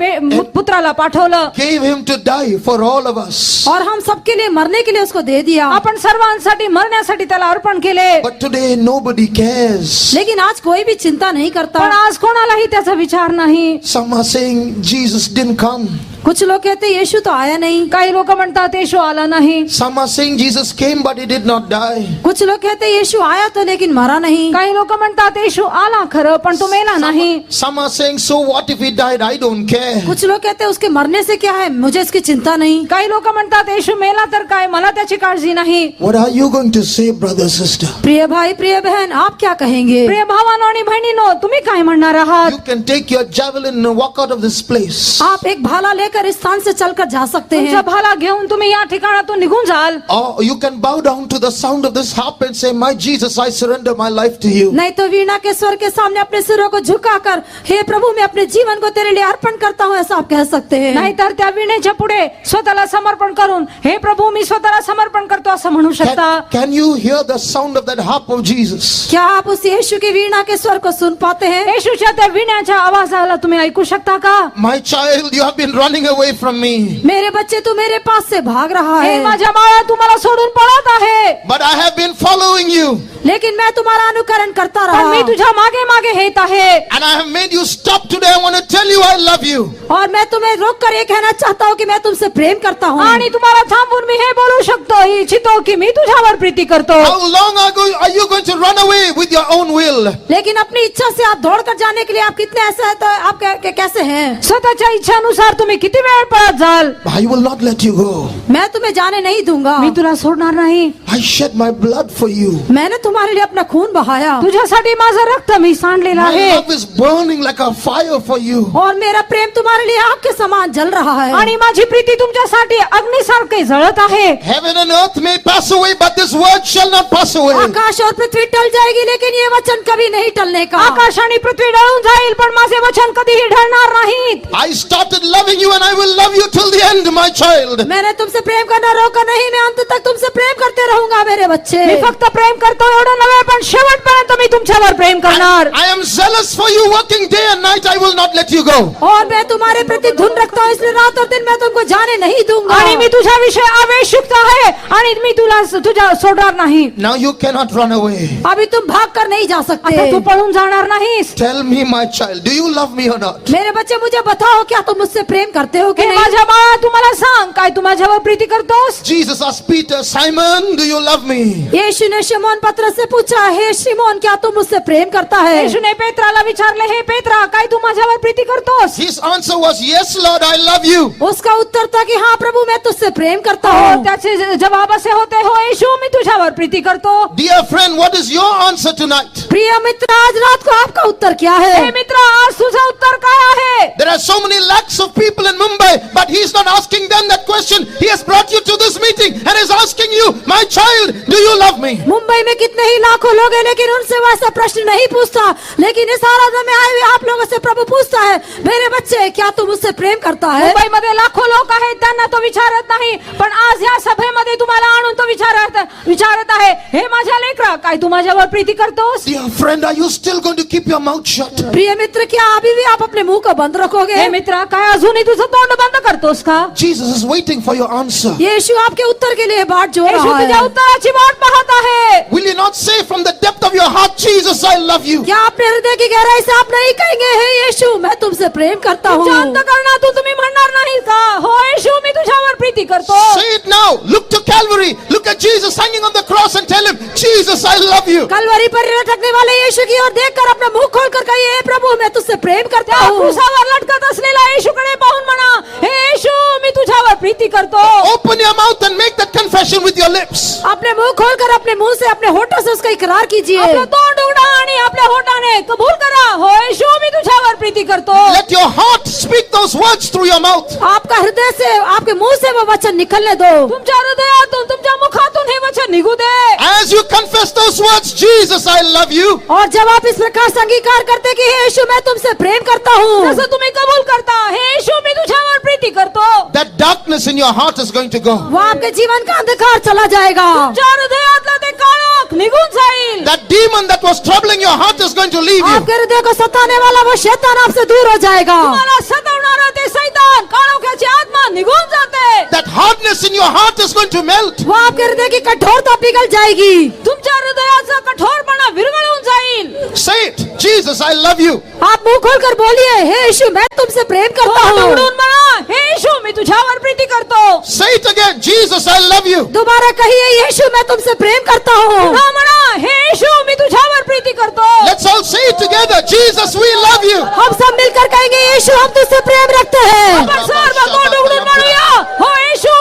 पुत्राला पाठवलं. Gave him to die for all of us. और हम सबके लिए मरने के लिए उसको दे दिया. आपण सर्वांसाठी मरण्यासाठी त्याला अर्पण केले. But today nobody cares. लेकिन आज कोई भी चिंता नहीं करता. पण आज कोणालाही त्याचा विचार नाही. Some are saying Jesus didn't come. कुछ लोग कहते यीशु तो आया नहीं. काही लोक म्हणतात येशू आला नाही. Some are saying Jesus came but he did not die. कुछ लोग कहते यीशु आया तो लेकिन मरा नहीं. काही लोक म्हणतात येशू आला खरं पण तो मेला नाही. Some are saying, so what if he died? I don't care. कुछ लोग कहते उसके मरने से क्या है, मुझे इसकी चिंता नहीं. काही लोक म्हणतात येशू मेला तर काय, मला त्याची काळजी नाही. What are you going to say, brother, sister? प्रिय भाई प्रिय बहन आप क्या कहेंगे. प्रिय भावांनो आणि बहिणींनो तुम्ही काय म्हणणार आहात. You can take your javelin and walk out of this place. आप एक भाला लेकर इस स्थान से चलकर जा सकते तुमचा हैं. भाला घेऊन तुम्ही या ठिकाणातून निघून जाल. Or you can bow down to the sound of this harp and say, my Jesus, I surrender my life to you. नहीं तो वीणा के स्वर के सामने अपने सिरों को झुकाकर हे प्रभु मैं अपने जीवन को तेरे लिए अर्पण करता हूँ ऐसा आप कह सकते हैं. नाहीतर त्या वीणेच्या पुढे स्वतःला समर्पण करून हे प्रभू मी स्वतःला समर्पण करतो असं म्हणू शकता. Can you hear the sound of that harp of Jesus? क्या आप उस यीशु की वीणा के स्वर को सुन पाते हैं. येशूच्या त्या वीण्याच्या आवाजाला तुम्ही ऐकू शकता का. My child, you have been running away from me. मेरे बच्चे तू मेरे पास से भाग रहा हे है. माझ्या बाळा तुम्हाला सोडून पळत आहे. But I have been following you. लेकिन मैं तुम्हारा अनुकरण करता पण रहा मी तुझ्या मागे मागे येत आहे. And I have made you stop today. I want to tell you I love you. और मैं तुम्हें रोक कर ये कहना चाहता हूँ कि मैं तुमसे प्रेम करता हूँ. आणि तुम्हाला थांबून मी हे बोलू शकतो इच्छितो की मी तुझ्यावर प्रीती करतो. How long are you going to run away with your own will? लेकिन अपनी इच्छा से आप दौड़ कर जाने के लिए आप कितने ऐसे हैं तो आप कैसे हैं. स्वतःच्या इच्छानुसार तुम्ही किती वेळ पळत जाल. I will not let you go. मैं तुम्हें जाने नहीं दूंगा. मी तुला सोडणार नाही. I shed my blood for you. मैंने तुम्हारे लिए अपना खून बहाया तुझ्यासाठी माझं रक्त मी सांडलेलं My आहे. love is burning like a fire for you. और मेरा प्रेम तुम्हारे लिए आग के समान जल रहा है. आणि माझी प्रीती तुमच्यासाठी अग्निसारखे जळत आहे. Heaven and earth may pass away, but this word shall not pass away. आकाश और पृथ्वी टल जाएगी लेकिन ये वचन कभी नहीं टलने का. आकाश आणि पृथ्वी ढळून जाईल पण माझे वचन कधीही ढळणार नाहीत. I started loving you and I will love you till the end, my child. मैंने तुमसे प्रेम करना रोका नहीं, मैं अंत तक तुमसे प्रेम करते रहूंगा. दूंगा मेरे बच्चे। मी फक्त प्रेम करतो एवढं नव्हे, पण शेवटपर्यंत मी तुमच्यावर प्रेम करणार. I am zealous for you, working day and night. I will not let you go. और मैं तुम्हारे प्रति धुन रखता हूँ, इसलिए रात और दिन मैं तुमको जाने नहीं दूंगा। आणि मी तुझ्याविषयी आवेशयुक्त आहे आणि मी तुला तुझ्या सोडणार नाही. Now you cannot run away. अभी तुम भाग कर नहीं जा आता सकते। तू पळून जाणार नाहीस. Tell me, my child, do you love me or not? मेरे बच्चे मुझे बताओ, क्या तुम मुझसे प्रेम करते हो कि हे नहीं? माझ्या बाळा, तू मला सांग, काय तू माझ्यावर प्रीती करतोस? Jesus asked Peter, Simon, do you love me? यीशु ने शिमोन पतरस से पूछा, हे शिमोन, क्या तुम मुझसे प्रेम करता है? येशूने पेत्राला विचारले, हे पेत्रा, काय तू माझ्यावर प्रीती करतोस? His answer was, yes, Lord, I love you. उसका उत्तर था कि हाँ प्रभु, मैं तुझसे प्रेम करता हो, हूँ। त्याचे जवाब असे होते, हो येशू, मी तुझ्यावर प्रीती करतो. Dear friend, what is your answer tonight? प्रिय मित्र, आज रात को आपका उत्तर क्या हे है? मित्र, आज तुझं उत्तर काय आहे? There are so many lakhs of people in Mumbai, but he's not asking them that question. He has brought you to this meeting and is asking you, my child, do you love me? Mumbai में कितने ही लाखों लोग हैं, लेकिन उनसे वैसा प्रश्न नहीं पूछता, लेकिन इस आराधना में आए हुए आप लोगों से प्रभु पूछता है, मेरे बच्चे, क्या तुम मुझसे प्रेम करता है? मुंबईमध्ये लाखो लोक आहेत, त्यांना तो विचारत नाही, पण आज या सभेमध्ये तुम्हाला आणून तो विचारत आहे, हे माझ्या लेकरा, काय तू माझ्यावर प्रीती करतोस? Dear friend, are you still going to keep your mouth shut? प्रिय मित्र, क्या अभी भी आप अपने मुंह को बंद रखोगे? हे मित्रा, काय अजूनही तुझं तोंड बंद करतोस का? Jesus is waiting for your answer. यीशु आपके उत्तर के लिए बाट जोड़ येशू रहा तुझ्या है। उत्तराची वाट पाहत आहे. Will you not say from the depth of your heart, Jesus, I love you? क्या अपने हृदय की गहराई से आप नहीं कहेंगे, हे यीशु, मैं तुमसे प्रेम करता हूँ? तुमच्या अंतःकरणातून तुम्ही म्हणणार नाही का, हो येशू, मी तुझ्यावर प्रीती करतो? Say it now. Look to Calvary. Look at Jesus hanging on the cross and tell him, Jesus, I love you. Kalvari पर लटकने वाले यीशु की ओर देखकर अपना मुंह खोलकर कहिए, हे प्रभु, मैं तुझसे प्रेम करता त्या हूँ। क्रूसावर लटकत असलेल्या येशूकडे पाहून म्हणा, हे येशू, मी तुझ्यावर प्रीती करतो. Open your mouth and make that confession with your lips. अपने मुंह खोलकर अपने मुंह से, अपने होठों से उसका इकरार कीजिए। आपलं तोंड उघडा आणि आपल्या होठाने कबूल करा, हो येशू, मी तुझ्यावर प्रीती करतो. Let your heart speak those words through your mouth. आपका हृदय से, आपके मुंह से वो वचन निकलने दो। तुमच्या हृदयातून, तुमच्या मुखातून हे वचन निघू दे. As you confess those words, Jesus, I love you. और जब आप इस प्रकार से अंगीकार करते कि हे यीशु, मैं तुमसे प्रेम करता हूँ, जसं तुम्ही कबूल करता, हे येशू, मी तुझ्यावर प्रीती करतो, That darkness in your heart is going to go. वो आपके जीवन का अंधकार चला जाएगा। तुमच्या हृदयातलं ते काळोख निघून जाईल. That demon that was troubling your heart is going to leave you. आपके हृदय को सताने वाला वो शैतान आपसे दूर हो जाएगा। तुम्हाला सतावणारा ते सैतान, काळोख्याची आत्मा निघून जाते. That hardness in your heart is going to melt. वो आपके हृदय की कठोरता पिघल जाएगी। तुमच्या हृदयाचा कठोरपणा विरघळून जाईल. Say it. Jesus, I love you. आप मुंह खोलकर बोलिए, हे यीशु, मैं तुमसे प्रेम करता तोंड हूँ। उघडून म्हणा, हे येशू, मी तुझ्यावर प्रीती करतो. Say it again. Jesus, I love you. दोबारा कहिए, यीशु, मैं तुमसे प्रेम करता हूँ। पुन्हा म्हणा, हे येशू, मी तुझ्यावर प्रीती करतो. Let's all say it together. Jesus, we love you. हम सब मिलकर कहेंगे, यीशु, हम तुझसे प्रेम रखते हैं। आपण सर्व तोंड उघडून म्हणूया, हो येशू,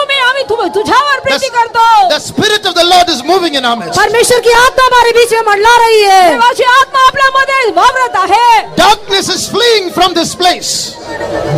तुझ्यावर प्रीती करतो. The Spirit of the Lord is moving in our midst. परमेश्वर की आत्मा हमारे बीच में मंडला रही है। देवाची आत्मा आपल्यामध्ये वावरत आहे. Darkness is fleeing from this place.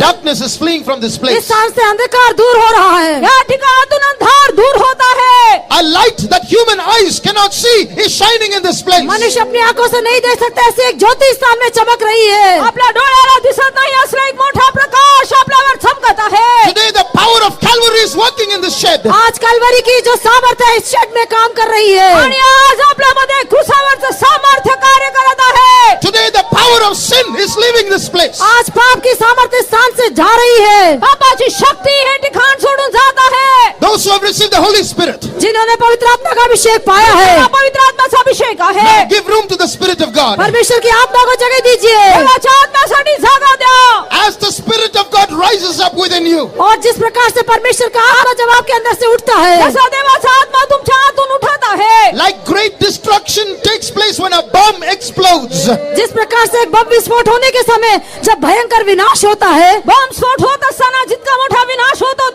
Darkness is fleeing from this is place. स्थान से अंधकार दूर हो रहा है। या ठिकाणातून अंधार दूर होत आहे. A light that human eyes cannot see is shining in this place. मनुष्य अपनी आंखों से नहीं देख सकता, ऐसी एक ज्योति स्थान में चमक रही है। आपल्या डोळ्याला दिसत नाही असला एक मोठा प्रकाश आपल्यावर चमकत आहे. Today the power of Calvary is working in this shed. आज कलवरी की जो सामर्थ्य इस शेड में काम कर रही है। आणि आज आपल्यामध्ये क्रूसावरचं सामर्थ्य कार्य करत आहे. Today the power of sin is leaving this place. आज पाप की सामर्थ्य स्थान से जा रही है। पापाची शक्ती हे ठिकाण सोडून जात आहे. Those who have received the Holy Spirit, जिन्होंने पवित्र आत्मा का अभिषेक पाया है, हा पवित्र आत्म्याचा अभिषेक आहे. now give room to the Spirit of God. परमेश्वर की आत्मा को जगह दीजिए। देवाच्या आत्म्यासाठी जागा द्या. As the Spirit of God rises up within you, और जिस प्रकार से परमेश्वर का आत्मा जब आपके अंदर से उठता है, जसा देवाचा आत्मा तुमच्या आतून उठत आहे. like great destruction takes place when a bomb explodes. जिस प्रकार से एक बम विस्फोट होने के समय जब भयंकर विनाश होता है, बॉम्ब स्फोट होत असताना जितका मोठा विनाश होतो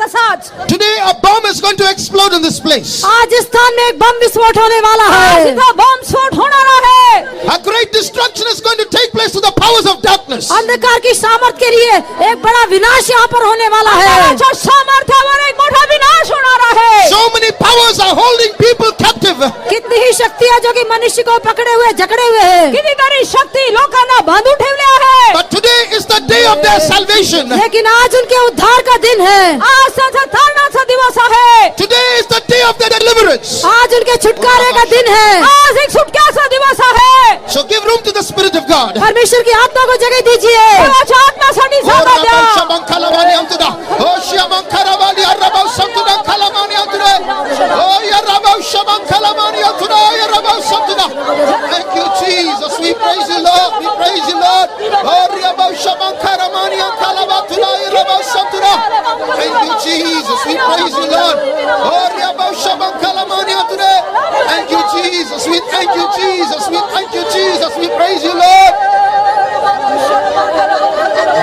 तसाच Today a bomb is going to explode in this place. आज इस स्थान में एक बम विस्फोट होने वाला आज है। इथं बॉम्ब स्फोट होणार आहे. A great destruction is going to take place to the powers of darkness. अंधकार की सामर्थ के लिए एक बड़ा विनाश यहाँ पर होने वाला है। देवाच्या सामर्थ्यावर एक मोठा विनाश होणार आहे. So many powers are holding people captive. कितनी ही शक्ति है जो कि मनुष्य को पकड़े हुए जकड़े हुए है, कितीतरी शक्ती लोकांना बांधून ठेवल्या आहे. But today is the day of their salvation. लेकिन आज उनके उद्धार का दिन है। आज त्यांचा तारणाचा दिवस आहे. आहे. Today is the day of their deliverance. आज उनके छुटकारे का दिन है. आज एक सुटक्याचा दिवस आहे. So give room to the Spirit of God. परमेश्वर की आत्मा को जगह दीजिए. देवाच्या आत्म्यासाठी जागा द्या. Thank you, Jesus. We praise you, Lord. We praise you, Lord. Thank you, Jesus. We praise you, Lord. Thank you, Jesus. We thank you, Jesus. We thank you, Jesus. We praise you, Lord.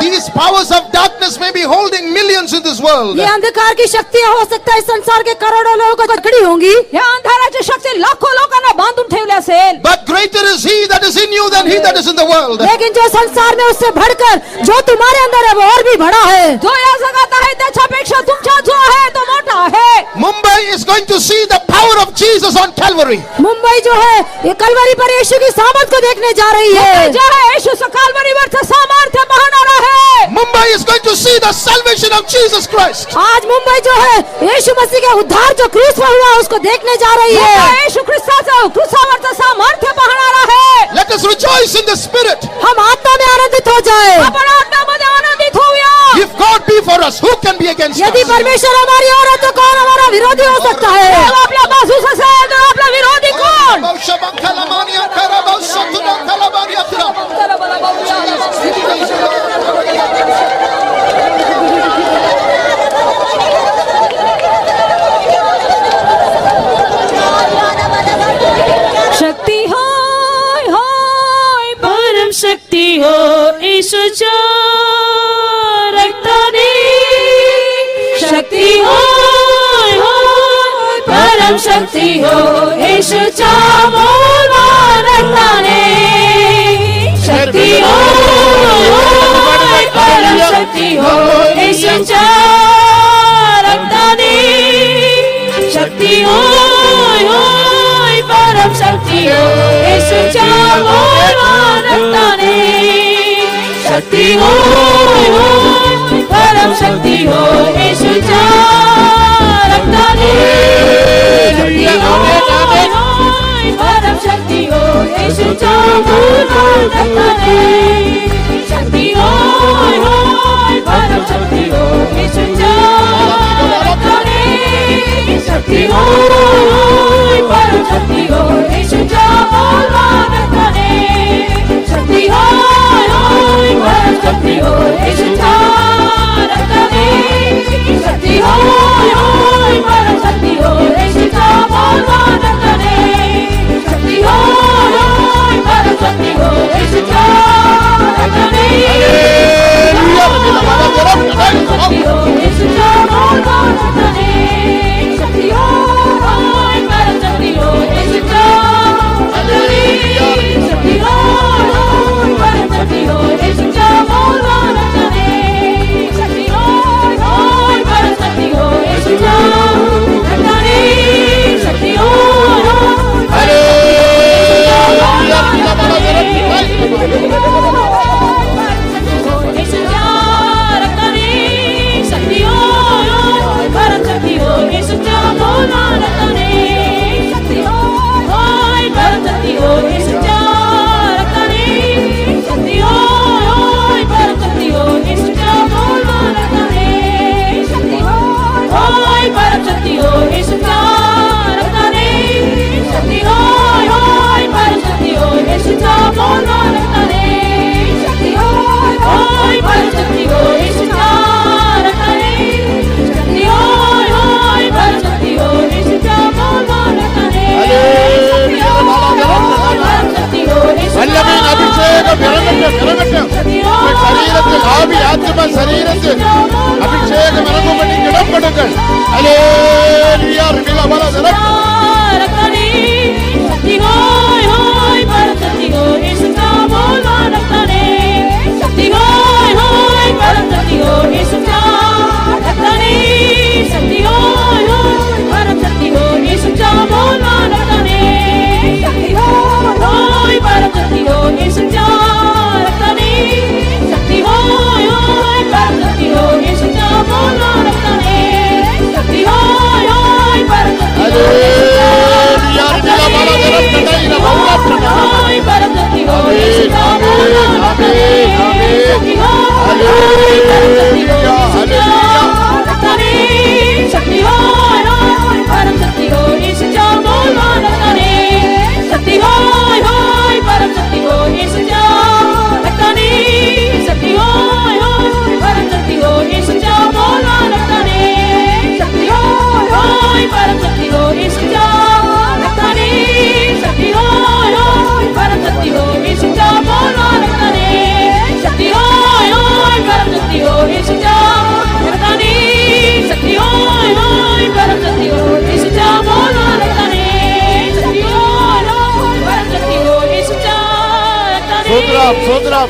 These powers of darkness may be holding millions in this world. ये अंधकार की शक्तियां हो सकता है इस संसार के करोड़ों लोगों को पकड़ी होंगी. या अंधाराची शक्ती लाखो लोकांना बांधून ठेवली असेल. But greater is he that is in you than he that is in the world. लेकिन जो संसार में उससे बढ़कर जो तुम्हारे अंदर है वो और भी बड़ा है. जो या जगात आहे त्याच्यापेक्षा तुमचा जो आहे तो मोठा आहे. Mumbai is going to see the power of Jesus on Calvary. Mumbai जो है ये कलवरी पर यीशु की सामर्थ को देखने जा रही है. जो आहे येशू काल्वरीवरचं सामर्थ्य पाहणार आहे. Mumbai is going to see the salvation of Jesus Christ. आज मुंबई जो है यीशु मसीह के उद्धार जो क्रूस पर हुआ उसको देखने जा रही है. येशू ख्रिस्ताचं क्रूसावरचं सामर्थ्य पाहणार आहे. Let us rejoice in the Spirit. हम आत्मा में आनंदित हो जाए. आपण आत्म्यामध्ये आनंदित होऊया. If God be for us, who can be against यदि us? परमेश्वर हमारी ओर है तो कौन हमारा विरोधी हो सकता है. देव आपल्या बाजूस असेल तर आपला विरोधी कोण. शक्ती होय होय परम शक्ती हो येशूच्या रक्ताने. शक्ती होय होय परम शक्ती हो येशूच्या मोलाच्या रक्ताने. शक्ती होय होय परम शक्ती हो येशूच्या रक्ताने. शक्ती होय होय परम शक्ती हो येशूच्या मोलाच्या रक्ताने. शक्ती होय होय परम शक्ती हो येशूच्या रक्ताने. शक्ती होय होय परम शक्ती हो येशूच्या मोलाच्या रक्ताने. शक्ती होय होय परम शक्ती हो येशूच्या रक्ताने. शक्ती होय होय परम शक्ती हो येशूच्या मोलाच्या रक्ताने. शक्ती होय होय परम शक्ती हो येशूच्या रक्ताने. शक्ती होय होय परम शक्ती हो येशूच्या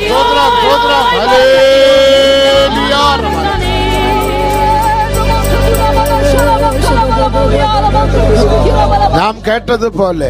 ஸ்தோத்திரம் ஸ்தோத்திரம் ஸ்தோத்திரம் ஹல்லேலூயா நாம் கேட்டது போல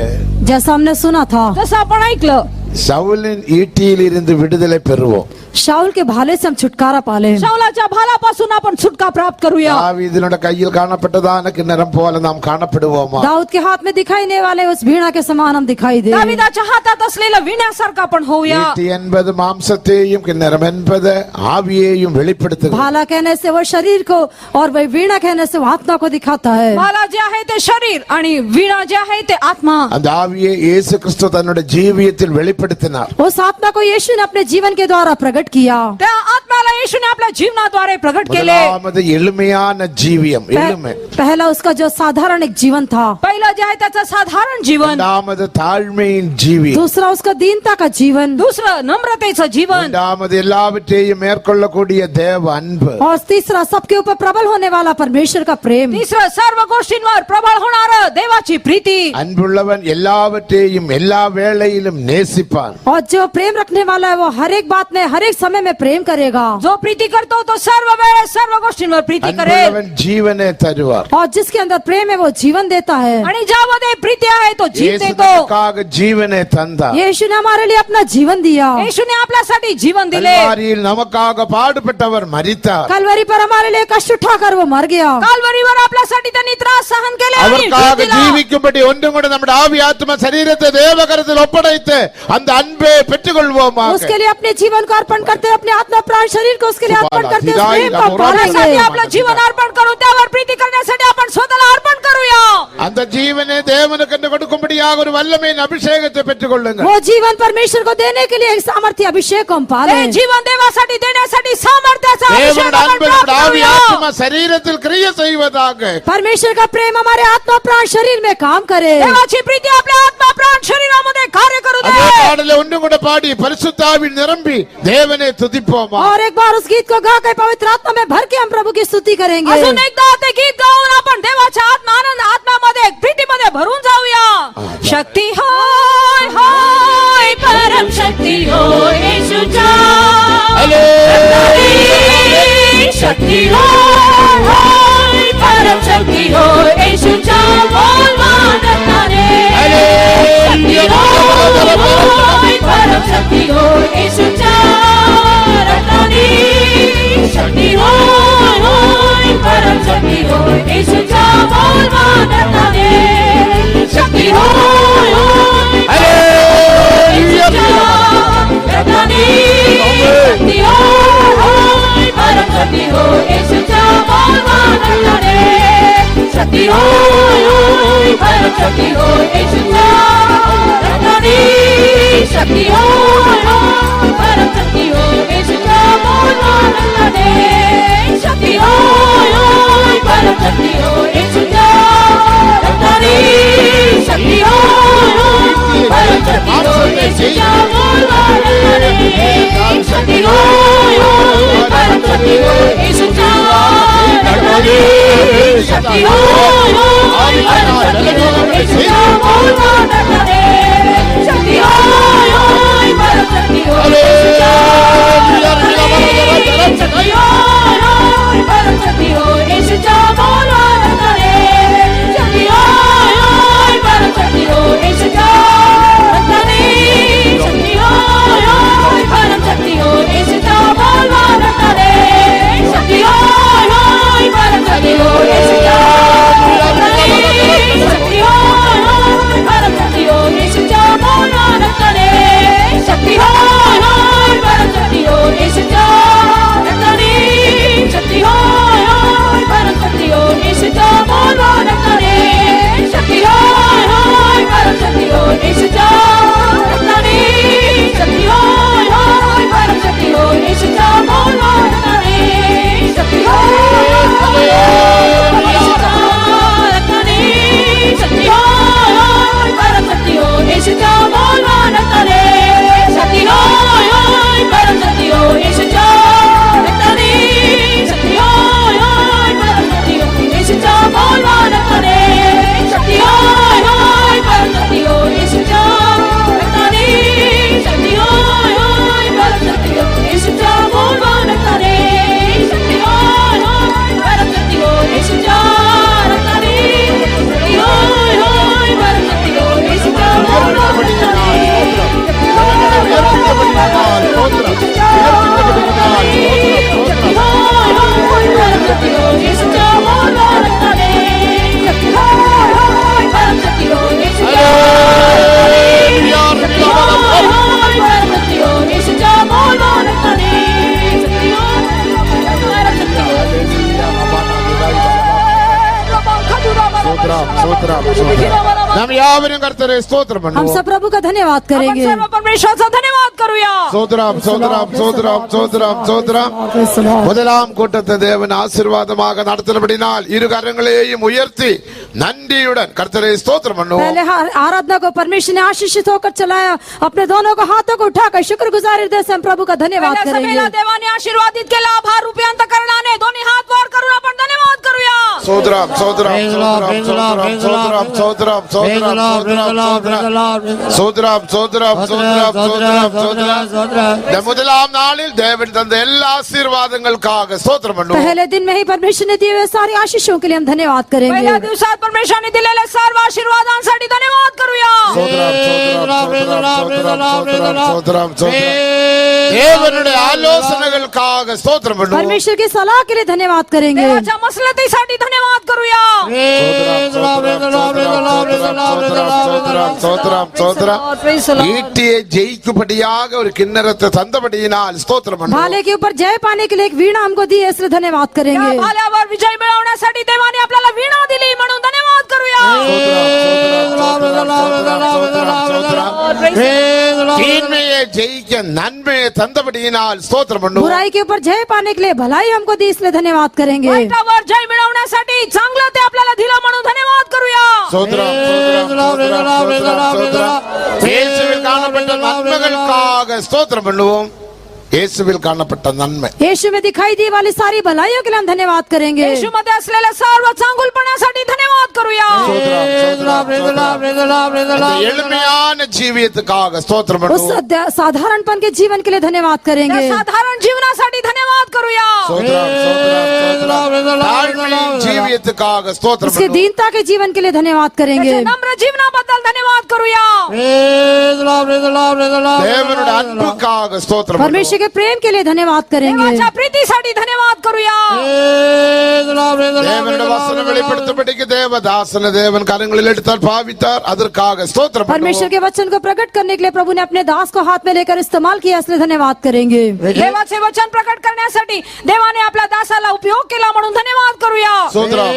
जैसा हमने सुना था, जसं आपण ऐकलं சவுலின் ஈட்டியில் இருந்து விடுதலை பெறுவோம். शाऊल के भाले से हम छुटकारा पाले। शाऊलाच्या भालापासून आपण सुटका प्राप्त करूया. தாவீதினுடைய கையில் காணப்பட்டதான கிண்ணறம் போல நாம் காணப்படுவோமா? दाऊद के हाथ में दिखाई देने वाले उस वीणा के समान हम दिखाई दे। दाविदाच्या हातात असलेलं विण्यासारखं आपण होऊया. ஈட்டி என்பது மாம்சத்தையும் கிண்ணறம் என்பது ஆவியையும் வெளிப்படுத்துகிறது. भाला कहने से वो शरीर को और वह वीणा कहने से वो आत्मा को दिखाता है। भाला जे आहे ते शरीर आणि वीणा जे आहे ते आत्मा. அந்த ஆவியை இயேசு கிறிஸ்து தன்னுடைய ஜீவியத்தில் வெளிப்படுத்தினார். उस आत्मा को यीशु ने अपने जीवन के द्वारा प्रकट किया। त्या आत्म्याला येशूने आपल्या जीवनाद्वारे प्रकट केले. முதலாவது எளிமையான ஜீவியம், எளிமை. पहला उसका जो साधारण एक जीवन था। पहिलं जे आहे त्याचं साधारण जीवन. இரண்டாவது தாழ்மையின் ஜீவியம். दूसरा उसका दीनता का जीवन। दुसरं नम्रतेचं जीवन. இரண்டாவது எல்லாவற்றையும் மேற்கொள்ளக்கூடிய தேவ அன்பு. और तीसरा सबके ऊपर प्रबल होने वाला परमेश्वर का प्रेम। तिसरं सर्व गोष्टींवर प्रबळ होणारं देवाची प्रीती. அன்புள்ளவன் எல்லாவற்றையும் எல்லா வேளையிலும் நேசிப்பான். और जो प्रेम रखने वाला है वो हर एक बात में हर एक समय में प्रेम करेगा। जो प्रीती करतो तो सर्व वेळेस सर्व गोष्टींवर प्रीती करेल. அன்புள்ளவன் ஜீவனை தருவார். और जिसके अंदर प्रेम है वो जीवन देता है। आणि ज्यामध्ये प्रीती आहे तो जीव இயேசு देतो. நமக்காக ஜீவனை தந்தார். यीशु ने हमारे लिए अपना जीवन दिया। येशूने आपल्यासाठी जीवन दिले. கல்வாரியில் நமக்காக பாடுபட்டவர் மரித்தார். कलवरी पर हमारे लिए कष्ट उठाकर वो मर गया। काल्वरीवर आपल्यासाठी त्यांनी त्रास सहन केले आणि जीव அவருக்காக दिला. ஜீவிக்கும்படி ஒன்றும் கூட நம்முடைய ஆவி ஆத்மா சரீரத்தை தேவகரத்தில் ஒப்படைத்து அந்த அன்பை பெற்றுக்கொள்வோமாக. उसके लिए अपने जीवन को अर्पण करते अपने आत्मा प्राण शरीर को उसके लिए अर्पण करते उस प्रेम को आपल्यासाठी पालेंगे। आपलं जीवन अर्पण करून त्यावर प्रीती करण्यासाठी आपण स्वतःला अर्पण करूया. அந்த ஜீவனை தேவனுக்கு என்று கொடுக்கும்படியாக ஒரு வல்லமையின் அபிஷேகத்தை பெற்றுக்கொள்ளுங்கள். वो जीवन परमेश्वर को देने के लिए एक सामर्थ्य अभिषेक को हम पाले। हे जीवन देवासाठी देण्यासाठी सामर्थ्याचा अभिषेक தேவனுடைய आपण அன்பு प्राप्त நம்முடைய ஆவி करूया. ஆத்மா சரீரத்தில் கிரியை செய்வதாக. परमेश्वर का प्रेम हमारे आत्मा प्राण शरीर में काम करे। देवाची प्रीती आपल्या आत्मा प्राण शरीरामध्ये कार्य करू दे. அதே பாடலை ஒன்றும் கூட பாடி பரிசுத்த ஆவியில் நிரம்பி தேவனை துதிப்போமா. और एक बार उस गीत को गाकर पवित्र आत्मा में भर के हम प्रभु की स्तुति करेंगे। अजून एकदा ते गीत गाऊन आपण देवाच्या आनंद आत्म्यामध्ये प्रीतीमध्ये भरून जाऊया. शक्ती होय होय परम शक्ती होय येशूच्या. शक्ती होय होय परम शक्ती होय येशूच्या बोलवानाने. शक्ती होय होय परम शक्ती होय येशूच्या रक्ताने. शक्ती होय होय परम शक्ती होय येशूच्या बोलवानाने. शक्ती होय होय येशूच्या रक्ताने. शक्ती होय होय परम शक्ती होय येशूच्या बोलवानाने. शक्ती होय होय परम शक्ती होय येशूच्या रक्ताने. शक्ती होय होय परम शक्ती होय येशूच्या बोलवानाने. शक्ती होय होय परम शक्ती होय येशूच्या रक्ताने. शक्ती होय होय परम शक्ती होय येशूच्या बोलवानाने. शक्ती होय होय परम शक्ती होय येशूच्या रक्ताने. शक्ती होय होय परम शक्ती होय येशूच्या बोलवानाने. शक्ती होय होय परम शक्ती होय येशूच्या रक्ताने. शक्ती होय होय परम शक्ती होय येशूच्या बोलवानाने. शक्ती होय होय परम शक्ती होय येशूच्या रक्ताने. शक्ती होय होय परम शक्ती होय येशूच्या बोलवानाने. शक्ती होय होय परम शक्ती होय येशूच्या रक्ताने. शक्ती होय நாம் யாவரும் கர்த்தரை ஸ்தோத்திரம் हम பண்ணுவோம். सब प्रभु का धन्यवाद आपण करेंगे. सर्व परमेश्वराचा धन्यवाद करूया. சோத்ரம் சோத்ரம் சோத்ரம் சோத்ரம் சோத்ரம். முதலாம் கூட்டத்தை தேவன் ஆசீர்வாதமாக நடத்தினபடினால் இரு கரங்களையும் உயர்த்தி நன்றியுடன் கர்த்தரை ஸ்தோத்திரம் பண்ணுவோம். पहले आराधना को परमेश्वर ने आशीषित होकर चलाया. अपने दोनों को हाथों को उठाकर शुक्रगुजार हृदय से हम प्रभु का धन्यवाद पहिल्या करेंगे. सभेला देवाने आशीर्वादित केला. आभार रूपी अंतःकरणाने दोन्ही हात वर करून आपण धन्यवाद करूया. சோத்ரம் சோத்ரம் சோத்ரம் சோத்ரம் சோத்ரம் சோத்ரம் சோத்ரம் சோத்ரம் சோத்ரம் சோத்ரம். இந்த முதலாம் நாளில் தேவன் தந்த எல்லா ஆசீர்வாதங்களுக்காக ஸ்தோத்திரம் பண்ணுவோம். पहले दिन में ही परमेश्वर ने दिए हुए सारी आशीषों के लिए हम धन्यवाद करेंगे. पहिल्या दिवसात परमेश्वराने दिलेल्या सर्व आशीर्वादांसाठी धन्यवाद करूया. தேவனுடைய ஆலோசனைகளுக்காக ஸ்தோத்திரம் பண்ணுவோம். परमेश्वर की सलाह के लिए धन्यवाद करेंगे. देवाच्या मसलतीसाठी धन्यवाद करूया. ஈட்டியை ஜெயிக்கும்படியாக ஒரு கிண்ணறத்தை தந்தபடியினால் ஸ்தோத்திரம் பண்ணுவோம். भाले के ऊपर जय पाने के लिए एक वीणा हमको दी है, इसलिए धन्यवाद या करेंगे. भाल्यावर विजय मिळवण्यासाठी देवाने आपल्याला वीणा दिली म्हणून धन्यवाद करूया. தீமையை ஜெயிக்க நன்மையை தந்தபடியினால் ஸ்தோத்திரம் பண்ணுவோம். बुराई के ऊपर जय पाने के लिए भलाई हमको दी, इसलिए धन्यवाद करेंगे. वाईटावर जय मिळवण्यासाठी चांगलं ते आपल्याला दिलं म्हणून धन्यवाद करूया. இயேசுவில் காணப்பட்ட நன்மைகளுக்காக ஸ்தோத்திரம் பண்ணுவோம். இயேசுவில் காணப்பட்ட நன்மை, यीशु में दिखाई दी वाली सारी भलाइयों के लिए हम धन्यवाद करेंगे. येशूमध्ये असलेल्या सर्व चांगुलपणासाठी धन्यवाद करूया. அந்த எளிமையான ஜீவியத்துக்காக ஸ்தோத்திரம் उस பண்ணுவோம். साधारणपन के जीवन के लिए धन्यवाद त्या करेंगे. साधारण जीवनासाठी धन्यवाद करूया. தாழ்மையின் ஜீவியத்துக்காக ஸ்தோத்திரம் उसके பண்ணுவோம். दीनता के जीवन के लिए धन्यवाद करेंगे. त्याच्या नम्र जीवनाबद्दल धन्यवाद करूया. தேவனுடைய அன்புக்காக ஸ்தோத்திரம் பண்ணுவோம். परमेश्वर के प्रेम के लिए धन्यवाद करेंगे. देवाच्या प्रीतीसाठी धन्यवाद करूया. தேவனுடைய வசனம் வெளிப்படுத்தப்படிக்கு தேவதாசன தேவன் கரங்களில் எடுத்தார் பாவித்தார், அதற்காக ஸ்தோத்திரம் परमेश्वर பண்ணுவோம். के वचन को प्रकट करने के लिए प्रभु ने अपने दास को हाथ में लेकर इस्तेमाल किया, इसलिए धन्यवाद करेंगे. देवाचे वचन प्रकट करण्यासाठी देवाने आपल्या दासाला उपयोग केला म्हणून धन्यवाद करूया. ஸ்தோத்திரம்,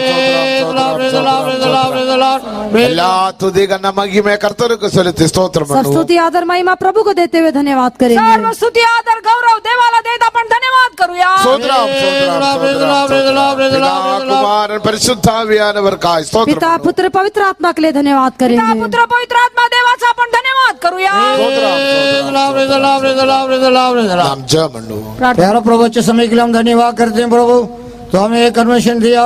எல்லா துதி கன மகிமை கர்த்தருக்கு செலுத்தி ஸ்தோத்திரம் सब பண்ணுவோம். स्तुति आदर महिमा प्रभु को देते हुए धन्यवाद सर्व करेंगे. स्तुती आदर गौरव देवाला देत आपण धन्यवाद करूया. ஸ்தோத்திரம், பிதா, குமாரன் பரிசுத்தாவியானவருக்காய் ஸ்தோத்திரம் पिता பண்ணுவோம். पुत्र पवित्र आत्मा के लिए धन्यवाद पिता करेंगे. पुत्र पवित्र आत्मा देवाचा आपण धन्यवाद करूया. நாம் ஜெபம் பண்ணுவோம். प्यारा प्रभु, अच्छे समय के लिए हम धन्यवाद करते हैं प्रभु। तो हमें एक कन्वेंशन दिया,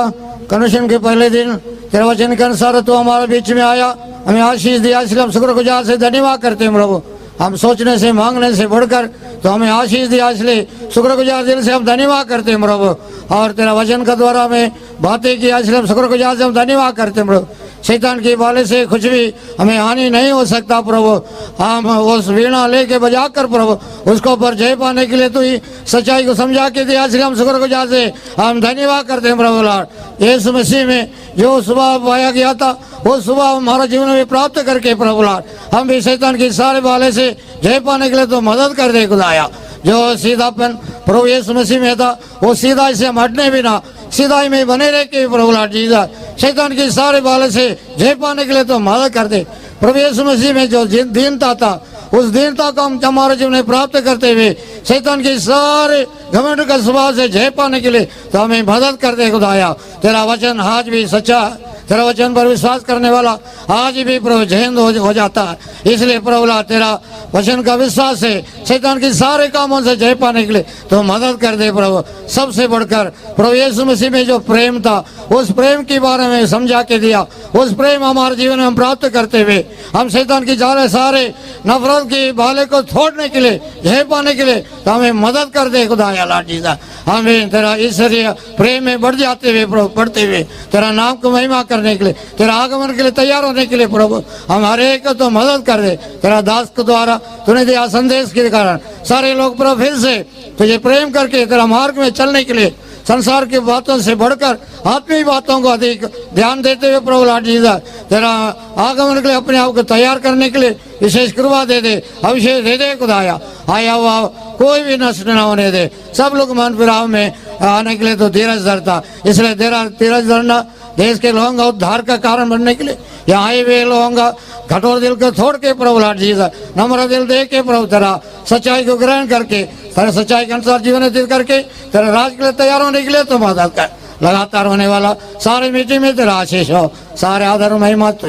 कन्वेंशन के पहले दिन तेरे वचन के अनुसार तो हमारे बीच में आया, हमें आशीष दिया, इसलिए हम शुक्रगुजार से धन्यवाद करते हैं प्रभु। हम सोचने से मांगने से बढ़कर तो हमें आशीष दिया, इसलिए शुक्रगुजार दिल से हम धन्यवाद करते हैं प्रभु। और तेरा वचन का द्वारा हमें बातें किया, इसलिए हम शुक्रगुजार से हम धन्यवाद करते हैं प्रभु। शैतान के बाले से कुछ भी हमें हानि नहीं हो सकता प्रभु। हम उस वीणा लेके बजा कर प्रभु उसको पर जय पाने के लिए तो ही सच्चाई को समझा के दिया, इसलिए हम शुक्रगुजार से हम धन्यवाद करते हैं प्रभु लॉर्ड। यीशु मसीह में जो सुबह पाया गया था वो सुबह हमारा जीवन में प्राप्त करके प्रभु लॉर्ड हम भी शैतान के सारे बाले से जय पाने के लिए तो मदद कर दे खुदाया। जो सीधापन प्रभु यीशु मसीह में था वो सीधाई से हम हटने भी ना, सीधाई में बने रह के प्रभु लॉर्ड जीसस शैतान के सारे बाले से जय पाने के लिए तो मदद कर दे प्रभु यीशु मसीह में। जो दीनता था उस दीनता को हम हमारे जीवन में प्राप्त करते हुए शैतान के सारे घमंड का स्वभाव से जय पाने के लिए तो हमें मदद कर दे खुदाया। तेरा वचन आज भी सच्चा, तेरा वचन पर विश्वास करने वाला आज भी प्रभु जयंत हो जाता है, इसलिए प्रभु तेरा वचन का विश्वास है शैतान के सारे कामों से जय पाने के लिए तो मदद कर दे प्रभु। सबसे बढ़कर प्रभु यीशु मसीह में जो प्रेम था उस प्रेम के बारे में समझा के दिया, उस प्रेम हमारे जीवन में हम प्राप्त करते हुए हम शैतान की सारे नफरत की भाले को छोड़ने के लिए जय पाने के लिए तो हमें मदद कर दे खुदाया लॉर्ड जीसस। हमें तेरा ईश्वरीय प्रेम में बढ़ जाते हुए प्रभु बढ़ते हुए तेरा नाम को महिमा करने के लिए तेरा आगमन के लिए तैयार होने के लिए प्रभु हम हर एक को तो मदद कर दे। तेरा दास के द्वारा तूने दिया संदेश के कारण सारे लोग प्रभु फिर से तुझे प्रेम करके तेरा मार्ग में चलने के लिए संसार की बातों से बढ़कर आत्मीय बातों को अधिक ध्यान देते हुए प्रभु लॉर्ड जीसस तेरा आगमन के लिए अपने आप को तैयार करने के लिए विशेष कृपा दे दे, अभिषेक दे दे खुदाया। आया हुआ कोई भी नष्ट न होने दे, सब लोग मन फिराव में आने के लिए तो धीरज धरता, इसलिए धीरज धरना देश के लोगों का उद्धार का कारण बनने के लिए यहाँ आए हुए लोगों का कठोर दिल को छोड़ के प्रभु लॉर्ड जीसस, नम्र दिल दे के प्रभु तेरा सच्चाई को ग्रहण करके तेरे सच्चाई के अनुसार जीवन व्यतीत करके तेरे राज के लिए तैयार होने के लिए तो मदद कर। लगातार होने वाला सारे मीटिंग में तेरा आशीष हो, सारे आदर महिमा तो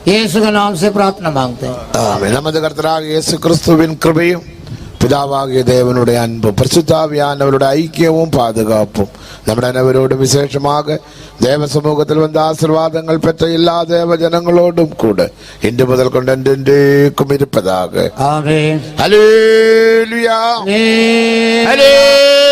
यीशु के नाम से प्रार्थना मांगते हैं। ആമേൻ. നമ്മുടെ കർത്താവായ യേശു ക്രിസ്തുവിൻ കൃപയും പിതാവാകിയ ദേവനുടെ അൻപും പരിശുദ്ധാവിയാനവരുടെ ഐക്യവും പാതുകാപ്പും നമ്മുടെ അനവരോടും വിശേഷമാക ദേവസമൂഹത്തിൽ വന്ന ആശീർവാദങ്ങൾ പെറ്റ എല്ലാ ദേവജനങ്ങളോടും കൂടെ ഇന്നു മുതൽ കൊണ്ട് എന്റേക്കും ഇരുപ്പതാകെ. ആമേൻ. ഹല്ലേലൂയ. ആമേൻ. ഹല്ലേലൂയ.